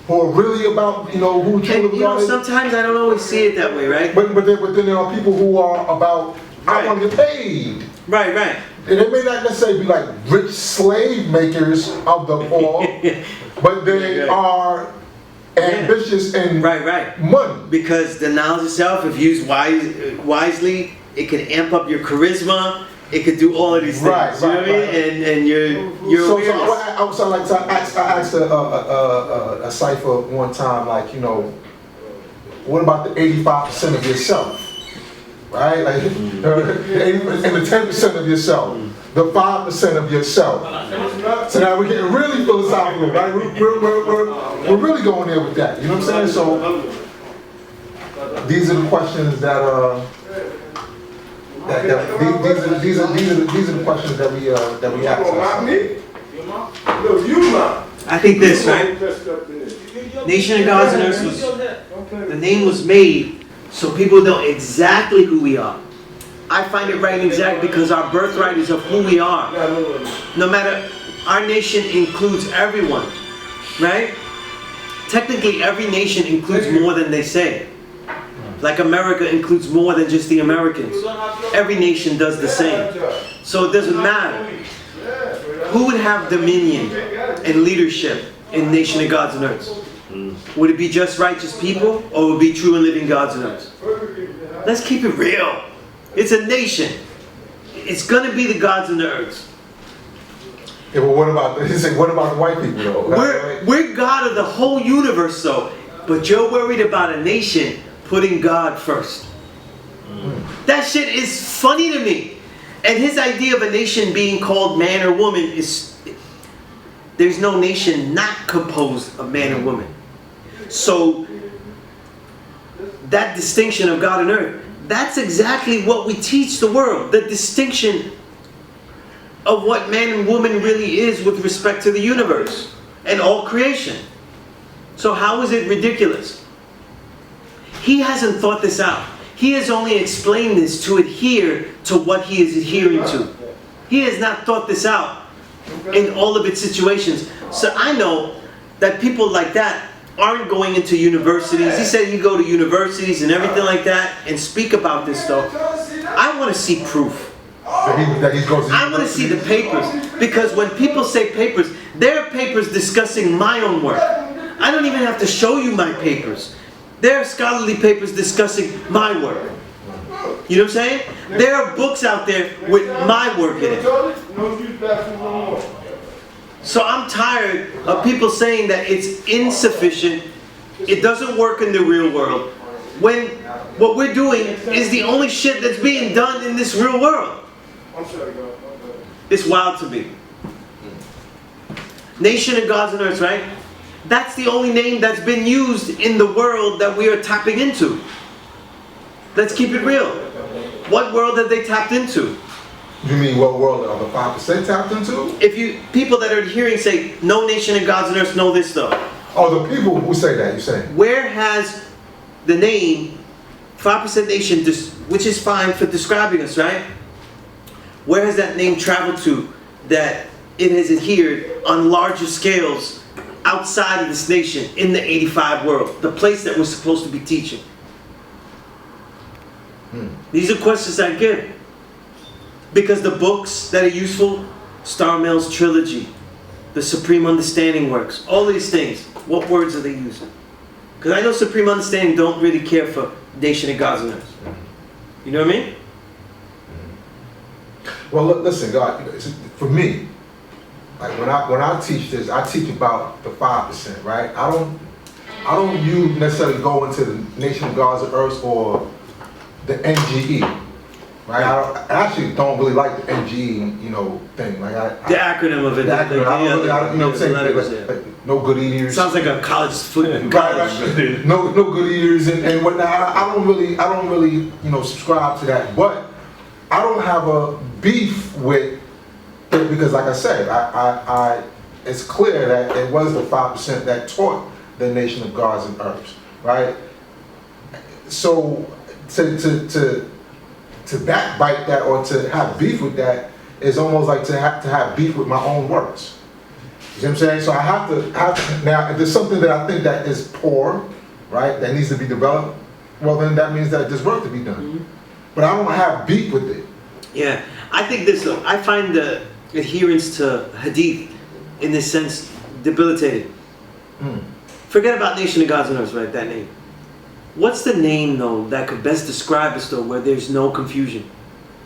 who are really about, you know, who truly. And you know, sometimes I don't always see it that way, right? But then there are people who are about, I want to get paid. Right. And they may not necessarily be like rich slave makers of the poor, but they are ambitious and money. Because the knowledge itself, if used wisely, it can amp up your charisma. It could do all of these things. You know what I mean? And your awareness. So I asked a cipher one time, like, you know, what about the 85% of yourself? Right? Like, and the 10% of yourself, the 5% of yourself. So now we're getting really philosophical, right? We're really going there with that. You know what I'm saying? So these are the questions that these are the questions that we ask ourselves. I think this, right? Nation of Gods and Earth was, the name was made so people know exactly who we are. I find it right and exact because our birthright is of who we are. No matter, our nation includes everyone, right? Technically, every nation includes more than they say. Like America includes more than just the Americans. Every nation does the same. So it doesn't matter. Who would have dominion and leadership in Nation of Gods and Earths? Would it be just righteous people, or would it be true and living gods and earths? Let's keep it real. It's a nation. It's going to be the gods and the earths. Yeah, but what about the white people though? We're God of the whole universe though. But you're worried about a nation putting God first. That shit is funny to me. And his idea of a nation being called man or woman is, there's no nation not composed of man and woman. So that distinction of God and earth, that's exactly what we teach the world. The distinction of what man and woman really is with respect to the universe and all creation. So how is it ridiculous? He hasn't thought this out. He has only explained this to adhere to what he is adhering to. He has not thought this out in all of its situations. So I know that people like that aren't going into universities. He said you go to universities and everything like that and speak about this stuff. I want to see proof. I want to see the papers. Because when people say papers, there are papers discussing my own work. I don't even have to show you my papers. There are scholarly papers discussing my work. You know what I'm saying? There are books out there with my work in it. So I'm tired of people saying that it's insufficient, it doesn't work in the real world, when what we're doing is the only shit that's being done in this real world. It's wild to me. Nation of Gods and Earths, right? That's the only name that's been used in the world that we are tapping into. Let's keep it real. What world have they tapped into? You mean what world are the 5% tapped into? If you, people that are adhering say, no nation of Gods and Earths know this stuff. Oh, the people who say that, you're saying? Where has the name 5% nation, which is fine for describing us, right? Where has that name traveled to that it has adhered on larger scales outside of this nation in the 85 world, the place that we're supposed to be teaching? These are questions I give. Because the books that are useful, Starmail's trilogy, the Supreme Understanding works, all these things, what words are they using? Because I know Supreme Understanding don't really care for Nation of Gods and Earths. You know what I mean? Well, listen, God, for me, like when I teach this, I teach about the 5%, right? I don't necessarily go into the Nation of Gods and Earths or the NGE, right? I actually don't really like the NGE, thing. Like the acronym of it. The acronym. I don't really, you know what I'm saying? Like, no good eaters. Sounds like a college football. Right. No good eaters and whatnot. I don't really, subscribe to that. But I don't have a beef with it because, like I said, it's clear that it was the 5% that taught the Nation of Gods and Earths, right? So to backbite that or to have beef with that is almost like to have beef with my own works. You see what I'm saying? So I have to now, if there's something that I think that is poor, right, that needs to be developed, well then that means that there's work to be done. But I don't have beef with it. Yeah, I think this though, I find the adherence to Hadith in this sense debilitating. Forget about Nation of Gods and Earth, right, that name. What's the name though that could best describe us though where there's no confusion?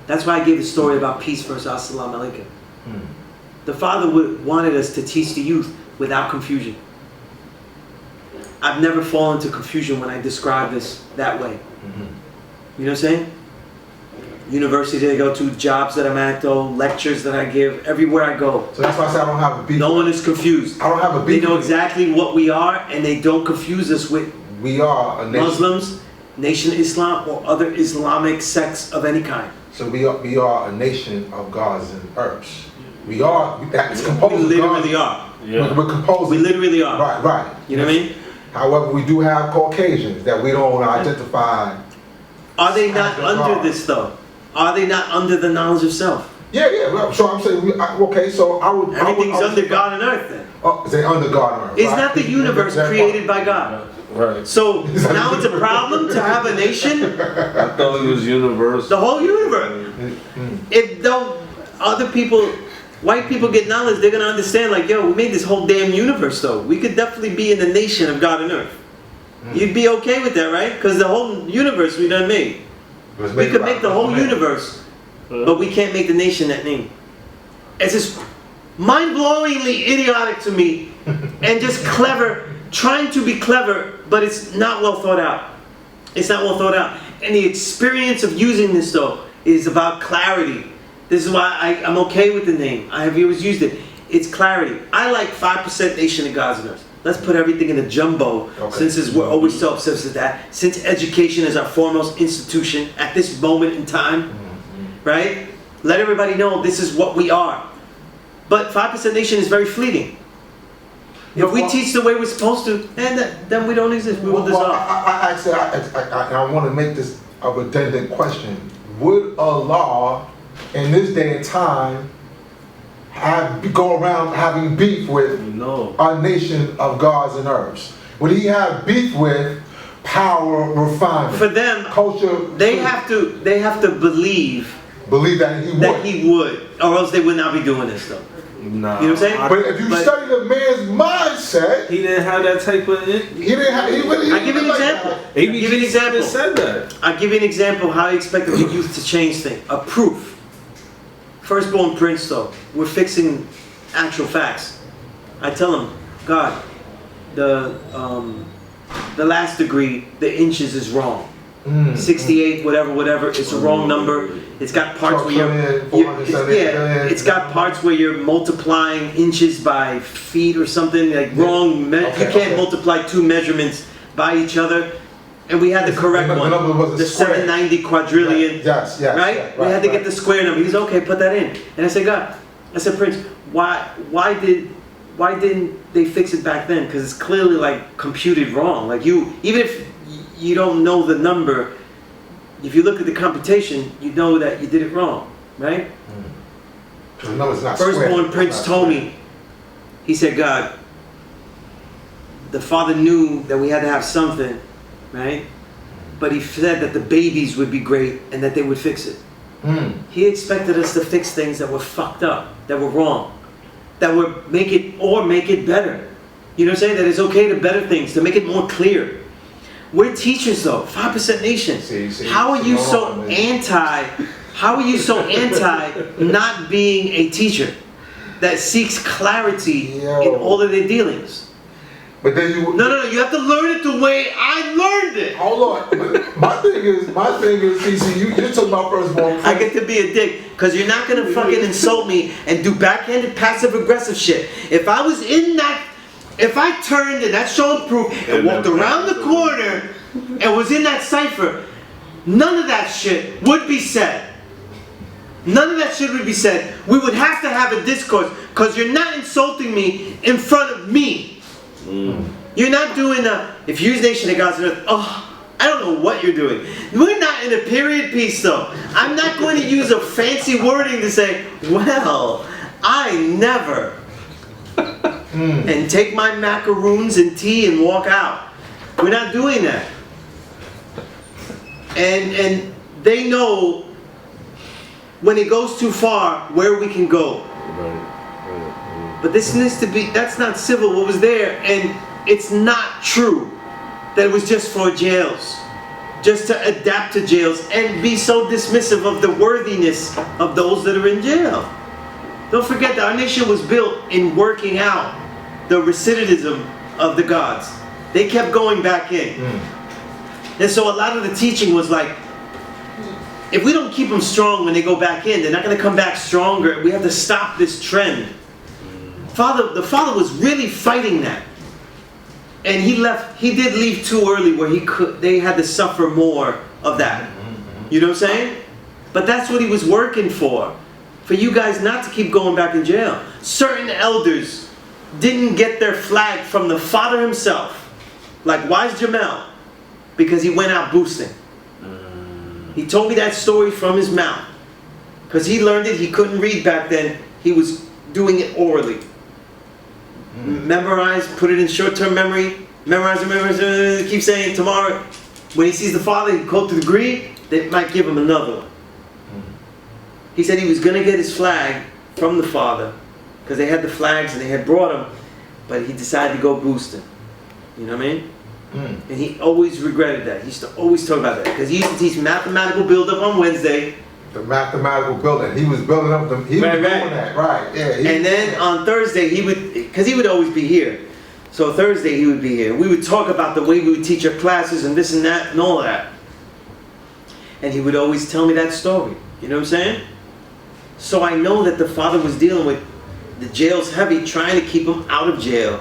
That's why I gave the story about peace versus Assalamu Alaikum. The Father wanted us to teach the youth without confusion. I've never fallen into confusion when I describe this that way. You know what I'm saying? Universities I go to, jobs that I'm at though, lectures that I give, everywhere I go. So that's why I say I don't have a beef. No one is confused. I don't have a beef. They know exactly what we are and they don't confuse us with we are a nation. Muslims, Nation of Islam, or other Islamic sects of any kind. So we are a nation of gods and earths. We are, it's composed We literally of are. Yeah. We're composed. We literally are. Right. You know what I mean? However, we do have Caucasians that we don't identify. Are they not under this though? Are they not under the knowledge of self? Yeah. So I'm saying, okay, so I would. Everything's under God and earth then. Oh, they under God and earth. Is not the universe created by God? Right. So now it's a problem to have a nation? I thought it was universal. The whole universe. If though other people, white people get knowledge, they're gonna understand like, yo, we made this whole damn universe though. We could definitely be in the nation of God and earth. You'd be okay with that, right? Because the whole universe we done made. We could make the whole universe, but we can't make the nation that name. It's just mind-blowingly idiotic to me and just clever, trying to be clever, but it's not well thought out. It's not well thought out. And the experience of using this though is about clarity. This is why I'm okay with the name. I have always used it. It's clarity. I like 5% Nation of Gods and Earth. Let's put everything in a jumbo, since we're always so obsessed with that. Since education is our foremost institution at this moment in time, right? Let everybody know this is what we are. But 5% Nation is very fleeting. If we teach the way we're supposed to, then we don't exist. We will dissolve. I want to make this a redundant question. Would Allah, in this day and time, go around having beef with a nation of gods and earths? Would he have beef with power, refinement, for them, culture? They have to believe that he would, or else they would not be doing this though. Nah. You know what I'm saying? But if you study the man's mindset, he didn't have that type of. He didn't have. I give you an example. I give you an example how he expected the youth to change things. A proof. Firstborn Prince though, we're fixing actual facts. I tell him, God, the last degree, the inches is wrong. 68, whatever, it's a wrong number. It's got parts where it's got parts where you're multiplying inches by feet or something, like wrong. You can't multiply two measurements by each other. And we had the correct one, the 790 quadrillion, right? We had to get the square number. He's okay, put that in. And I said, God, Prince, why didn't they fix it back then? Because it's clearly like computed wrong. Like even if you don't know the number, if you look at the computation, you know that you did it wrong, right? No, it's not. Firstborn Prince told me, he said, God, the Father knew that we had to have something, right? But he said that the babies would be great and that they would fix it. He expected us to fix things that were fucked up, that were wrong, that would make it better. You know what I'm saying? That it's okay to better things, to make it more clear. We're teachers though, 5% Nation. How are you so anti not being a teacher that seeks clarity in all of their dealings? But then No, you have to learn it the way I learned it. Hold on. My thing is, TC, you're talking about firstborn. I get to be a dick, because you're not going to fucking insult me and do backhanded passive aggressive shit. If I turned and that showed proof and walked around the corner and was in that cipher, none of that shit would be said. None of that shit would be said. We would have to have a discourse, because you're not insulting me in front of me. You're not doing if you use Nation of Gods and Earth, I don't know what you're doing. We're not in a period piece though. I'm not going to use a fancy wording to say, well, I never. And take my macaroons and tea and walk out. We're not doing that. And they know when it goes too far where we can go. But this needs to be, that's not civil what was there, and it's not true that it was just for jails. Just to adapt to jails and be so dismissive of the worthiness of those that are in jail. Don't forget that our nation was built in working out the recidivism of the gods. They kept going back in. And so a lot of the teaching was like, if we don't keep them strong when they go back in, they're not going to come back stronger. We have to stop this trend. The father was really fighting that. And he did leave too early where they had to suffer more of that. You know what I'm saying? But that's what he was working for you guys not to keep going back in jail. Certain elders didn't get their flag from the father himself. Like Wise Jamel, because he went out boosting. He told me that story from his mouth. Because he learned it, he couldn't read back then. He was doing it orally. Memorize, put it in short-term memory. Memorize, keep saying tomorrow. When he sees the father, he quote the degree, they might give him another one. He said he was going to get his flag from the father. Because they had the flags and they had brought him. But he decided to go boosting. You know what I mean? And he always regretted that. He used to always talk about that. Because he used to teach mathematical build-up on Wednesday. The mathematical building. He was building up the, he was doing that, right. Yeah, and then on Thursday, because he would always be here. So Thursday he would be here. We would talk about the way we would teach our classes and this and that and all that. And he would always tell me that story. You know what I'm saying? So I know that the father was dealing with the jail's heavy, trying to keep him out of jail.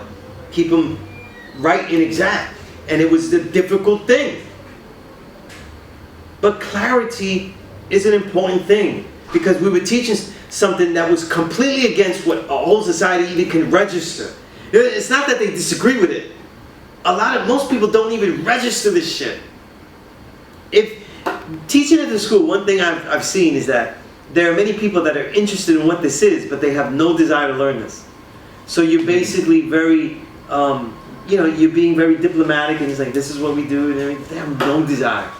Keep him right and exact. And it was the difficult thing. But clarity is an important thing. Because we were teaching something that was completely against what a whole society even can register. It's not that they disagree with it. Most people don't even register this shit. If teaching at the school, one thing I've seen is that there are many people that are interested in what this is, but they have no desire to learn this. So you're basically very, you're being very diplomatic and it's like, this is what we do, and everything. They have no desire.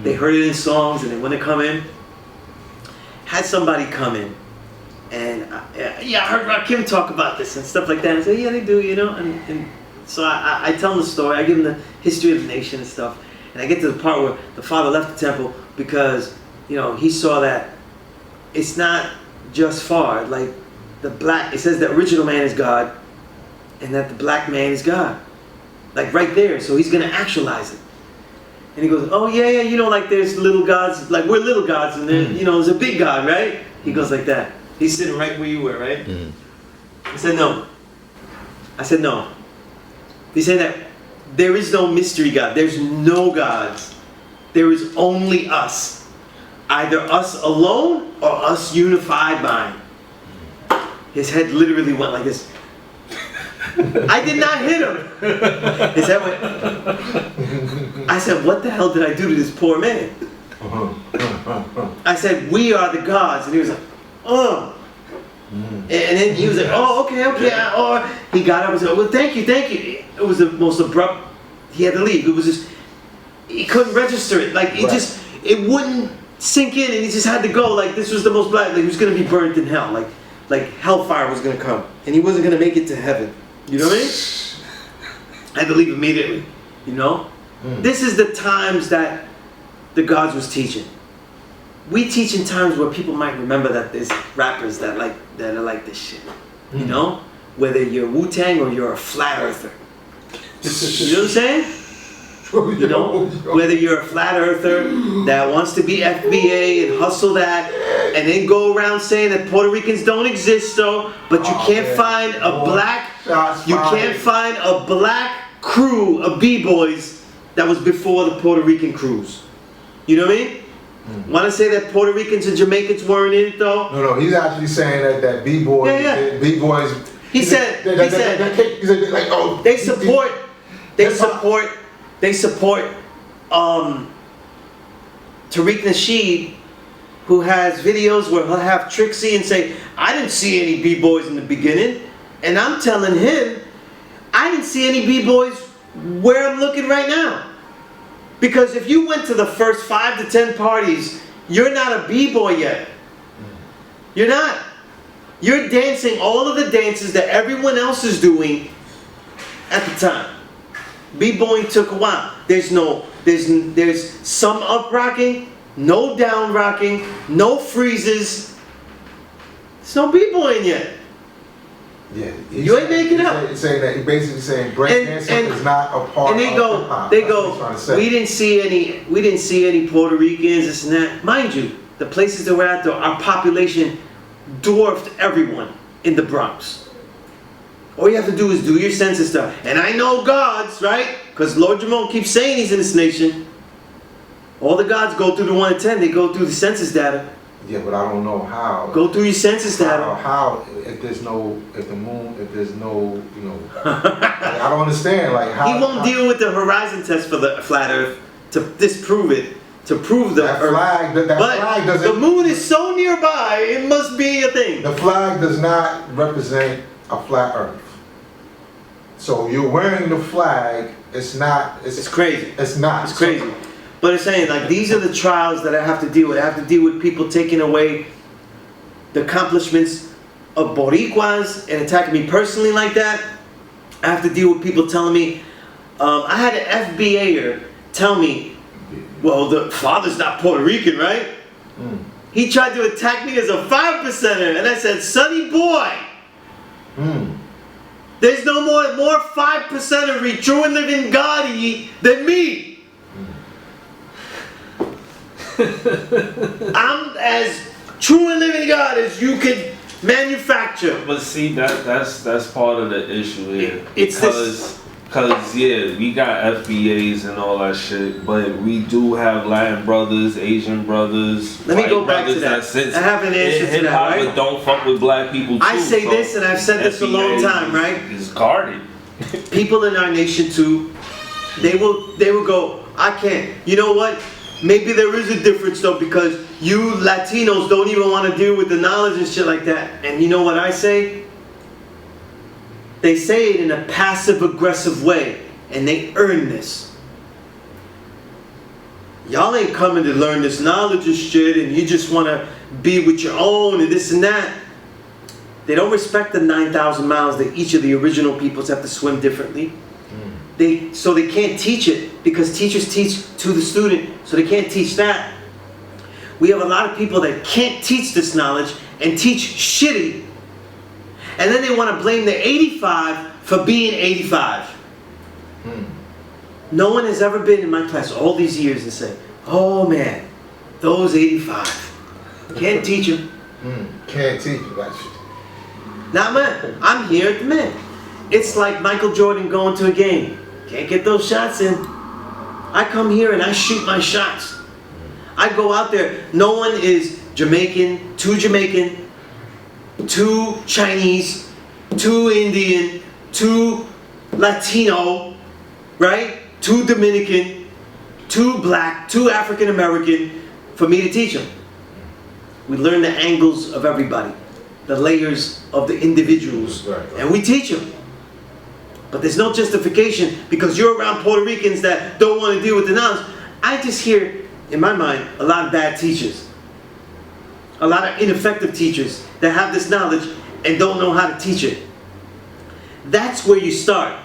They heard it in songs and they want to come in. Had somebody come in, and I heard Rakim talk about this and stuff like that. And I say, yeah, they do, And so I tell them the story. I give them the history of the nation and stuff. And I get to the part where the father left the temple because, he saw that it's not just far. Like it says the original man is God, and that the black man is God. Like right there. So he's going to actualize it. And he goes, oh yeah, like there's little gods, like we're little gods, and then, there's a big God, right? He goes like that. He's sitting right where you were, right? I said, no. I said, no. He said that there is no mystery God. There's no gods. There is only us. Either us alone or us unified by Him. His head literally went like this. I did not hit him. His head went. I said, what the hell did I do to this poor man? I said, we are the gods. And he was like, oh. And then he was like, oh, okay. Or he got up and said, well, thank you. It was the most abrupt. He had to leave. It was just, he couldn't register it. Like, it wouldn't sink in, and he just had to go. Like, this was the most black. Like, he was going to be burnt in hell. Like hellfire was going to come. And he wasn't going to make it to heaven. You know what I mean? I had to leave immediately. This is the times that the gods was teaching. We teach in times where people might remember that there's rappers that are like this shit. Whether you're Wu-Tang or you're a flat earther. You know what I'm saying? Whether you're a flat earther that wants to be FBA and hustle that, and then go around saying that Puerto Ricans don't exist though, but you can't find a black crew of B-boys that was before the Puerto Rican crews. You know what I mean? Want to say that Puerto Ricans and Jamaicans weren't in it though? No, he's actually saying that B-boys, B-boys. He said they support Tariq Nasheed, who has videos where he'll have Trixie and say, I didn't see any B-boys in the beginning. And I'm telling him, I didn't see any B-boys where I'm looking right now. Because if you went to the first 5 to 10 parties, you're not a B-boy yet. You're not. You're dancing all of the dances that everyone else is doing at the time. B-boying took a while. There's some up rocking, no down rocking, no freezes. There's no B-boying yet. Yeah, you ain't making up. He's saying that. He's basically saying breakdancing is not a part of hip-hop. They go. We didn't see any Puerto Ricans, this and that. Mind you, the places that we're at, though, our population dwarfed everyone in the Bronx. All you have to do is do your census stuff. And I know gods, right? Because Lord Jamon keeps saying he's in this nation. All the gods go through the 1 to 10. They go through the census data. Yeah, but I don't know how. Go through your census data. How if there's no, if the moon, if there's no, you know, I don't understand. Like how he won't deal with the horizon test for the flat Earth to disprove it, to prove the that Earth. flag. That but flag doesn't. The moon is so nearby, it must be a thing. The flag does not represent a flat Earth. So you're wearing the flag. It's not. It's crazy. It's not. It's crazy. But it's saying, like, these are the trials that I have to deal with. I have to deal with people taking away the accomplishments of Boricuas and attacking me personally like that. I have to deal with people telling me, I had an FBA'er tell me, well, the father's not Puerto Rican, right? Mm. He tried to attack me as a 5%er, and I said, sonny boy, there's no more 5%er true and living Gotti than me. I'm as true and living God as you could manufacture. But see, that's part of the issue here. It's because yeah, we got FBAs and all that shit, but we do have Latin brothers, Asian brothers. Let me go back to that. I have an answer to that, right? But don't fuck with black people too. I say so this, and I've said this a long time, right? It's guarded. People in our nation too, they will go, I can't. You know what? Maybe there is a difference though, because you Latinos don't even want to deal with the knowledge and shit like that. And you know what I say? They say it in a passive-aggressive way, and they earn this. Y'all ain't coming to learn this knowledge and shit, and you just want to be with your own and this and that. They don't respect the 9,000 miles that each of the original peoples have to swim differently. So they can't teach it, because teachers teach to the student, so they can't teach that. We have a lot of people that can't teach this knowledge and teach shitty, and then they want to blame the 85 for being 85. No one has ever been in my class all these years and said, oh man, those 85. Can't teach them. Can't teach you that shit. Not man. I'm here at the man. It's like Michael Jordan going to a game. Can't get those shots in. I come here and I shoot my shots. I go out there. No one is Jamaican, too Chinese, too Indian, too Latino, right? Too Dominican, too black, too African American for me to teach them. We learn the angles of everybody, the layers of the individuals, and we teach them. But there's no justification because you're around Puerto Ricans that don't want to deal with the knowledge. I just hear, in my mind, a lot of bad teachers. A lot of ineffective teachers that have this knowledge and don't know how to teach it. That's where you start.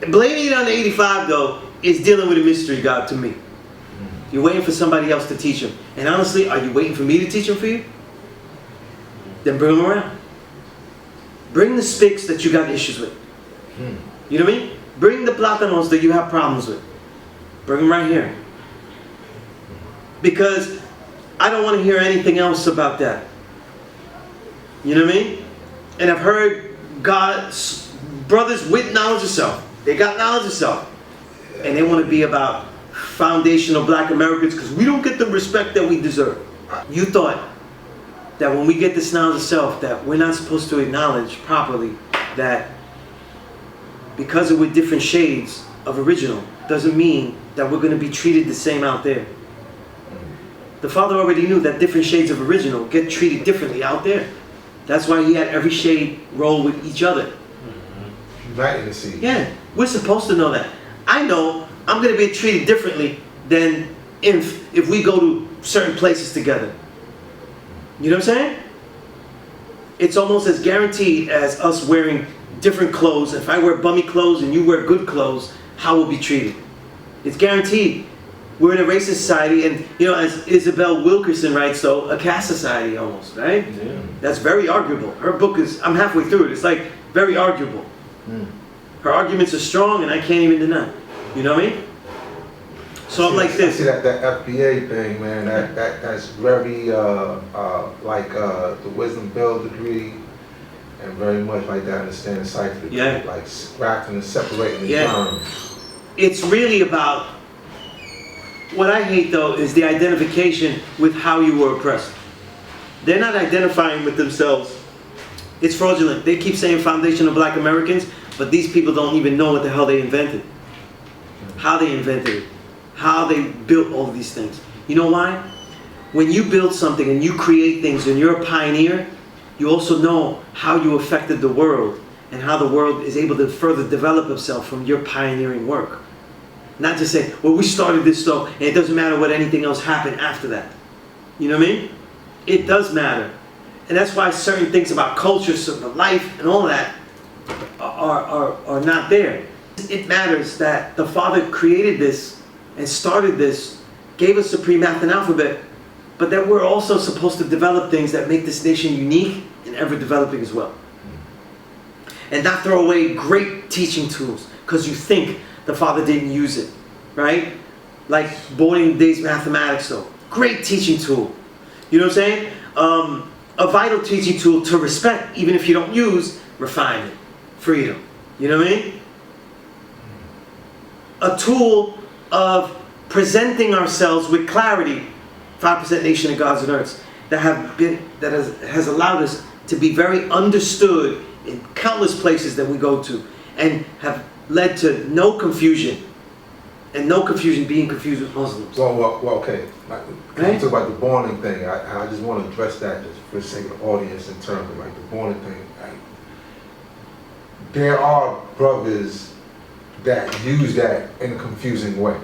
Blaming it on the 85, though, is dealing with a mystery God to me. You're waiting for somebody else to teach them. And honestly, are you waiting for me to teach them for you? Then bring them around. Bring the spics that you got issues with. You know what I mean? Bring the plátanos that you have problems with. Bring them right here. Because I don't want to hear anything else about that. You know what I mean? And I've heard God's brothers with knowledge of self. They got knowledge of self. And they want to be about foundational black Americans because we don't get the respect that we deserve. You thought that when we get this knowledge of self that we're not supposed to acknowledge properly that because we're different shades, of original doesn't mean that we're going to be treated the same out there. The Father already knew that different shades of original get treated differently out there. That's why he had every shade roll with each other. United the seed. Yeah, we're supposed to know that. I know I'm going to be treated differently than if we go to certain places together. You know what I'm saying? It's almost as guaranteed as us wearing different clothes. If I wear bummy clothes and you wear good clothes, how we'll be treated. It's guaranteed. We're in a racist society, and you know, as Isabel Wilkerson writes, though, a caste society almost, right? Yeah. That's very arguable. Her book is, I'm halfway through it, it's like very arguable. Her arguments are strong, and I can't even deny. You know what I mean? So I'm like this. See that FBA thing, man. That's very like the wisdom build degree, and very much like that understanding cipher. Yeah. Like scratching and separating the terms. It's really about. What I hate though is the identification with how you were oppressed. They're not identifying with themselves. It's fraudulent. They keep saying foundation of black Americans, but these people don't even know what the hell they invented. How they invented it. How they built all of these things. You know why? When you build something and you create things and you're a pioneer, you also know how you affected the world and how the world is able to further develop itself from your pioneering work. Not just say, well, we started this though, and it doesn't matter what anything else happened after that. You know what I mean? It does matter. And that's why certain things about culture, certain life, and all that are not there. It matters that the Father created this and started this, gave us supreme math and alphabet, but that we're also supposed to develop things that make this nation unique and ever developing as well. And not throw away great teaching tools because you think the Father didn't use it, right? Like boarding days mathematics though. Great teaching tool. You know what I'm saying? A vital teaching tool to respect, even if you don't use refinement, freedom. You know what I mean? A tool of presenting ourselves with clarity, 5% nation of gods and earths, that has allowed us to be very understood in countless places that we go to, and have led to no confusion, and no confusion being confused with Muslims. Well, okay. Like, right? You talk about the Borning thing. I just want to address that just for the sake of the audience in terms of like the Borning thing. Like, there are brothers that use that in a confusing way.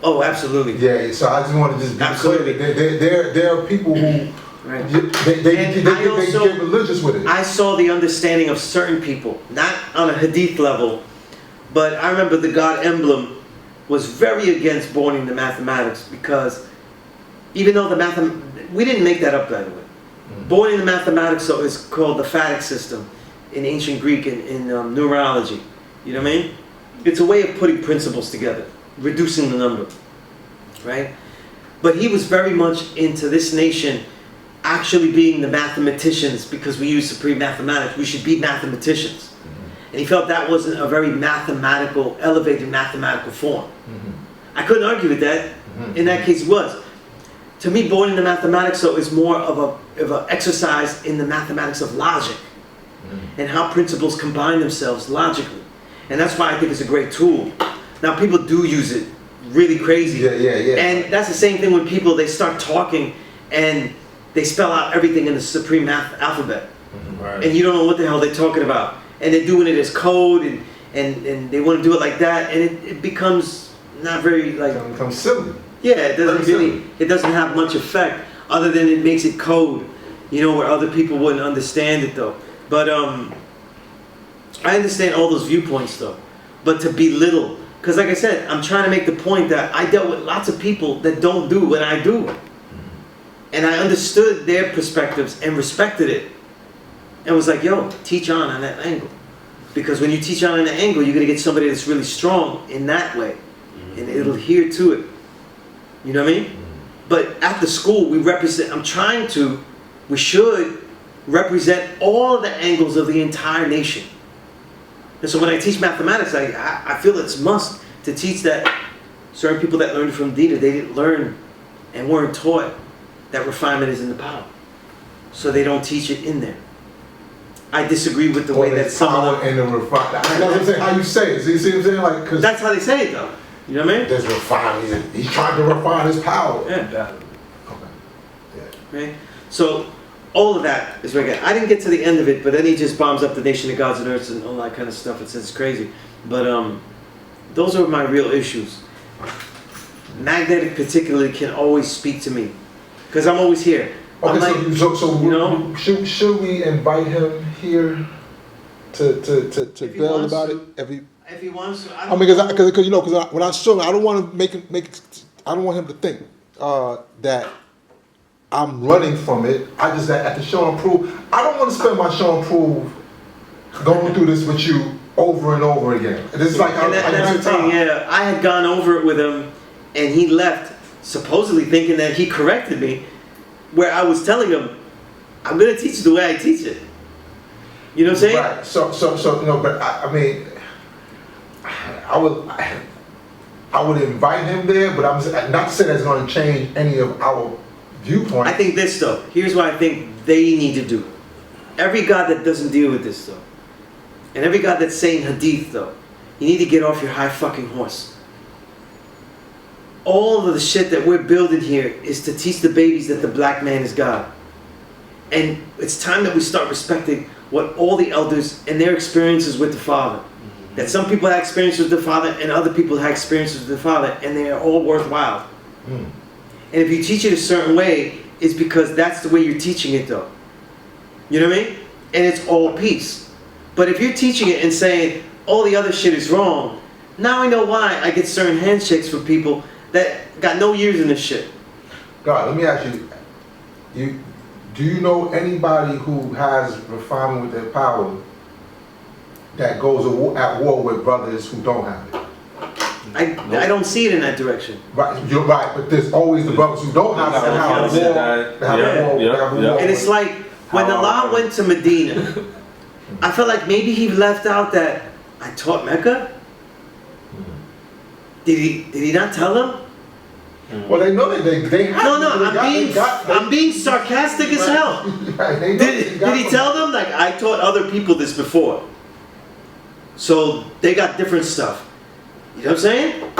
Oh, absolutely. Yeah. So I just want to just be absolutely clear. There are people who right. they get religious with it. I saw the understanding of certain people, not on a hadith level. But I remember the God emblem was very against Borning the mathematics, because even though we didn't make that up, by the way. Borning the mathematics is called the P.E.A.C.E system in ancient Greek and in numerology. You know what I mean? It's a way of putting principles together, reducing the number, right? But he was very much into this nation actually being the mathematicians, because we use supreme mathematics. We should be mathematicians. And he felt that wasn't a very mathematical, elevated mathematical form. I couldn't argue with that. In that case, it was. To me, Borning the mathematics is more of an exercise in the mathematics of logic and how principles combine themselves logically. And that's why I think it's a great tool. Now, people do use it really crazy. Yeah. And that's the same thing when people, they start talking and they spell out everything in the supreme math alphabet. Right. And you don't know what the hell they're talking about. And they're doing it as code, and they want to do it like that, and it becomes not very like. It becomes silly. Yeah, it doesn't really. It doesn't have much effect, other than it makes it code, you know, where other people wouldn't understand it though. But I understand all those viewpoints though. But to belittle, because like I said, I'm trying to make the point that I dealt with lots of people that don't do what I do, and I understood their perspectives and respected it. And was like, yo, teach on that angle. Because when you teach on that angle, you're going to get somebody that's really strong in that way. And it'll adhere to it. You know what I mean? But at the school, we should represent all the angles of the entire nation. And so when I teach mathematics, I feel it's must to teach that certain people that learned from Dita, they didn't learn and weren't taught that refinement is in the power. So they don't teach it in there. I disagree with the way that some of them. And the refinement. That's what I'm saying. How you say it? You see what I'm saying? Like, cause That's how they say it, though. You know what I mean? there's refinement. He's trying to refine his power. Yeah. Okay. Yeah. Right? So, all of that is very good. I didn't get to the end of it, but then he just bombs up the nation of gods and earths and all that kind of stuff. It says it's crazy. But those are my real issues. Magnetic particularly can always speak to me. Because I'm always here. Okay, like, so you know, should we invite him here to build about it? If he wants to, I mean, because you know, because when I show him, I don't want to make it. I don't want him to think that I'm running from it. I just at the show and prove. I don't want to spend my show and prove going through this with you over and over again. It's like that's the thing. Yeah, I had gone over it with him, and he left supposedly thinking that he corrected me, where I was telling him, I'm gonna teach it the way I teach it. You know what I'm saying? Right. So you know, but I mean, I would invite him there, but I'm not saying that's going to change any of our viewpoint. I think this though. Here's what I think they need to do. Every God that doesn't deal with this though, and every God that's saying hadith though, you need to get off your high fucking horse. All of the shit that we're building here is to teach the babies that the black man is God. And it's time that we start respecting what all the elders and their experiences with the Father. That some people had experiences with the Father and other people had experiences with the Father, and they are all worthwhile. And if you teach it a certain way, it's because that's the way you're teaching it though. You know what I mean? And it's all peace. But if you're teaching it and saying all the other shit is wrong, now I know why I get certain handshakes from people that got no years in this shit. God, let me ask you, do you know anybody who has refinement with their power that goes at war with brothers who don't have it? I don't see it in that direction. Right, you're right, but there's always the brothers who don't have it. And it's like, when Allah went to Medina, I felt like maybe he left out that I taught Mecca. Did he not tell them? Well, they know that they have. No, I'm being sarcastic as hell. Right, Did he tell them, like, I taught other people this before, so they got different stuff? You know what I'm saying?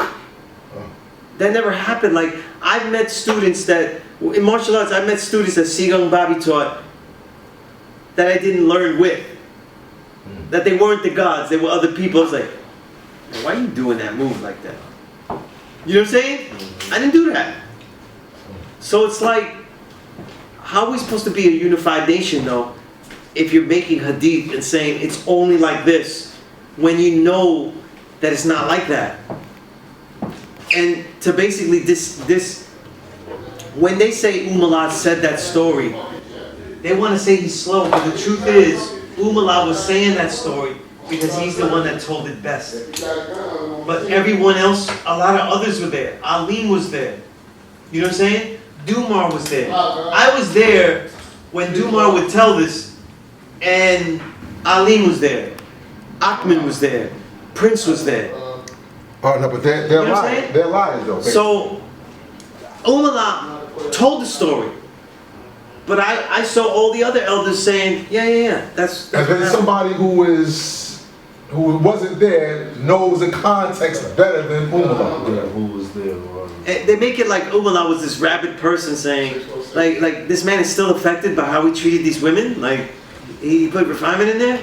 That never happened. Like, I've met students that in martial arts, I met students that Sigang Babi taught that I didn't learn with. That they weren't the gods, they were other people. I was like, why are you doing that move like that? You know what I'm saying? I didn't do that. So it's like, how are we supposed to be a unified nation though, if you're making hadith and saying it's only like this, when you know that it's not like that? And to basically this when they say Umalad said that story, they want to say he's slow, but the truth is, Umalad was saying that story because he's the one that told it best. But everyone else, a lot of others were there. Alim was there. You know what I'm saying? Dumar was there. I was there when Dumar would tell this, and Alim was there. Akman was there. Prince was there. Oh no, but they're You know lying. They're liars though. So, Umallah told the story. But I saw all the other elders saying, yeah, that's and then somebody who wasn't there knows the context better than Umallah. Yeah, who was there? And they make it like Umallah was this rabid person saying, like this man is still affected by how we treated these women. Like he put refinement in there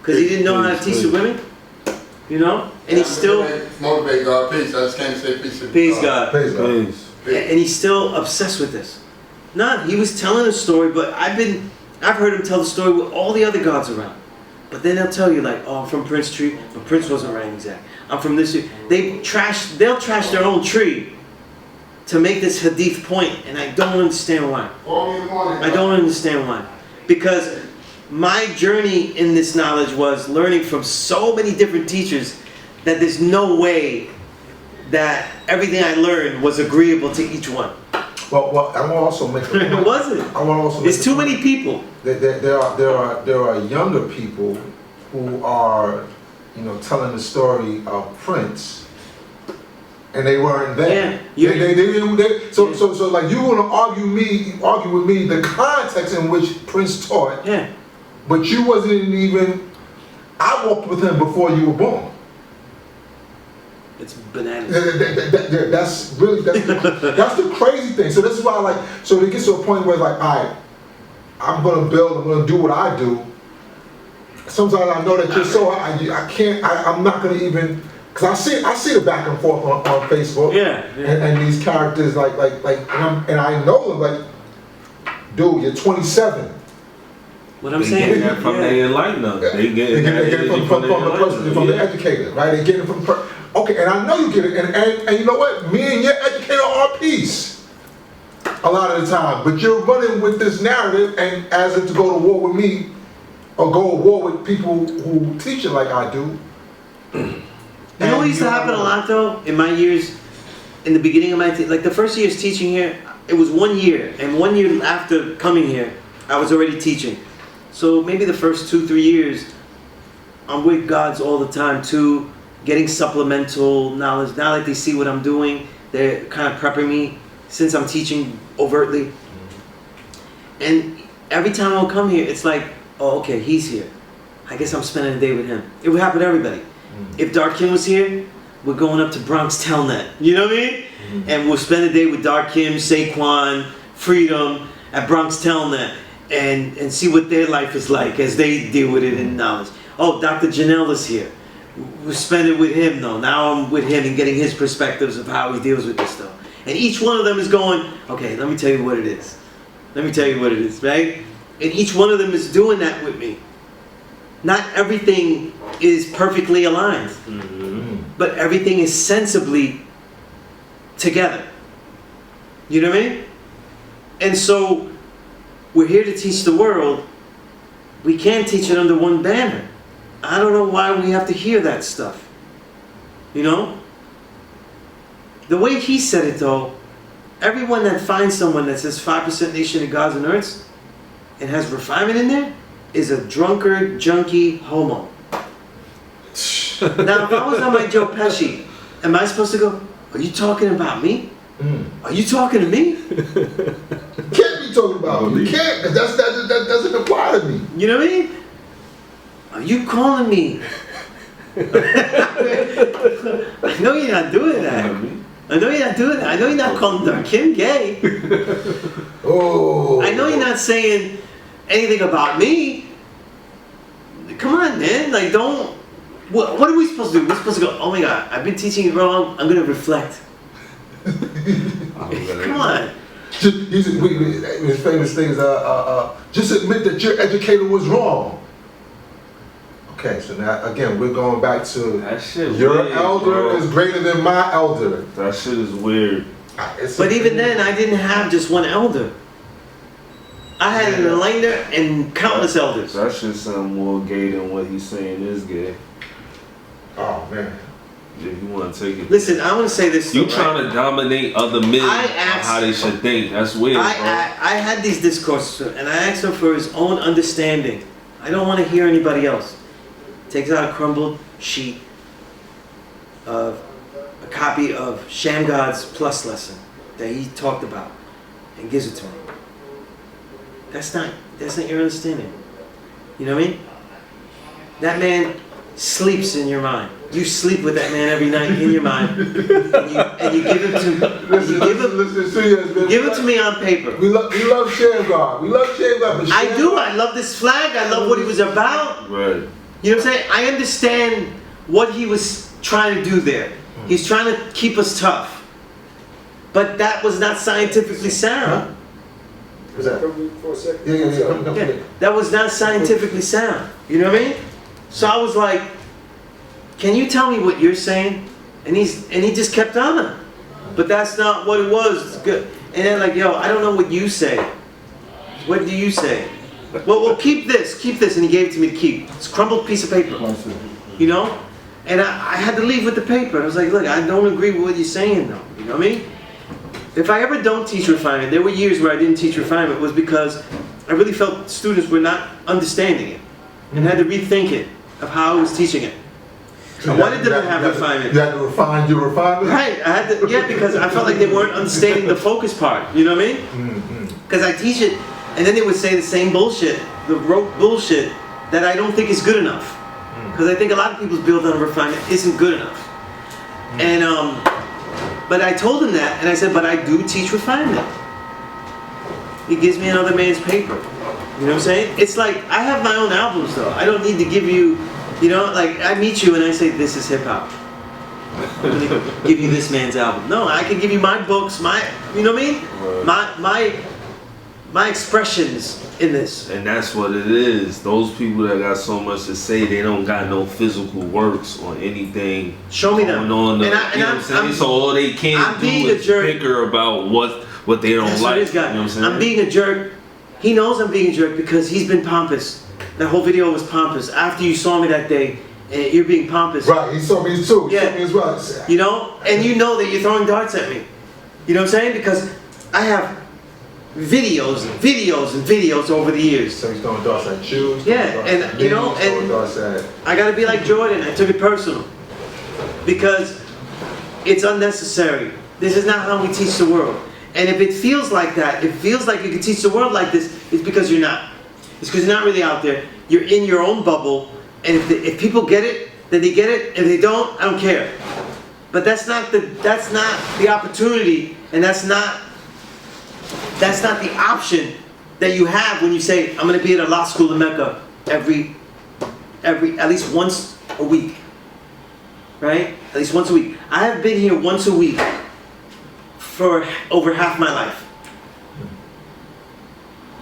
because he didn't know how to teach the women. You know, and he's still motivate God, peace. I just can't say peace. Peace, God. Praise God. And he's still obsessed with this. Nah, he was telling a story, but I've heard him tell the story with all the other gods around. But then they'll tell you like, oh, I'm from Prince Tree, but Prince wasn't right exact. I'm from this tree. They'll trash their own tree to make this hadith point, and I don't understand why. I don't understand why. Because my journey in this knowledge was learning from so many different teachers that there's no way that everything I learned was agreeable to each one. Well, I want to also make a point. It wasn't. I want to also. It's too many people. There are younger people who are, telling the story of Prince, and they weren't there. Yeah. So like you want to argue with me the context in which Prince taught. Yeah. but you wasn't even, I walked with him before you were born. It's bananas. That's the crazy thing. So this is why, like, so it gets to a point where, like, all right, I'm gonna build, I'm gonna do what I do. Sometimes I know that you're so, I'm not gonna even, cause I see the back and forth on Facebook. Yeah. And these characters, like, and I know them, like, dude, you're 27. What I'm saying is that from the enlightenment. They get it from the educator, right? They get it from, okay, and I know you get it, and you know what? Me and your educator are peace a lot of the time, but you're running with this narrative, and as if to go to war with me, or go to war with people who teach it like I do. You know what used to happen a lot though, in my years, in the beginning of my, like the first years teaching here, it was 1 year, and 1 year after coming here, I was already teaching. So maybe the first 2-3 years, I'm with gods all the time too, getting supplemental knowledge. Now that they see what I'm doing, they're kind of prepping me since I'm teaching overtly. And every time I'll come here, it's like, oh, okay, he's here. I guess I'm spending a day with him. It would happen to everybody. If Darkim was here, we're going up to Bronx Telnet. You know what I mean? And we'll spend a day with Darkim, Saquon, Freedom at Bronx Telnet and see what their life is like as they deal with it in knowledge. Oh, Dr. Janelle is here. We'll spend it with him though. Now I'm with him and getting his perspectives of how he deals with this stuff. And each one of them is going, okay, let me tell you what it is. Let me tell you what it is, right? And each one of them is doing that with me. Not everything is perfectly aligned, but everything is sensibly together. You know what I mean? And so we're here to teach the world. We can't teach it under one banner. I don't know why we have to hear that stuff. You know? The way he said it though, everyone that finds someone that says 5% nation of gods and earths and has refinement in there is a drunkard, junkie, homo. Now if I was on my Joe Pesci, am I supposed to go, are you talking about me? Are you talking to me? You can't be talking about me. You can't, because that doesn't apply to me. You know what I mean? Are you calling me? I know you're not doing that. I know you're not doing that. I know you're not calling Darkim gay. Oh. I know you're not saying anything about me. Come on, man. Like, don't. What are we supposed to do? We're supposed to go, oh my God, I've been teaching it wrong. I'm going to reflect. Come on. His famous thing is, just admit that your educator was wrong. Okay, so now again we're going back to that shit your weird, elder bro. is greater than my elder. That shit is weird. But even then, I didn't have just one elder. I had an enlightener and countless elders. That shit sound more gay than what he's saying is gay. Oh man. If you want to take it. Listen, I want to say this. You trying to dominate other men on how they should think. That's weird, bro. I had these discourses and I asked him for his own understanding. I don't want to hear anybody else. Takes out a crumbled sheet of a copy of Shamgod's Plus lesson that he talked about and gives it to him. That's not your understanding. You know what I mean? That man sleeps in your mind. You sleep with that man every night in your mind, and you give it to give it to me on paper. We love Shamgod. We love Shamgod. I do. I love this flag. I love what he was about. Right. You know what I'm saying? I understand what he was trying to do there. He's trying to keep us tough. But that was not scientifically sound. What's that? For a second. Yeah. That was not scientifically sound. You know what I mean? So I was like, can you tell me what you're saying? And he just kept on. But that's not what it was. It's good. And then like, yo, I don't know what you say. What do you say? Well, keep this, and he gave it to me to keep. It's a crumbled piece of paper, you know? And I had to leave with the paper. I was like, look, I don't agree with what you're saying though, you know what I mean? If I ever don't teach refinement, there were years where I didn't teach refinement, was because I really felt students were not understanding it and had to rethink it of how I was teaching it. So I wanted them to have refinement. You had to refine your refinement? Right, I had to, yeah, because I felt like they weren't understanding the focus part, you know what I mean? Because I teach it, and then they would say the same bullshit the rote bullshit that I don't think is good enough. Because I think a lot of people's build on refinement isn't good enough. And but I told him that, and I said, but I do teach refinement. He gives me another man's paper. You know what I'm saying? It's like, I have my own albums though. I don't need to give you, you know, like I meet you and I say, this is hip hop. I'm gonna give you this man's album. No, I can give you my books, my, you know what I mean? My expressions in this. And that's what it is. Those people that got so much to say, they don't got no physical works on anything. Show me them. On the, you know what I'm saying? So all they can do is bicker about what they don't like. What this guy. You know what I'm saying? I'm being a jerk. He knows I'm being a jerk because he's been pompous. That whole video was pompous. After you saw me that day, you're being pompous. Right, he saw me too. He saw me as well. You know? And you know that you're throwing darts at me. You know what I'm saying? Because I have videos and videos and videos over the years. So he's throwing darts at you. Yeah, and you know, and I gotta be like Jordan. I took it personal. Because it's unnecessary. This is not how we teach the world. And if it feels like that, it feels like you can teach the world like this, it's because you're not. It's because you're not really out there. You're in your own bubble, and if people get it, then they get it. If they don't, I don't care. But that's not the opportunity, and that's not the option that you have when you say, I'm going to be at a law school in Mecca at least once a week. Right? At least once a week. I have been here once a week for over half my life.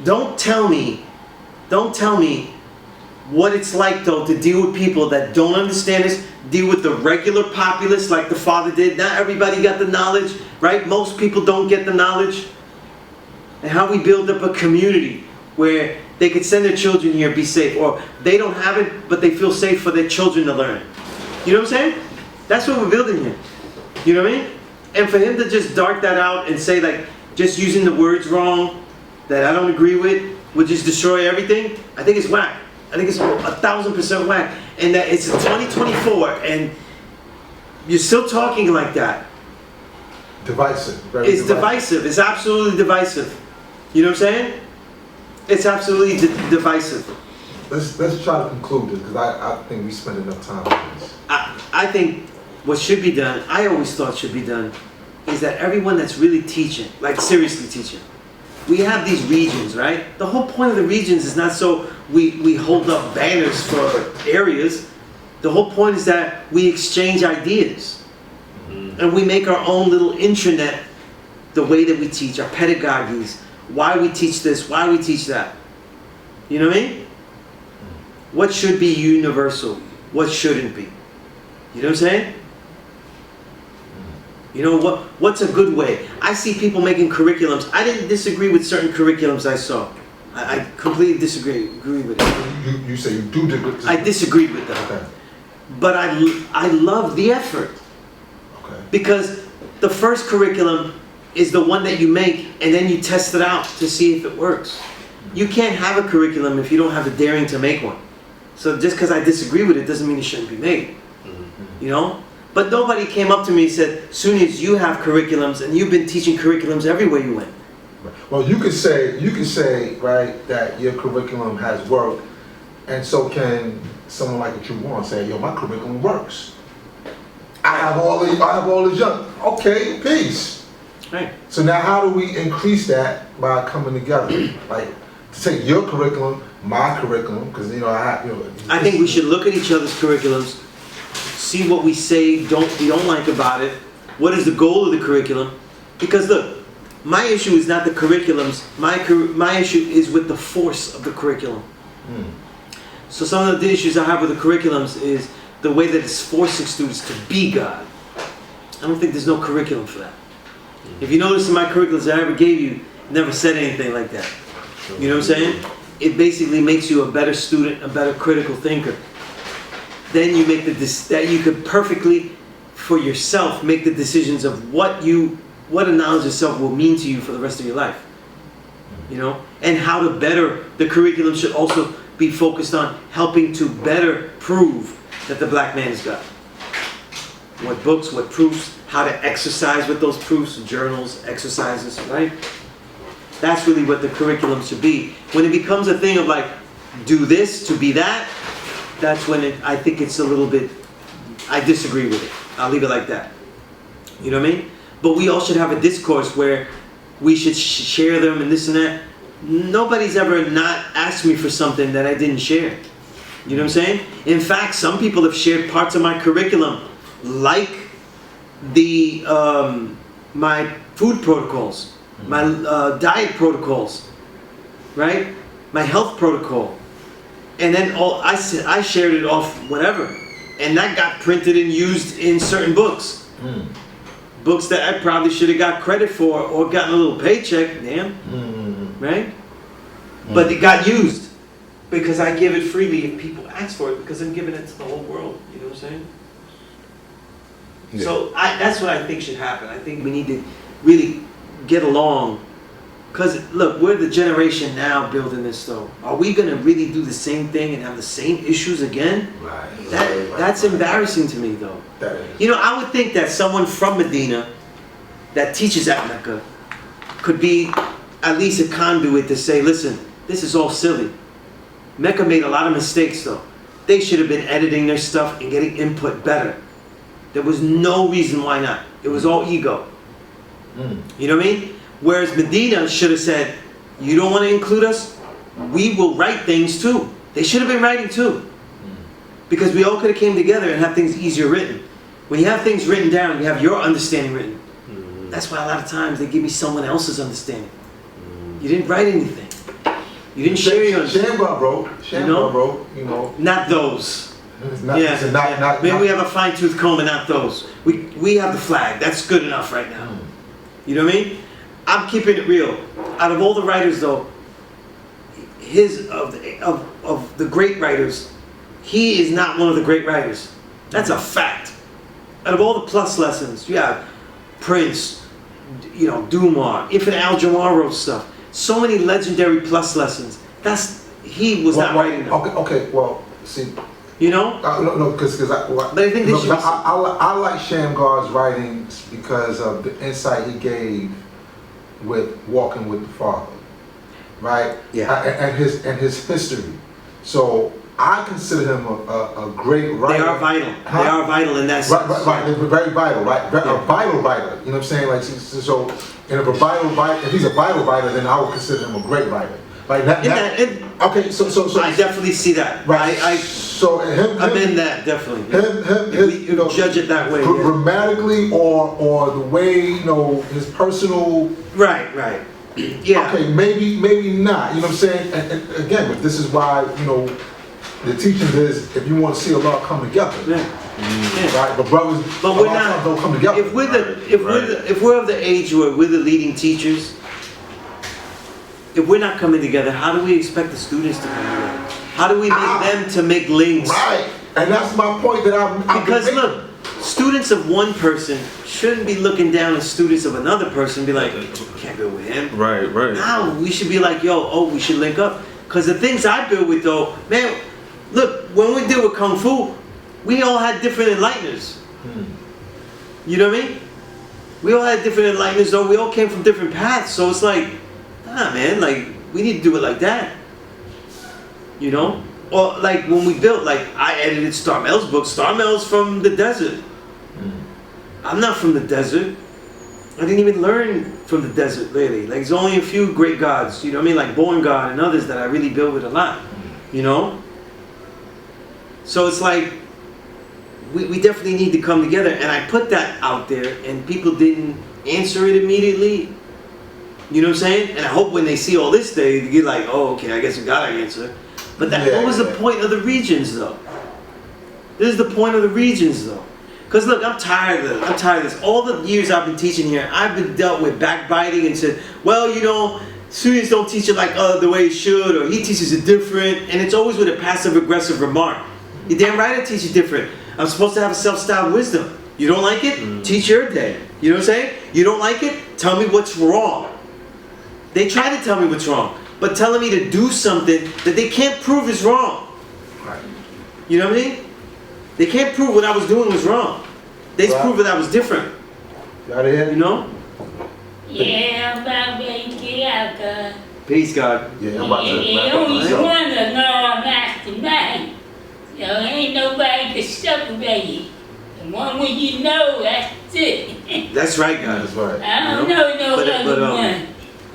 Don't tell me what it's like though to deal with people that don't understand this, deal with the regular populace like the father did. Not everybody got the knowledge, right? Most people don't get the knowledge. And how we build up a community where they could send their children here, be safe, or they don't have it, but they feel safe for their children to learn. You know what I'm saying? That's what we're building here. You know what I mean? And for him to just dart that out and say like, just using the words wrong, that I don't agree with, would just destroy everything, I think it's whack. I think it's 1,000% whack. And that it's 2024 and you're still talking like that. Divisive. It's divisive. It's absolutely divisive. You know what I'm saying? It's absolutely divisive. Let's try to conclude this because I think we spent enough time on this. I think what should be done, I always thought should be done, is that everyone that's really teaching, like seriously teaching, we have these regions, right? The whole point of the regions is not so we hold up banners for areas. The whole point is that we exchange ideas. And we make our own little intranet, the way that we teach, our pedagogies, why we teach this, why we teach that. You know what I mean? What should be universal? What shouldn't be? You know what I'm saying? You know, what's a good way? I see people making curriculums. I didn't disagree with certain curriculums I saw. I completely agree with it. You say you do disagree? I disagreed with them. Okay. But I love the effort. Okay. Because the first curriculum is the one that you make and then you test it out to see if it works. You can't have a curriculum if you don't have the daring to make one. So just because I disagree with it doesn't mean it shouldn't be made. You know? But nobody came up to me and said, Sunez, you have curriculums and you've been teaching curriculums everywhere you went. Well, you could say, right, that your curriculum has worked, and so can someone like a true one say, yo, my curriculum works. I have all the junk. Okay, peace. Right. So now how do we increase that by coming together? Like, to take your curriculum, my curriculum, because, you know, I think we should look at each other's curriculums, see what we say we don't like about it, what is the goal of the curriculum. Because look, my issue is not the curriculums, my issue is with the force of the curriculum. So some of the issues I have with the curriculums is the way that it's forcing students to be God. I don't think there's no curriculum for that. If you notice in my curriculums that I ever gave you, it never said anything like that. You know what I'm saying? It basically makes you a better student, a better critical thinker. Then you make that you could perfectly, for yourself, make the decisions of what a knowledge of self will mean to you for the rest of your life. You know? And how to better, the curriculum should also be focused on helping to better prove that the black man is God. What books, what proofs, how to exercise with those proofs, journals, exercises, right? That's really what the curriculum should be. When it becomes a thing of like, do this to be that, that's when I think it's a little bit, I disagree with it. I'll leave it like that. You know what I mean? But we all should have a discourse where we should share them and this and that. Nobody's ever not asked me for something that I didn't share. You know what I'm saying? In fact, some people have shared parts of my curriculum, like the my food protocols, my diet protocols, right? My health protocol, and then I shared it off whatever, and that got printed and used in certain books. Books that I probably should have got credit for or gotten a little paycheck, right? But it got used because I give it freely if people ask for it, because I'm giving it to the whole world. You know what I'm saying? Yeah. So that's what I think should happen. I think we need to really get along. Because, look, we're the generation now building this, though. Are we going to really do the same thing and have the same issues again? Right. That's embarrassing to me, though. You know, I would think that someone from Medina that teaches at Mecca could be at least a conduit to say, listen, this is all silly. Mecca made a lot of mistakes, though. They should have been editing their stuff and getting input better. There was no reason why not. It was all ego. You know what I mean? Whereas Medina should have said, you don't want to include us? We will write things too. They should have been writing too. Because we all could have came together and have things easier written. When you have things written down, you have your understanding written. That's why a lot of times they give me someone else's understanding. You didn't write anything. You didn't share your understanding. Shamba, bro. Shamba, bro. You know. Not those. Not, yeah. Maybe we have a fine-tooth comb and not those. We have the flag. That's good enough right now. You know what I mean? I'm keeping it real. Out of all the writers, though, of the great writers, he is not one of the great writers. That's a fact. Out of all the plus lessons, you have Prince, you know, Dumar, Infinite Al-Jamar wrote stuff. So many legendary plus lessons. He was not writing them. Okay. Well, see. You know? No, because but I think they should. I like Shamgar's writings because of the insight he gave with walking with the Father, right? Yeah. And his history. So I consider him a great writer. They are vital. Huh? They are vital in that sense. Right. They're very vital, right? A vital writer. You know what I'm saying? Like so. And if he's a vital writer, then I would consider him a great writer. Like okay, so I definitely see that. Right. I'm in that definitely. Him, you know, judge it that way. Grammatically, or the way, you know, his personal. Right. Yeah. Okay, maybe not. You know what I'm saying? And again, but this is why, you know, the teaching is if you want to see a lot come together. Yeah. Right, but brothers, but we're not. Don't come together. If we're of the age where we're the leading teachers, if we're not coming together, how do we expect the students to come together? How do we make them to make links? Right, and that's my point that I'm because look, students of one person shouldn't be looking down at students of another person and be like, can't go with him. Right. Now we should be like, we should link up. Because the things I build with, though, man, look, when we deal with Kung Fu, we all had different enlighteners. You know what I mean? We all had different enlighteners, though. We all came from different paths. So it's like, man, like, we need to do it like that. You know? Or like when we built, like, I edited Starmel's book. Starmel's from the desert. I'm not from the desert. I didn't even learn from the desert, really. Like, there's only a few great gods, you know what I mean? Like Born God and others that I really build with a lot, you know? So it's like, we definitely need to come together. And I put that out there, and people didn't answer it immediately. You know what I'm saying? And I hope when they see all this, they get like, oh, okay, I guess I gotta answer. But what was the point of the regions, though? This is the point of the regions, though. Because look, I'm tired of this. All the years I've been teaching here, I've been dealt with backbiting and said, well, you know, students don't teach it like the way it should, or he teaches it different. And it's always with a passive-aggressive remark. You're damn right I teach it different. I'm supposed to have a self-styled wisdom. You don't like it? Teach your day. You know what I'm saying? You don't like it? Tell me what's wrong. They try to tell me what's wrong, but telling me to do something that they can't prove is wrong. Right. You know what I mean? They can't prove what I was doing was wrong. They just prove that I was different. Got it? You know? Yeah, I'm about to Peace, God. Yeah, I'm about to wrap up Only myself. one of our mastermind. So ain't nobody can separate it. The one when you know, that's it. That's right, God. That's right. I don't know no But- other but, one.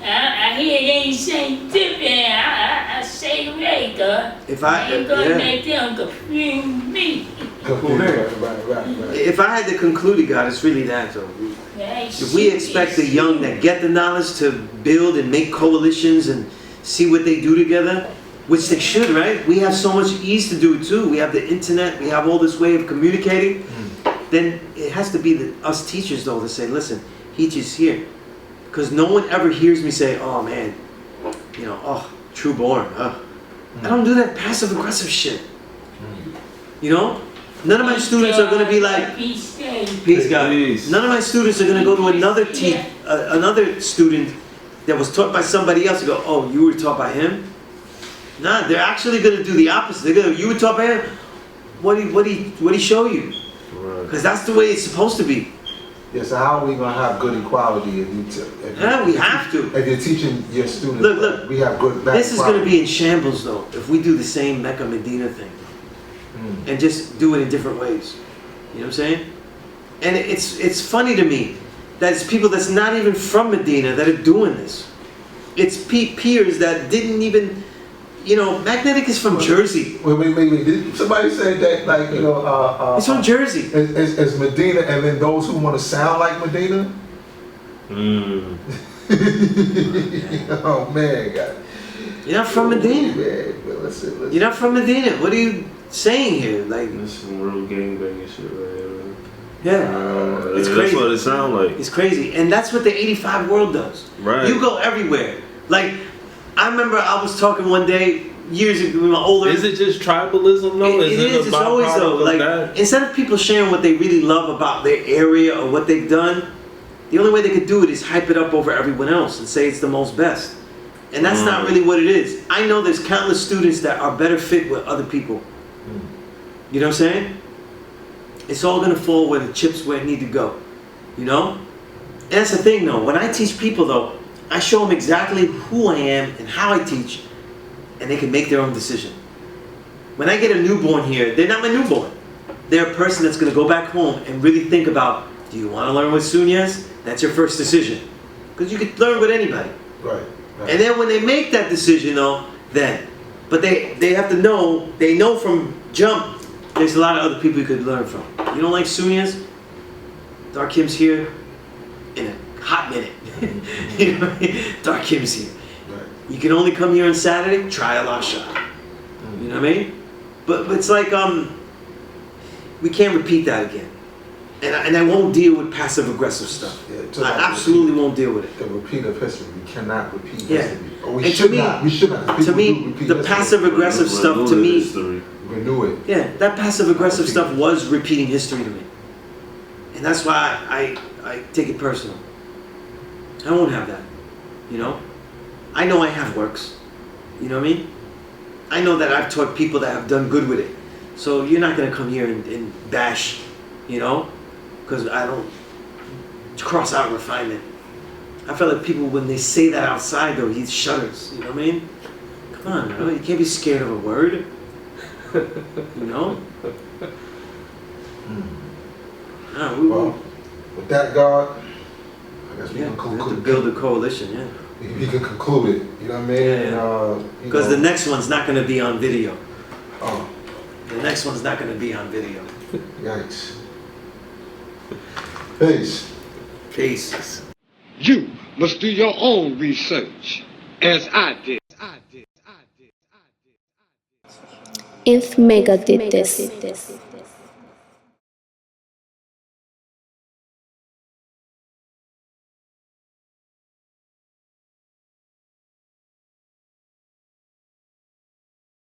I hear they ain't saying different. I say right, God. If I- ain't gonna yeah. let them confuse me. Right. If I had to conclude it, God, it's really that, though. If we expect the young that get the knowledge to build and make coalitions and see what they do together, which they should, right? We have so much ease to do it too. We have the internet, we have all this way of communicating. Then it has to be us teachers, though, to say, listen, he's just here. Because no one ever hears me say, oh man, you know, oh, true born. I don't do that passive aggressive shit. You know? None of my students are going to be like, peace, God. Peace. None of my students are going to go to another student that was taught by somebody else and go, oh, you were taught by him? Nah, they're actually going to do the opposite. They're going to, you were taught by him? What did he show you? Because that's the way it's supposed to be. Yeah, so how are we going to have good equality if We have to. If you're teaching your students, Look, we have good this is going to be in shambles, though, if we do the same Mecca Medina thing. And just do it in different ways. You know what I'm saying? And it's funny to me that it's people that's not even from Medina that are doing this. It's peers that didn't even, you know, Magnetic is from Jersey. Wait. Somebody said that, like, you know, it's from Jersey. It's Medina, and then those who want to sound like Medina. Oh man, God. You're not from Medina. Man, listen. You're not from Medina. What are you saying here? Like, This is some real gangbanging shit right here. yeah, it's That's crazy. what it sounds like. It's crazy, and that's what the 85 world does. Right. You go everywhere. Like, I remember I was talking one day years ago with my older. Is it just tribalism though? It is. It's always though. Like, instead of people sharing what they really love about their area or what they've done, the only way they could do it is hype it up over everyone else and say it's the most best. And that's not really what it is. I know there's countless students that are better fit with other people. You know what I'm saying? It's all gonna fall where the chips where it need to go. You know? And that's the thing though. When I teach people though, I show them exactly who I am and how I teach, and they can make their own decision. When I get a newborn here, they're not my newborn. They're a person that's gonna go back home and really think about, do you wanna learn with Sunez? That's your first decision. Because you could learn with anybody. Right. And then when they make that decision though, but they have to know, they know from jump, there's a lot of other people you could learn from. You don't like Sunez? Dark Kim's here in a hot minute. You know what I mean? Dark Kim's here. Right. You can only come here on Saturday, try a last shot. You know what I mean? But it's like, we can't repeat that again. And I won't deal with passive aggressive stuff. Yeah, I absolutely won't deal with it. The repeat of history. We cannot repeat Yeah. history. Or we And should not. We should not. To People me, do repeat the history. passive aggressive stuff to me, Renew it. yeah, that passive aggressive stuff was repeating history to me. And that's why I take it personal. I won't have that. You know? I know I have works. You know what I mean? I know that I've taught people that have done good with it. So you're not going to come here and bash, you know? Because I don't cross out refinement. I feel like people, when they say that outside though, he shudders. You know what I mean? Come on, bro. You can't be scared of a word. You know? Well, with that, God, I guess we Yeah, can we conclude. have to build a coalition, yeah. We can conclude it. You know what I mean? Yeah. Because the next one's not going to be on video. Oh, The next one's not going to be on video. yikes. Peace. Peace. You must do your own research, as I did. If Mecca did this.